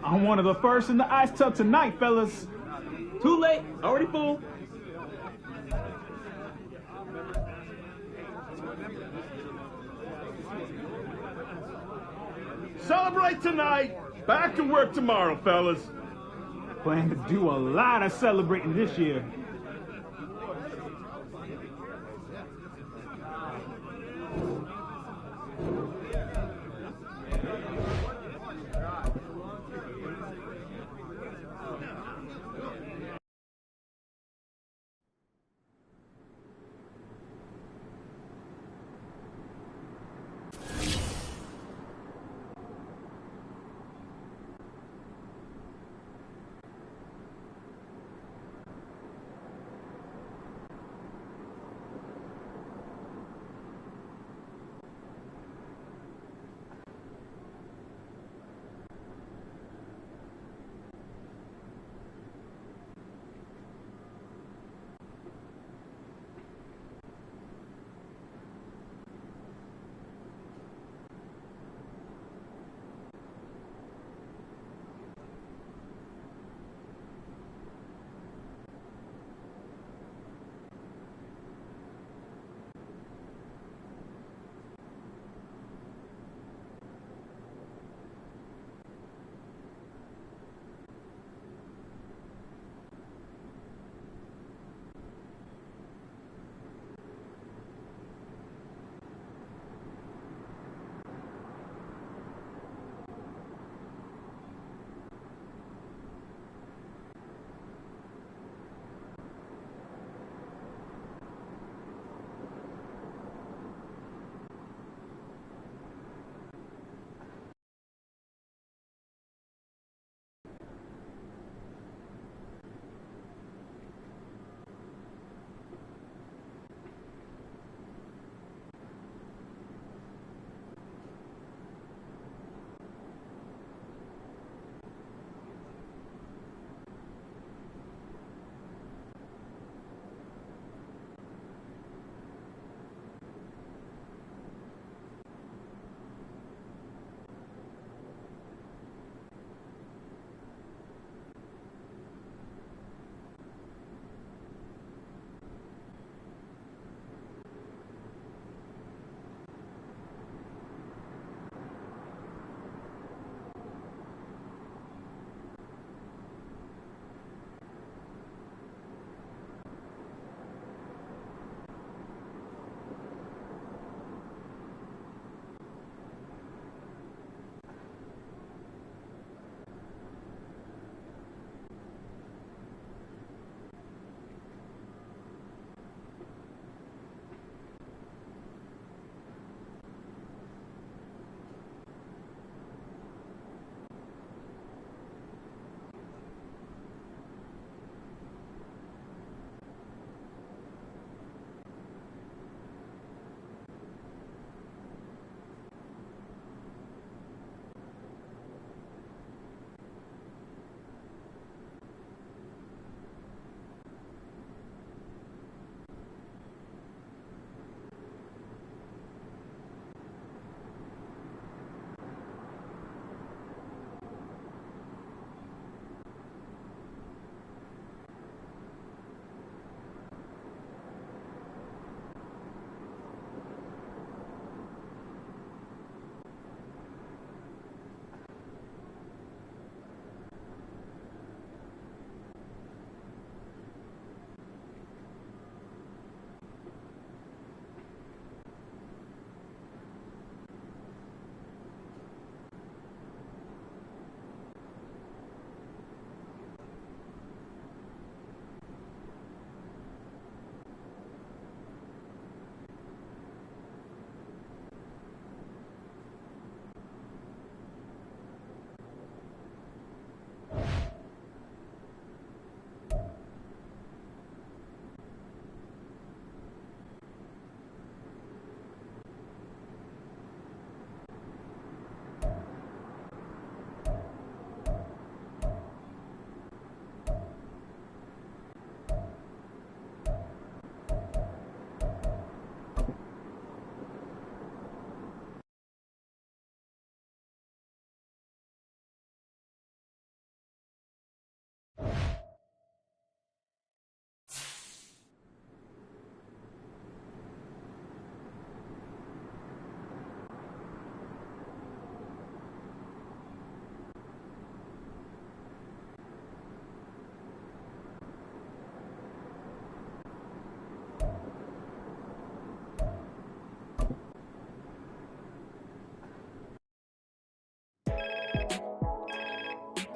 I'm one of the first in the ice tub tonight, fellas. Too late, already full. Celebrate tonight. Back to work tomorrow, fellas. Plan to do a lot of celebrating this year.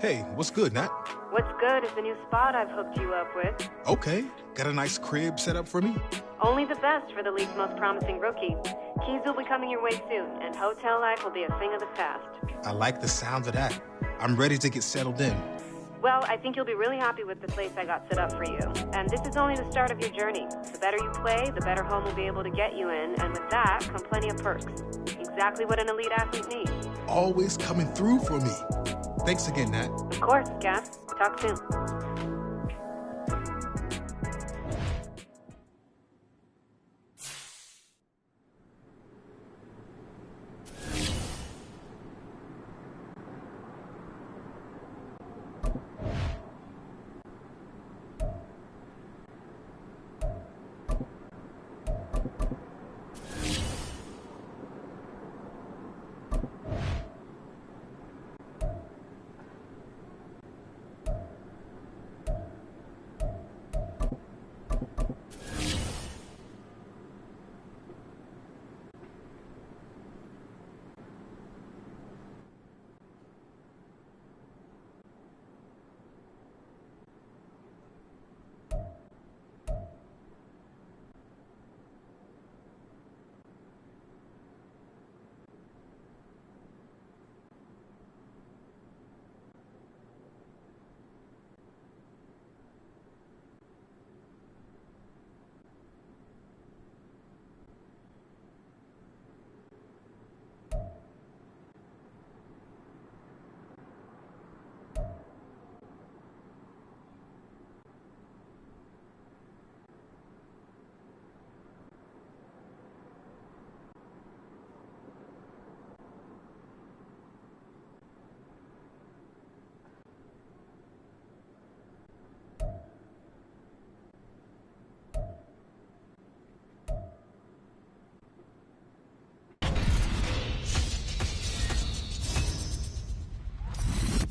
Hey, what's good, Nat? What's good is the new spot I've hooked you up with. Okay, got a nice crib set up for me? Only the best for the league's most promising rookie. Keys will be coming your way soon, and hotel life will be a thing of the past. I like the sound of that. I'm ready to get settled in. Well, I think you'll be really happy with the place I got set up for you. And this is only the start of your journey. The better you play, the better home will be able to get you in, and with that come plenty of perks. Exactly what an elite athlete needs. Always coming through for me. Thanks again, Nat. Of course, Cap. Talk soon.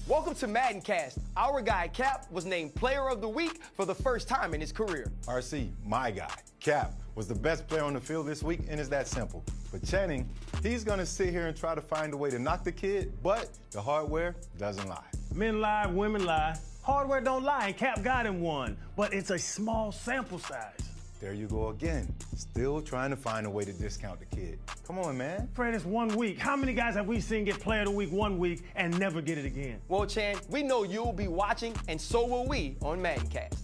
Welcome to MaddenCast. Our guy, Cap, was named Player of the Week for the first time in his career. RC, my guy, Cap, was the best player on the field this week, and it's that simple. But Channing, he's going to sit here and try to find a way to knock the kid, but the hardware doesn't lie. Men lie, women lie. Hardware don't lie, and Cap got him one. But it's a small sample size. There you go again. Still trying to find a way to discount the kid. Come on, man. Fred, it's 1 week. How many guys have we seen get Player of the Week 1 week and never get it again? Well, Chan, we know you'll be watching, and so will we on MaddenCast.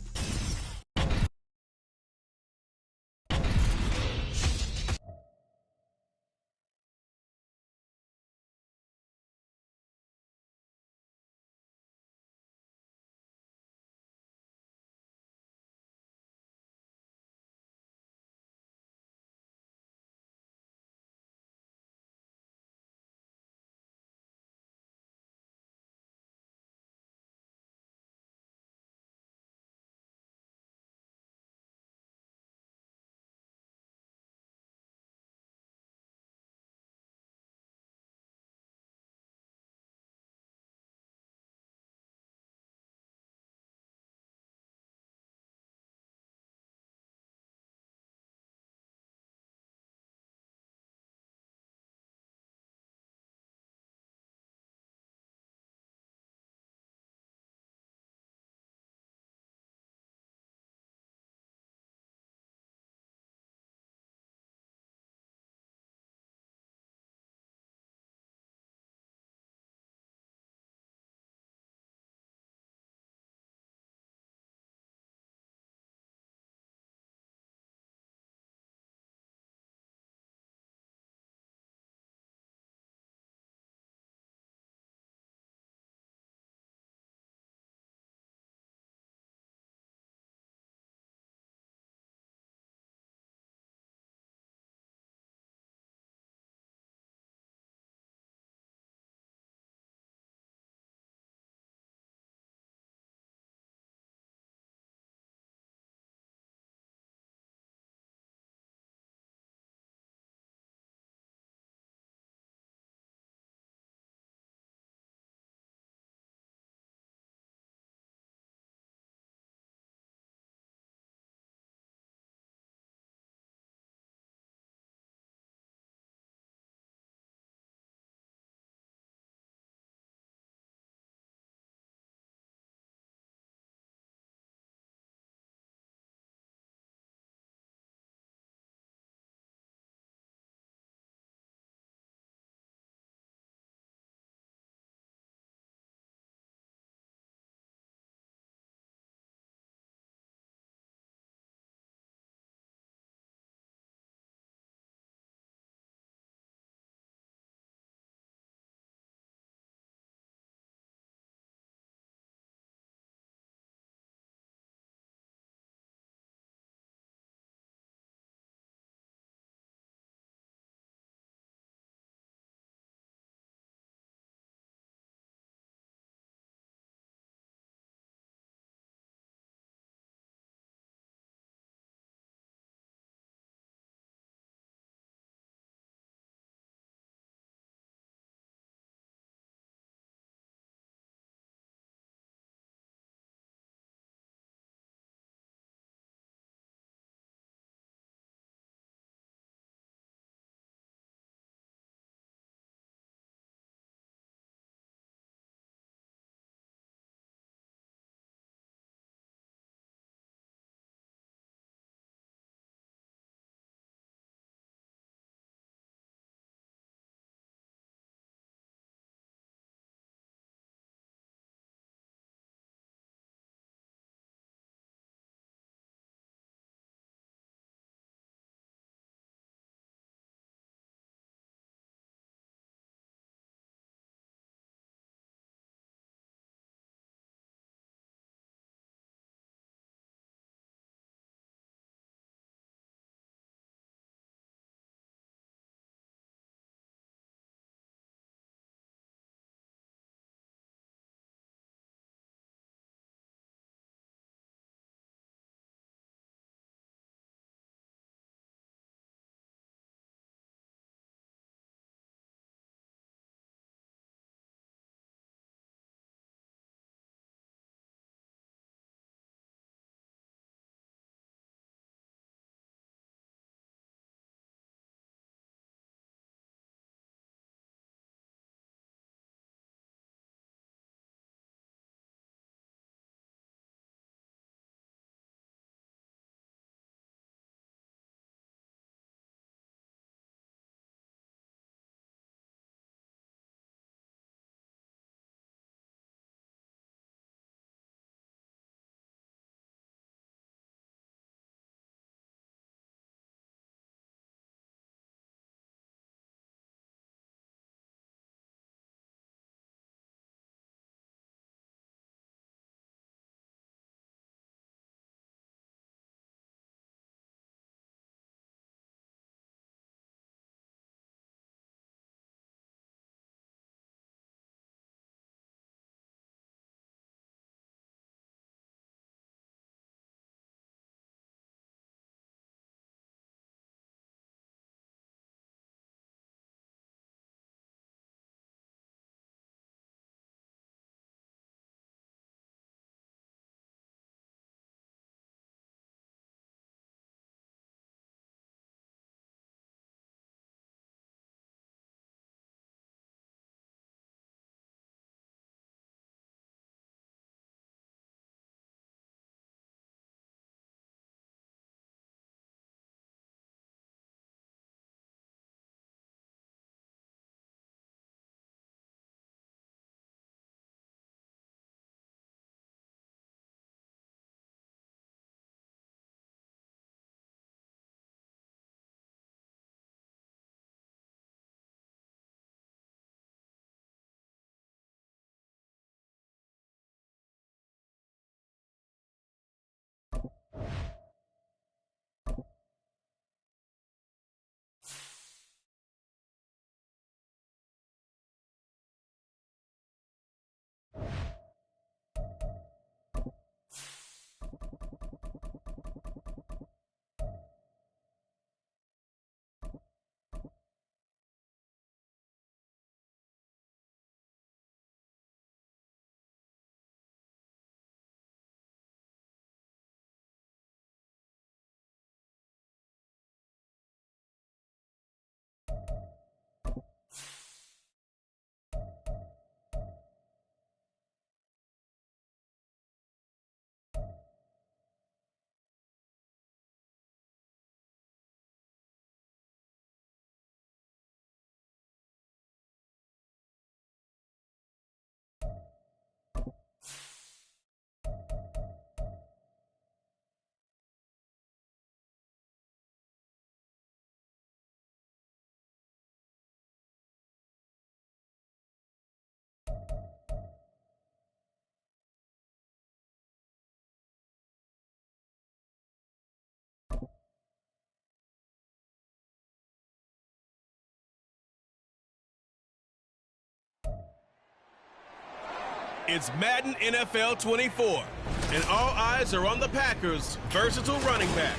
It's Madden NFL 24, and all eyes are on the Packers' versatile running back.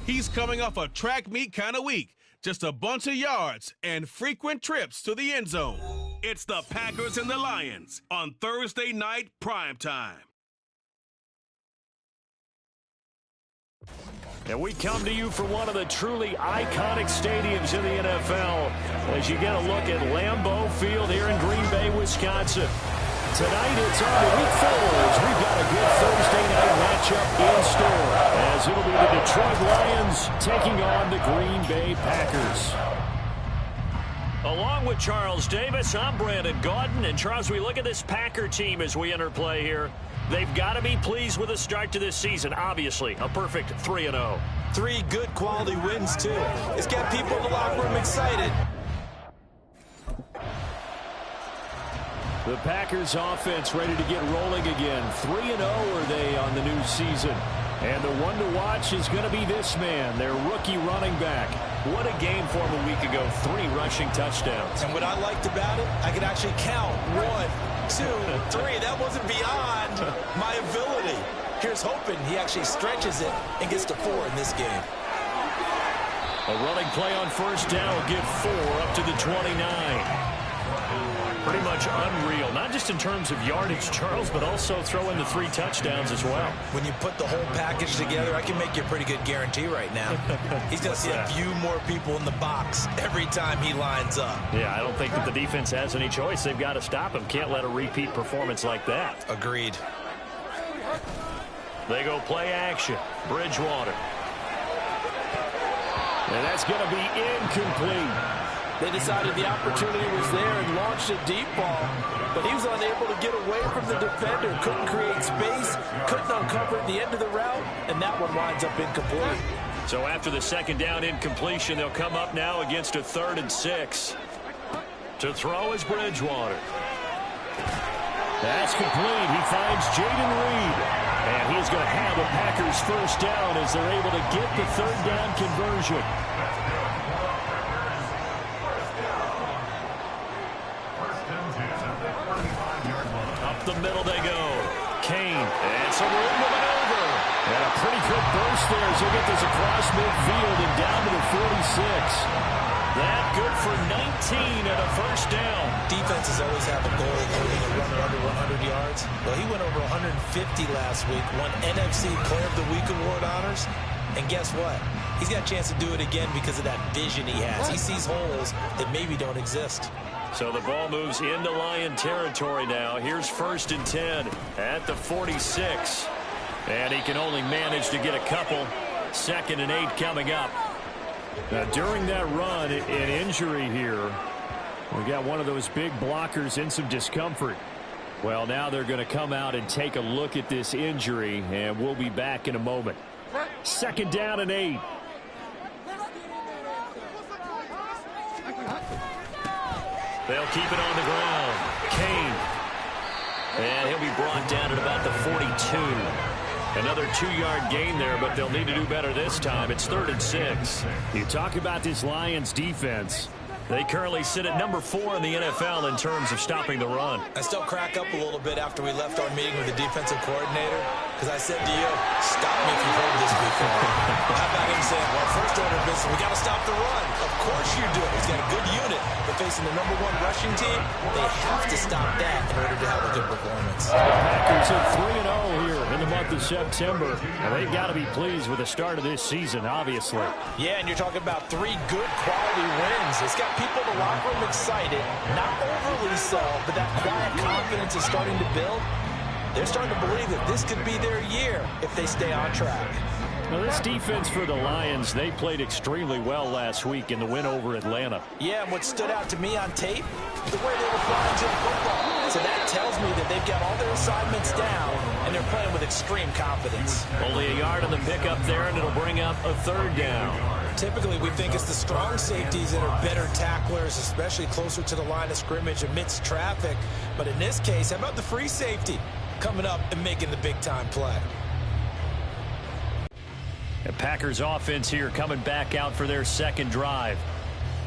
He's coming off a track meet kind of week, just a bunch of yards and frequent trips to the end zone. It's the Packers and the Lions on Thursday night primetime. And we come to you from one of the truly iconic stadiums in the NFL as you get a look at Lambeau Field here in Green Bay, Wisconsin. Tonight it's on to Week 4 as we've got a good Thursday night matchup in store as it'll be the Detroit Lions taking on the Green Bay Packers. Along with Charles Davis, I'm Brandon Gaudin. And Charles, we look at this Packer team as we enter play here. They've got to be pleased with the start to this season. Obviously, a perfect 3-0. 3 good quality wins, too. It's got people in the locker room excited. The Packers offense ready to get rolling again. 3-0 are they on the new season. And the one to watch is going to be this man, their rookie running back. What a game for him a week ago. 3 rushing touchdowns. And what I liked about it, I could actually count 1, 2, 3. That wasn't beyond my ability. Here's hoping he actually stretches it and gets to 4 in this game. A running play on first down will get 4 up to the 29. Pretty much unreal, not just in terms of yardage, Charles, but also throw in the 3 touchdowns as well. When you put the whole package together, I can make you a pretty good guarantee right now. He's going to see a few more people in the box every time he lines up. Yeah, I don't think that the defense has any choice. They've got to stop him. Can't let a repeat performance like that. Agreed. They go play action. Bridgewater. And that's going to be incomplete. They decided the opportunity was there and launched a deep ball, but he was unable to get away from the defender, couldn't create space, couldn't uncover the end of the route, and that one winds up incomplete. So after the second down incompletion, they'll come up now against a 3rd and 6. To throw is Bridgewater. That's complete. He finds Jaden Reed. And he's going to have a Packers first down as they're able to get the 3rd down conversion. The middle they go. Kane. And some room to maneuver. And a pretty quick burst there as he'll get this across midfield and down to the 46. That good for 19 and a first down. Defenses always have a goal of holding a runner under 100 yards. Well, he went over 150 last week, won NFC Player of the Week award honors. And guess what? He's got a chance to do it again because of that vision he has. He sees holes that maybe don't exist. So the ball moves into Lion territory now. Here's 1st and 10 at the 46. And he can only manage to get a couple. 2nd and 8 coming up. Now, during that run, an injury here. We got one of those big blockers in some discomfort. Well, now they're going to come out and take a look at this injury, and we'll be back in a moment. 2nd down and 8. They'll keep it on the ground. Kane. And he'll be brought down at about the 42. Another 2-yard gain there, but they'll need to do better this time. It's 3rd and 6. You talk about this Lions defense. They currently sit at number 4 in the NFL in terms of stopping the run. I still crack up a little bit after we left our meeting with the defensive coordinator because I said to you, stop me if you've heard this before. How about him saying, well, first order of business, we got to stop the run. Of course you do. He's got a good unit, but facing the number 1 rushing team, they have to stop that in order to have a good performance. The Packers are 3-0 here in the month of September, and they've got to be pleased with the start of this season, obviously. Yeah, and you're talking about 3 good quality wins. It's got people in the locker room excited, not overly so, but that quiet confidence is starting to build. They're starting to believe that this could be their year if they stay on track. Now, this defense for the Lions, they played extremely well last week in the win over Atlanta. Yeah, and what stood out to me on tape, the way they were flying to the football. So that tells me that they've got all their assignments down, and they're playing with extreme confidence. Only a yard on the pickup there, and it'll bring up a 3rd down. Typically, we think it's the strong safeties that are better tacklers, especially closer to the line of scrimmage amidst traffic. But in this case, how about the free safety coming up and making the big-time play? The Packers offense here coming back out for their 2nd drive.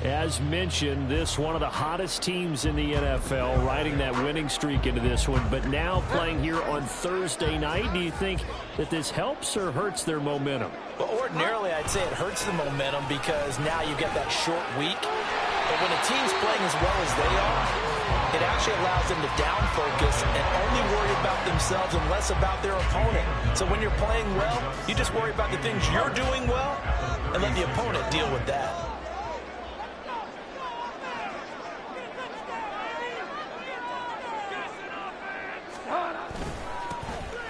As mentioned, this one of the hottest teams in the NFL, riding that winning streak into this one, but now playing here on Thursday night. Do you think that this helps or hurts their momentum? Well, ordinarily, I'd say it hurts the momentum because now you get that short week. But when a team's playing as well as they are, it actually allows them to down focus and only worry about themselves and less about their opponent. So when you're playing well, you just worry about the things you're doing well and let the opponent deal with that.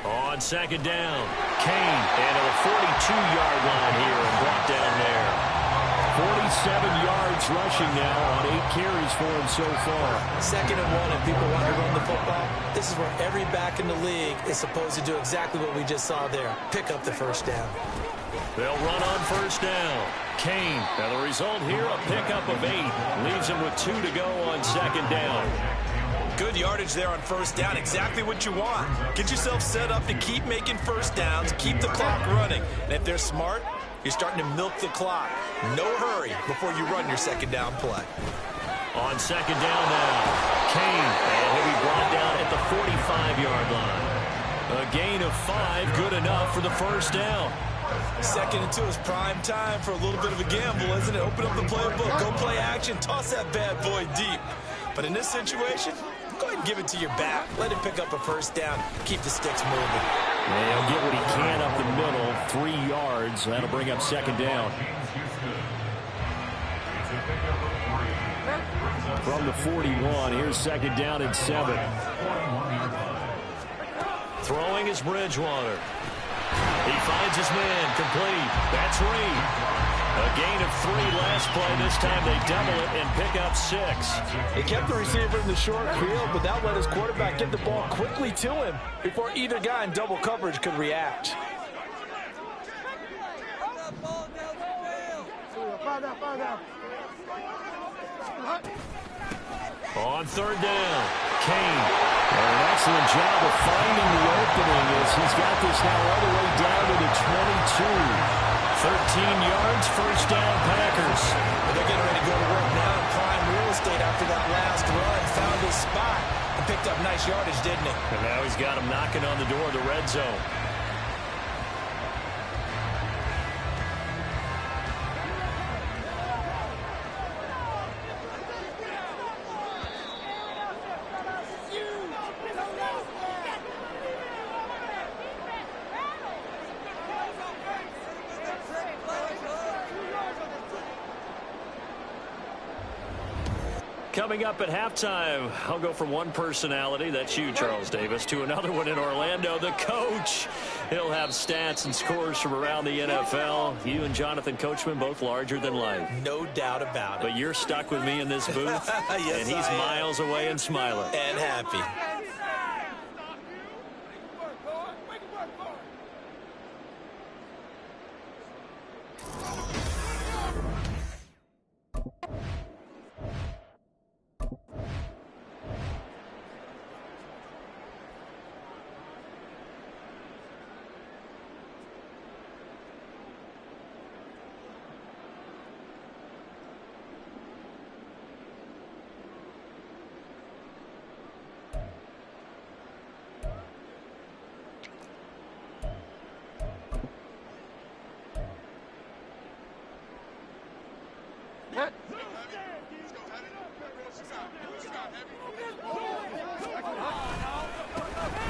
On second down, Kane and a 42-yard line here and brought down there. 47 yards rushing now on 8 carries for him so far. 2nd and 1, if people want to run the football, this is where every back in the league is supposed to do exactly what we just saw there. Pick up the first down. They'll run on first down. Kane, and the result here, a pickup of 8. Leaves him with 2 to go on second down. Good yardage there on first down. Exactly what you want. Get yourself set up to keep making first downs, keep the clock running. And if they're smart, you're starting to milk the clock. No hurry before you run your second down play. On second down now, Kane, and he'll be brought down at the 45-yard line. A gain of 5, good enough for the first down. 2nd and 2 is prime time for a little bit of a gamble, isn't it? Open up the playbook, go play action, toss that bad boy deep. But in this situation, go ahead and give it to your back. Let him pick up a first down. Keep the sticks moving. And he'll get what he can up the middle, 3 yards. That'll bring up second down. From the 41, here's second down and 7. Throwing is Bridgewater. He finds his man, complete. That's Reed. A gain of 3 last play. This time they double it and pick up 6. He kept the receiver in the short field, but that let his quarterback get the ball quickly to him before either guy in double coverage could react. On third down, Kane. And an excellent job of finding the opening as he's got this now all the way down to the 22. 13 yards, first down, Packers. They're getting ready to go to work now in prime real estate after that last run. Found his spot and picked up nice yardage, didn't he? And now he's got him knocking on the door of the red zone. Coming up at halftime, I'll go from one personality, that's you, Charles Davis, to another one in Orlando, the coach. He'll have stats and scores from around the NFL. You and Jonathan Coachman, both larger than life. No doubt about it. But you're stuck with me in this booth, yes, and he's miles away and smiling. And happy.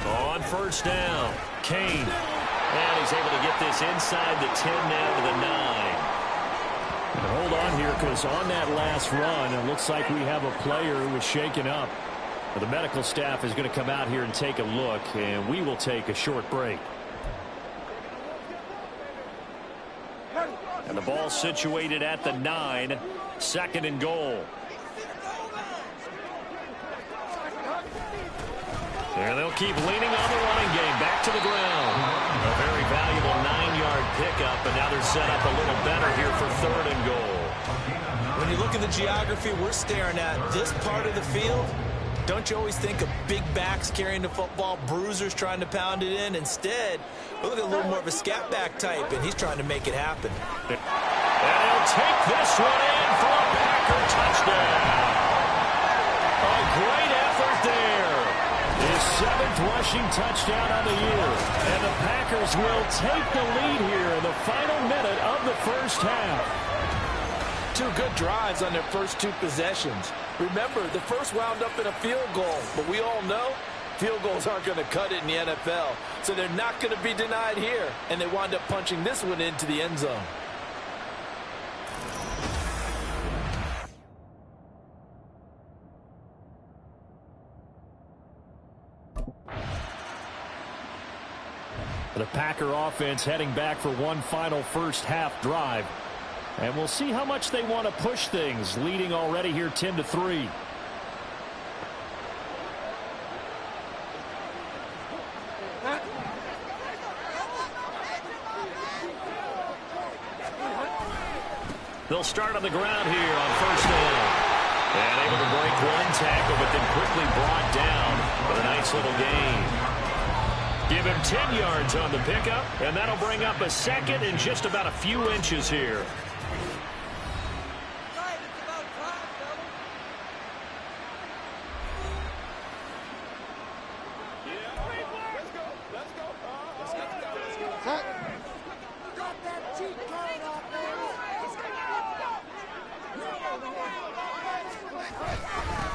On first down, Kane. And he's able to get this inside the 10 now to the 9. And hold on here, because on that last run, it looks like we have a player who was shaken up. The medical staff is going to come out here and take a look, and we will take a short break. And the ball situated at the 9, 2nd and goal. And they'll keep leaning on the running game. Back to the ground. A very valuable 9-yard pickup, and now they're set up a little better here for 3rd and goal. When you look at the geography we're staring at, this part of the field, don't you always think of big backs carrying the football, bruisers trying to pound it in? Instead, we look at a little more of a scat back type, and he's trying to make it happen. And he'll take this one in for a Packer touchdown. A great effort there. His 7th rushing touchdown on the year. And the Packers will take the lead here in the final minute of the first half. 2 good drives on their first 2 possessions. Remember, the first wound up in a field goal, but we all know field goals aren't going to cut it in the NFL, so they're not going to be denied here, and they wound up punching this one into the end zone. The Packer offense heading back for one final first half drive. And we'll see how much they want to push things, leading already here 10-3. They'll start on the ground here on first down. And able to break one tackle, but then quickly brought down with a nice little gain. Give him 10 yards on the pickup, and that'll bring up a second and just about a few inches here.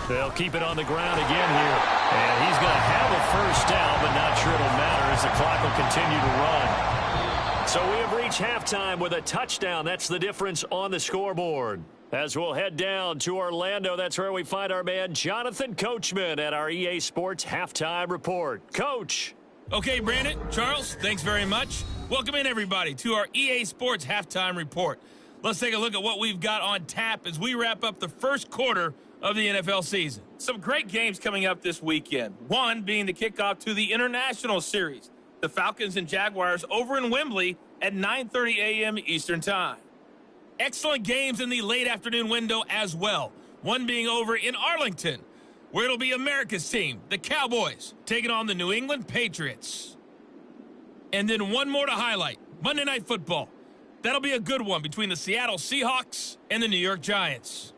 They'll keep it on the ground again here. And he's going to have a first down, but not sure it'll matter as the clock will continue to run. So we have reached halftime with a touchdown. That's the difference on the scoreboard. As we'll head down to Orlando, that's where we find our man Jonathan Coachman at our EA Sports Halftime Report. Coach. Okay, Brandon, Charles, thanks very much. Welcome in, everybody, to our EA Sports Halftime Report. Let's take a look at what we've got on tap as we wrap up the first quarter of the NFL season. Some great games coming up this weekend. One being the kickoff to the International Series. The Falcons and Jaguars over in Wembley at 9:30 a.m. Eastern Time. Excellent games in the late afternoon window as well. One being over in Arlington, where it'll be America's team, the Cowboys, taking on the New England Patriots. And then one more to highlight, Monday Night Football. That'll be a good one between the Seattle Seahawks and the New York Giants.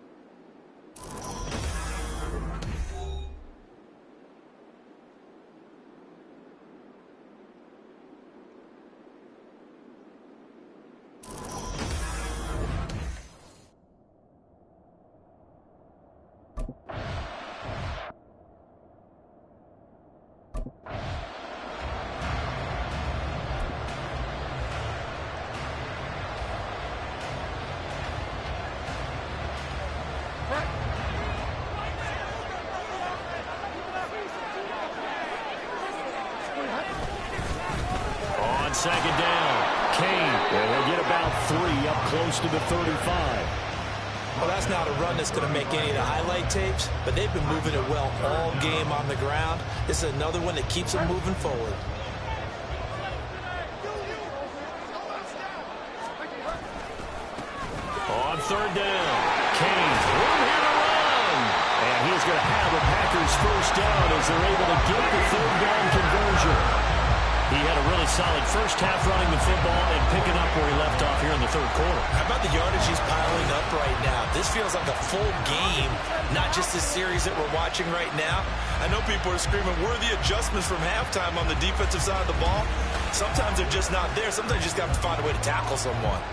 Second down, Kane, and he'll get about 3 up close to the 35. Well, that's not a run that's going to make any of the highlight tapes, but they've been moving it well all game on the ground. This is another one that keeps them moving forward. On third down, Kane, room here to run. And he's going to have the Packers first down as they're able to get the third down conversion. He had a really solid first half running the football and picking up where he left off here in the third quarter. How about the yardage he's piling up right now? This feels like a full game, not just this series that we're watching right now. I know people are screaming, worthy adjustments from halftime on the defensive side of the ball. Sometimes they're just not there. Sometimes you just have to find a way to tackle someone.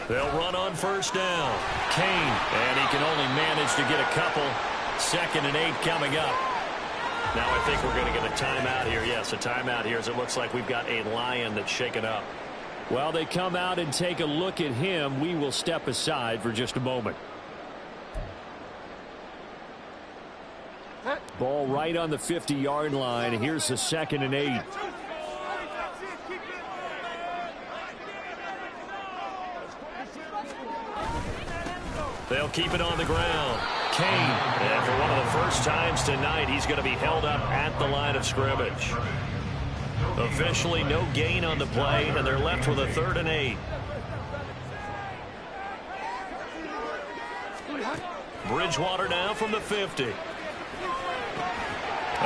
They'll run on first down. Kane, and he can only manage to get a couple. 2nd and 8 coming up. Now I think we're going to get a timeout here. Yes, a timeout here as it looks like we've got a Lion that's shaken up. While they come out and take a look at him, we will step aside for just a moment. Ball right on the 50-yard line. Here's the 2nd and 8. They'll keep it on the ground. Kane, and for one of the first times tonight, he's going to be held up at the line of scrimmage. Officially no gain on the play, and they're left with a 3rd and 8. Bridgewater now from the 50.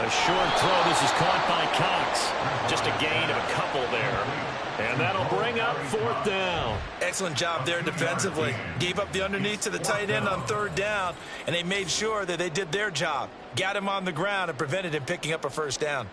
A short throw. This is caught by Cox. Just a gain of a couple there. And that'll bring up 4th down. Excellent job there defensively. Gave up the underneath to the tight end on 3rd down, and they made sure that they did their job. Got him on the ground and prevented him picking up a 1st down.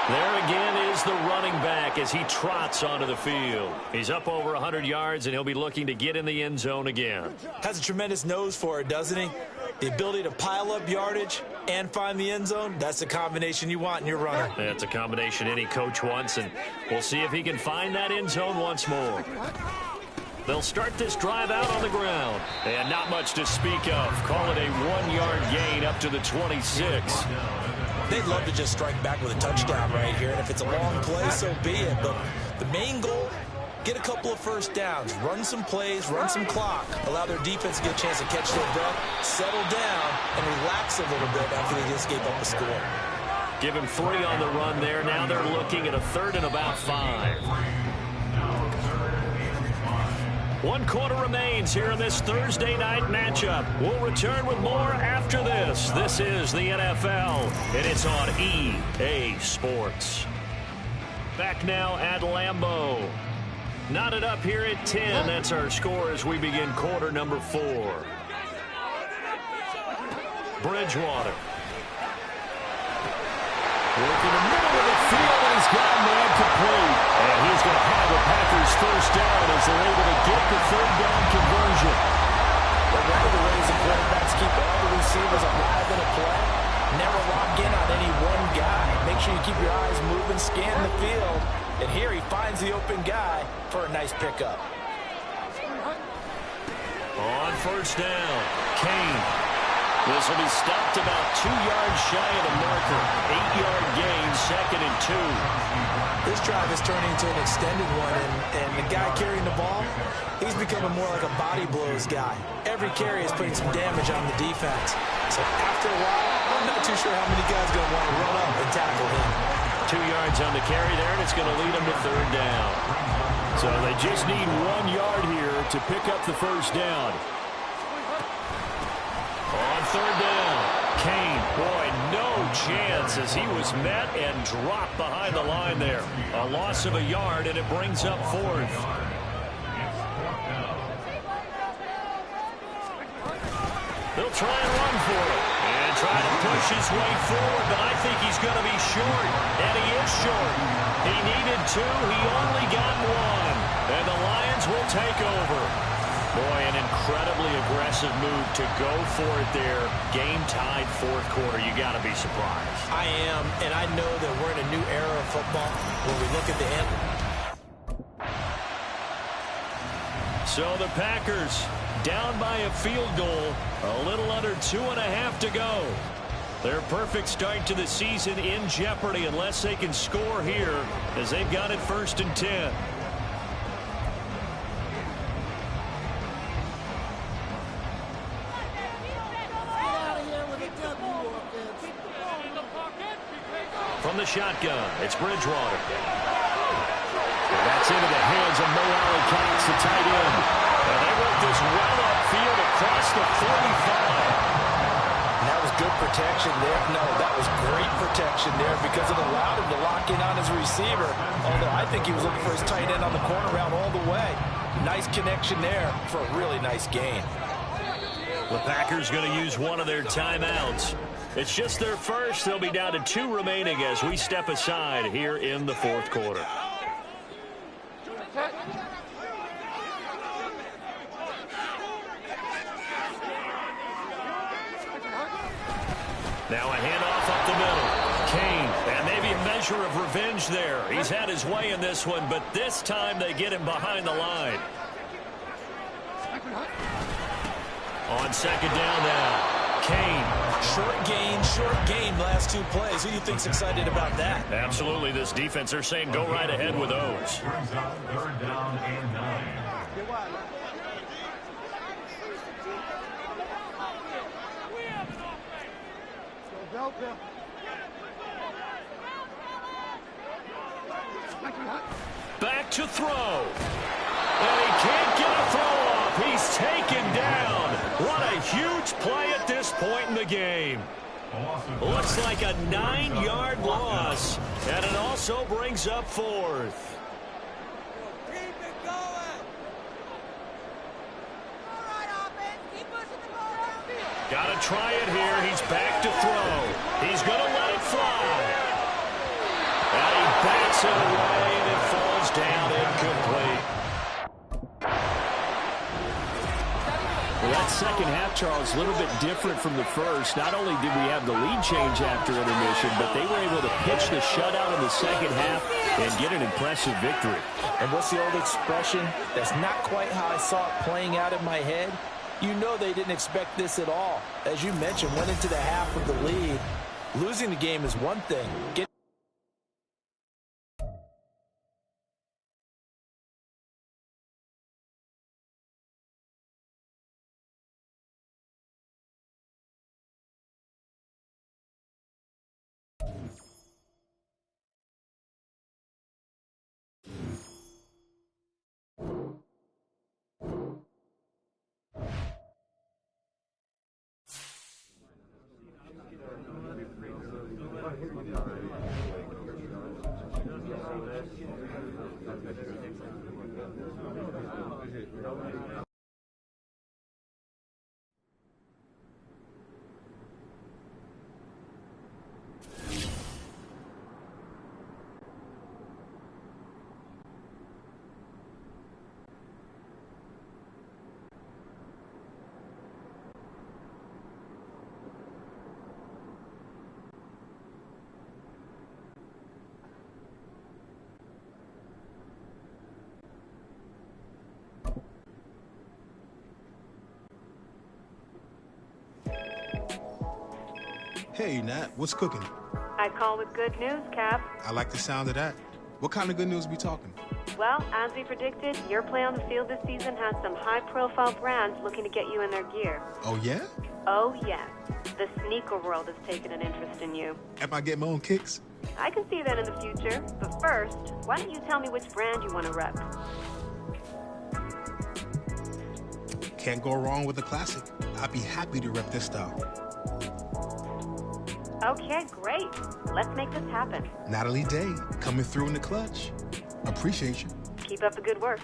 There again is the running back as he trots onto the field. He's up over 100 yards, and he'll be looking to get in the end zone again. Has a tremendous nose for it, doesn't he? The ability to pile up yardage and find the end zone, that's the combination you want in your runner. That's a combination any coach wants, and we'll see if he can find that end zone once more. They'll start this drive out on the ground. And not much to speak of. Call it a 1-yard gain up to the 26. They'd love to just strike back with a touchdown right here, and if it's a long play, so be it. But the main goal, get a couple of 1st downs, run some plays, run some clock, allow their defense to get a chance to catch their breath, settle down, and relax a little bit after they just gave up a score. Give him 3 on the run there. Now they're looking at a 3rd and about 5. 1 quarter remains here in this Thursday night matchup. We'll return with more after this. This is the NFL, and it's on EA Sports. Back now at Lambeau. Knotted up here at 10. That's our score as we begin quarter number 4. Bridgewater. Working the middle of the field, and he's got a man complete. And he's going to have the Packers 1st down as they're able to get the 3rd down conversion. But one of the ways the quarterbacks keep all the receivers alive in a play, never lock in on any one guy. Make sure you keep your eyes moving, scan the field. And here he finds the open guy for a nice pickup. On 1st down, Kane. This will be stopped about 2 yards shy of the marker. 8-yard gain, 2nd and 2. This drive is turning into an extended one, and the guy carrying the ball, he's becoming more like a body blows guy. Every carry is putting some damage on the defense. So after a while, I'm not too sure how many guys are going to want to run up and tackle him. 2 yards on the carry there, and it's going to lead them to 3rd down. So they just need 1 yard here to pick up the 1st down. On 3rd down, Kane, boy, no chance as he was met and dropped behind the line there. A loss of a yard, and it brings up 4th. They'll try and run for it and try to push his way forward, but I think he's going to be short, and he is short. He needed 2. He only got 1, and the Lions will take over. Boy, an incredibly aggressive move to go for it there. Game tied 4th quarter. You got to be surprised. I am, and I know that we're in a new era of football when we look at the end. So the Packers down by a field goal, a little under 2.5 to go. Their perfect start to the season in jeopardy unless they can score here as they've got it 1st and 10. From the shotgun, it's Bridgewater. And that's into the hands of Mo Alley-Cox, the tight end. And they work this well upfield across the 45. And that was good protection there. No, that was great protection there because it allowed him to lock in on his receiver. Although I think he was looking for his tight end on the corner route all the way. Nice connection there for a really nice gain. The Packers going to use one of their timeouts. It's just their first. They'll be down to 2 remaining as we step aside here in the 4th quarter. Now a handoff up the middle. Kane, and maybe a measure of revenge there. He's had his way in this one, but this time they get him behind the line. On 2nd down now. Kane. Short game last 2 plays. Who do you think's excited about that? Absolutely. This defense, they're saying go right ahead with those. Brings up 3rd down and 9. Back to throw. And he can't get a throw off. He's taken down. What a huge play at this point in the game. Looks like a 9-yard loss, and it also brings up 4th. Got to try it here. He's back to throw. He's going to let it fly. And he bats it away, and it falls down incomplete. Well, that second half, Charles, a little bit different from the first. Not only did we have the lead change after intermission, but they were able to pitch the shutout in the second half and get an impressive victory. And what's the old expression? That's not quite how I saw it playing out in my head. You know they didn't expect this at all. As you mentioned, went into the half with the lead. Losing the game is one thing. Hey, Nat, what's cooking? I call with good news, Cap. I like the sound of that. What kind of good news we talking? Well, as we predicted, your play on the field this season has some high-profile brands looking to get you in their gear. Oh, yeah? Oh, yes. The sneaker world has taken an interest in you. Am I getting my own kicks? I can see that in the future. But first, why don't you tell me which brand you want to rep? Can't go wrong with a classic. I'd be happy to rep this style. Okay, great. Let's make this happen. Natalie Day, coming through in the clutch. Appreciate you. Keep up the good work.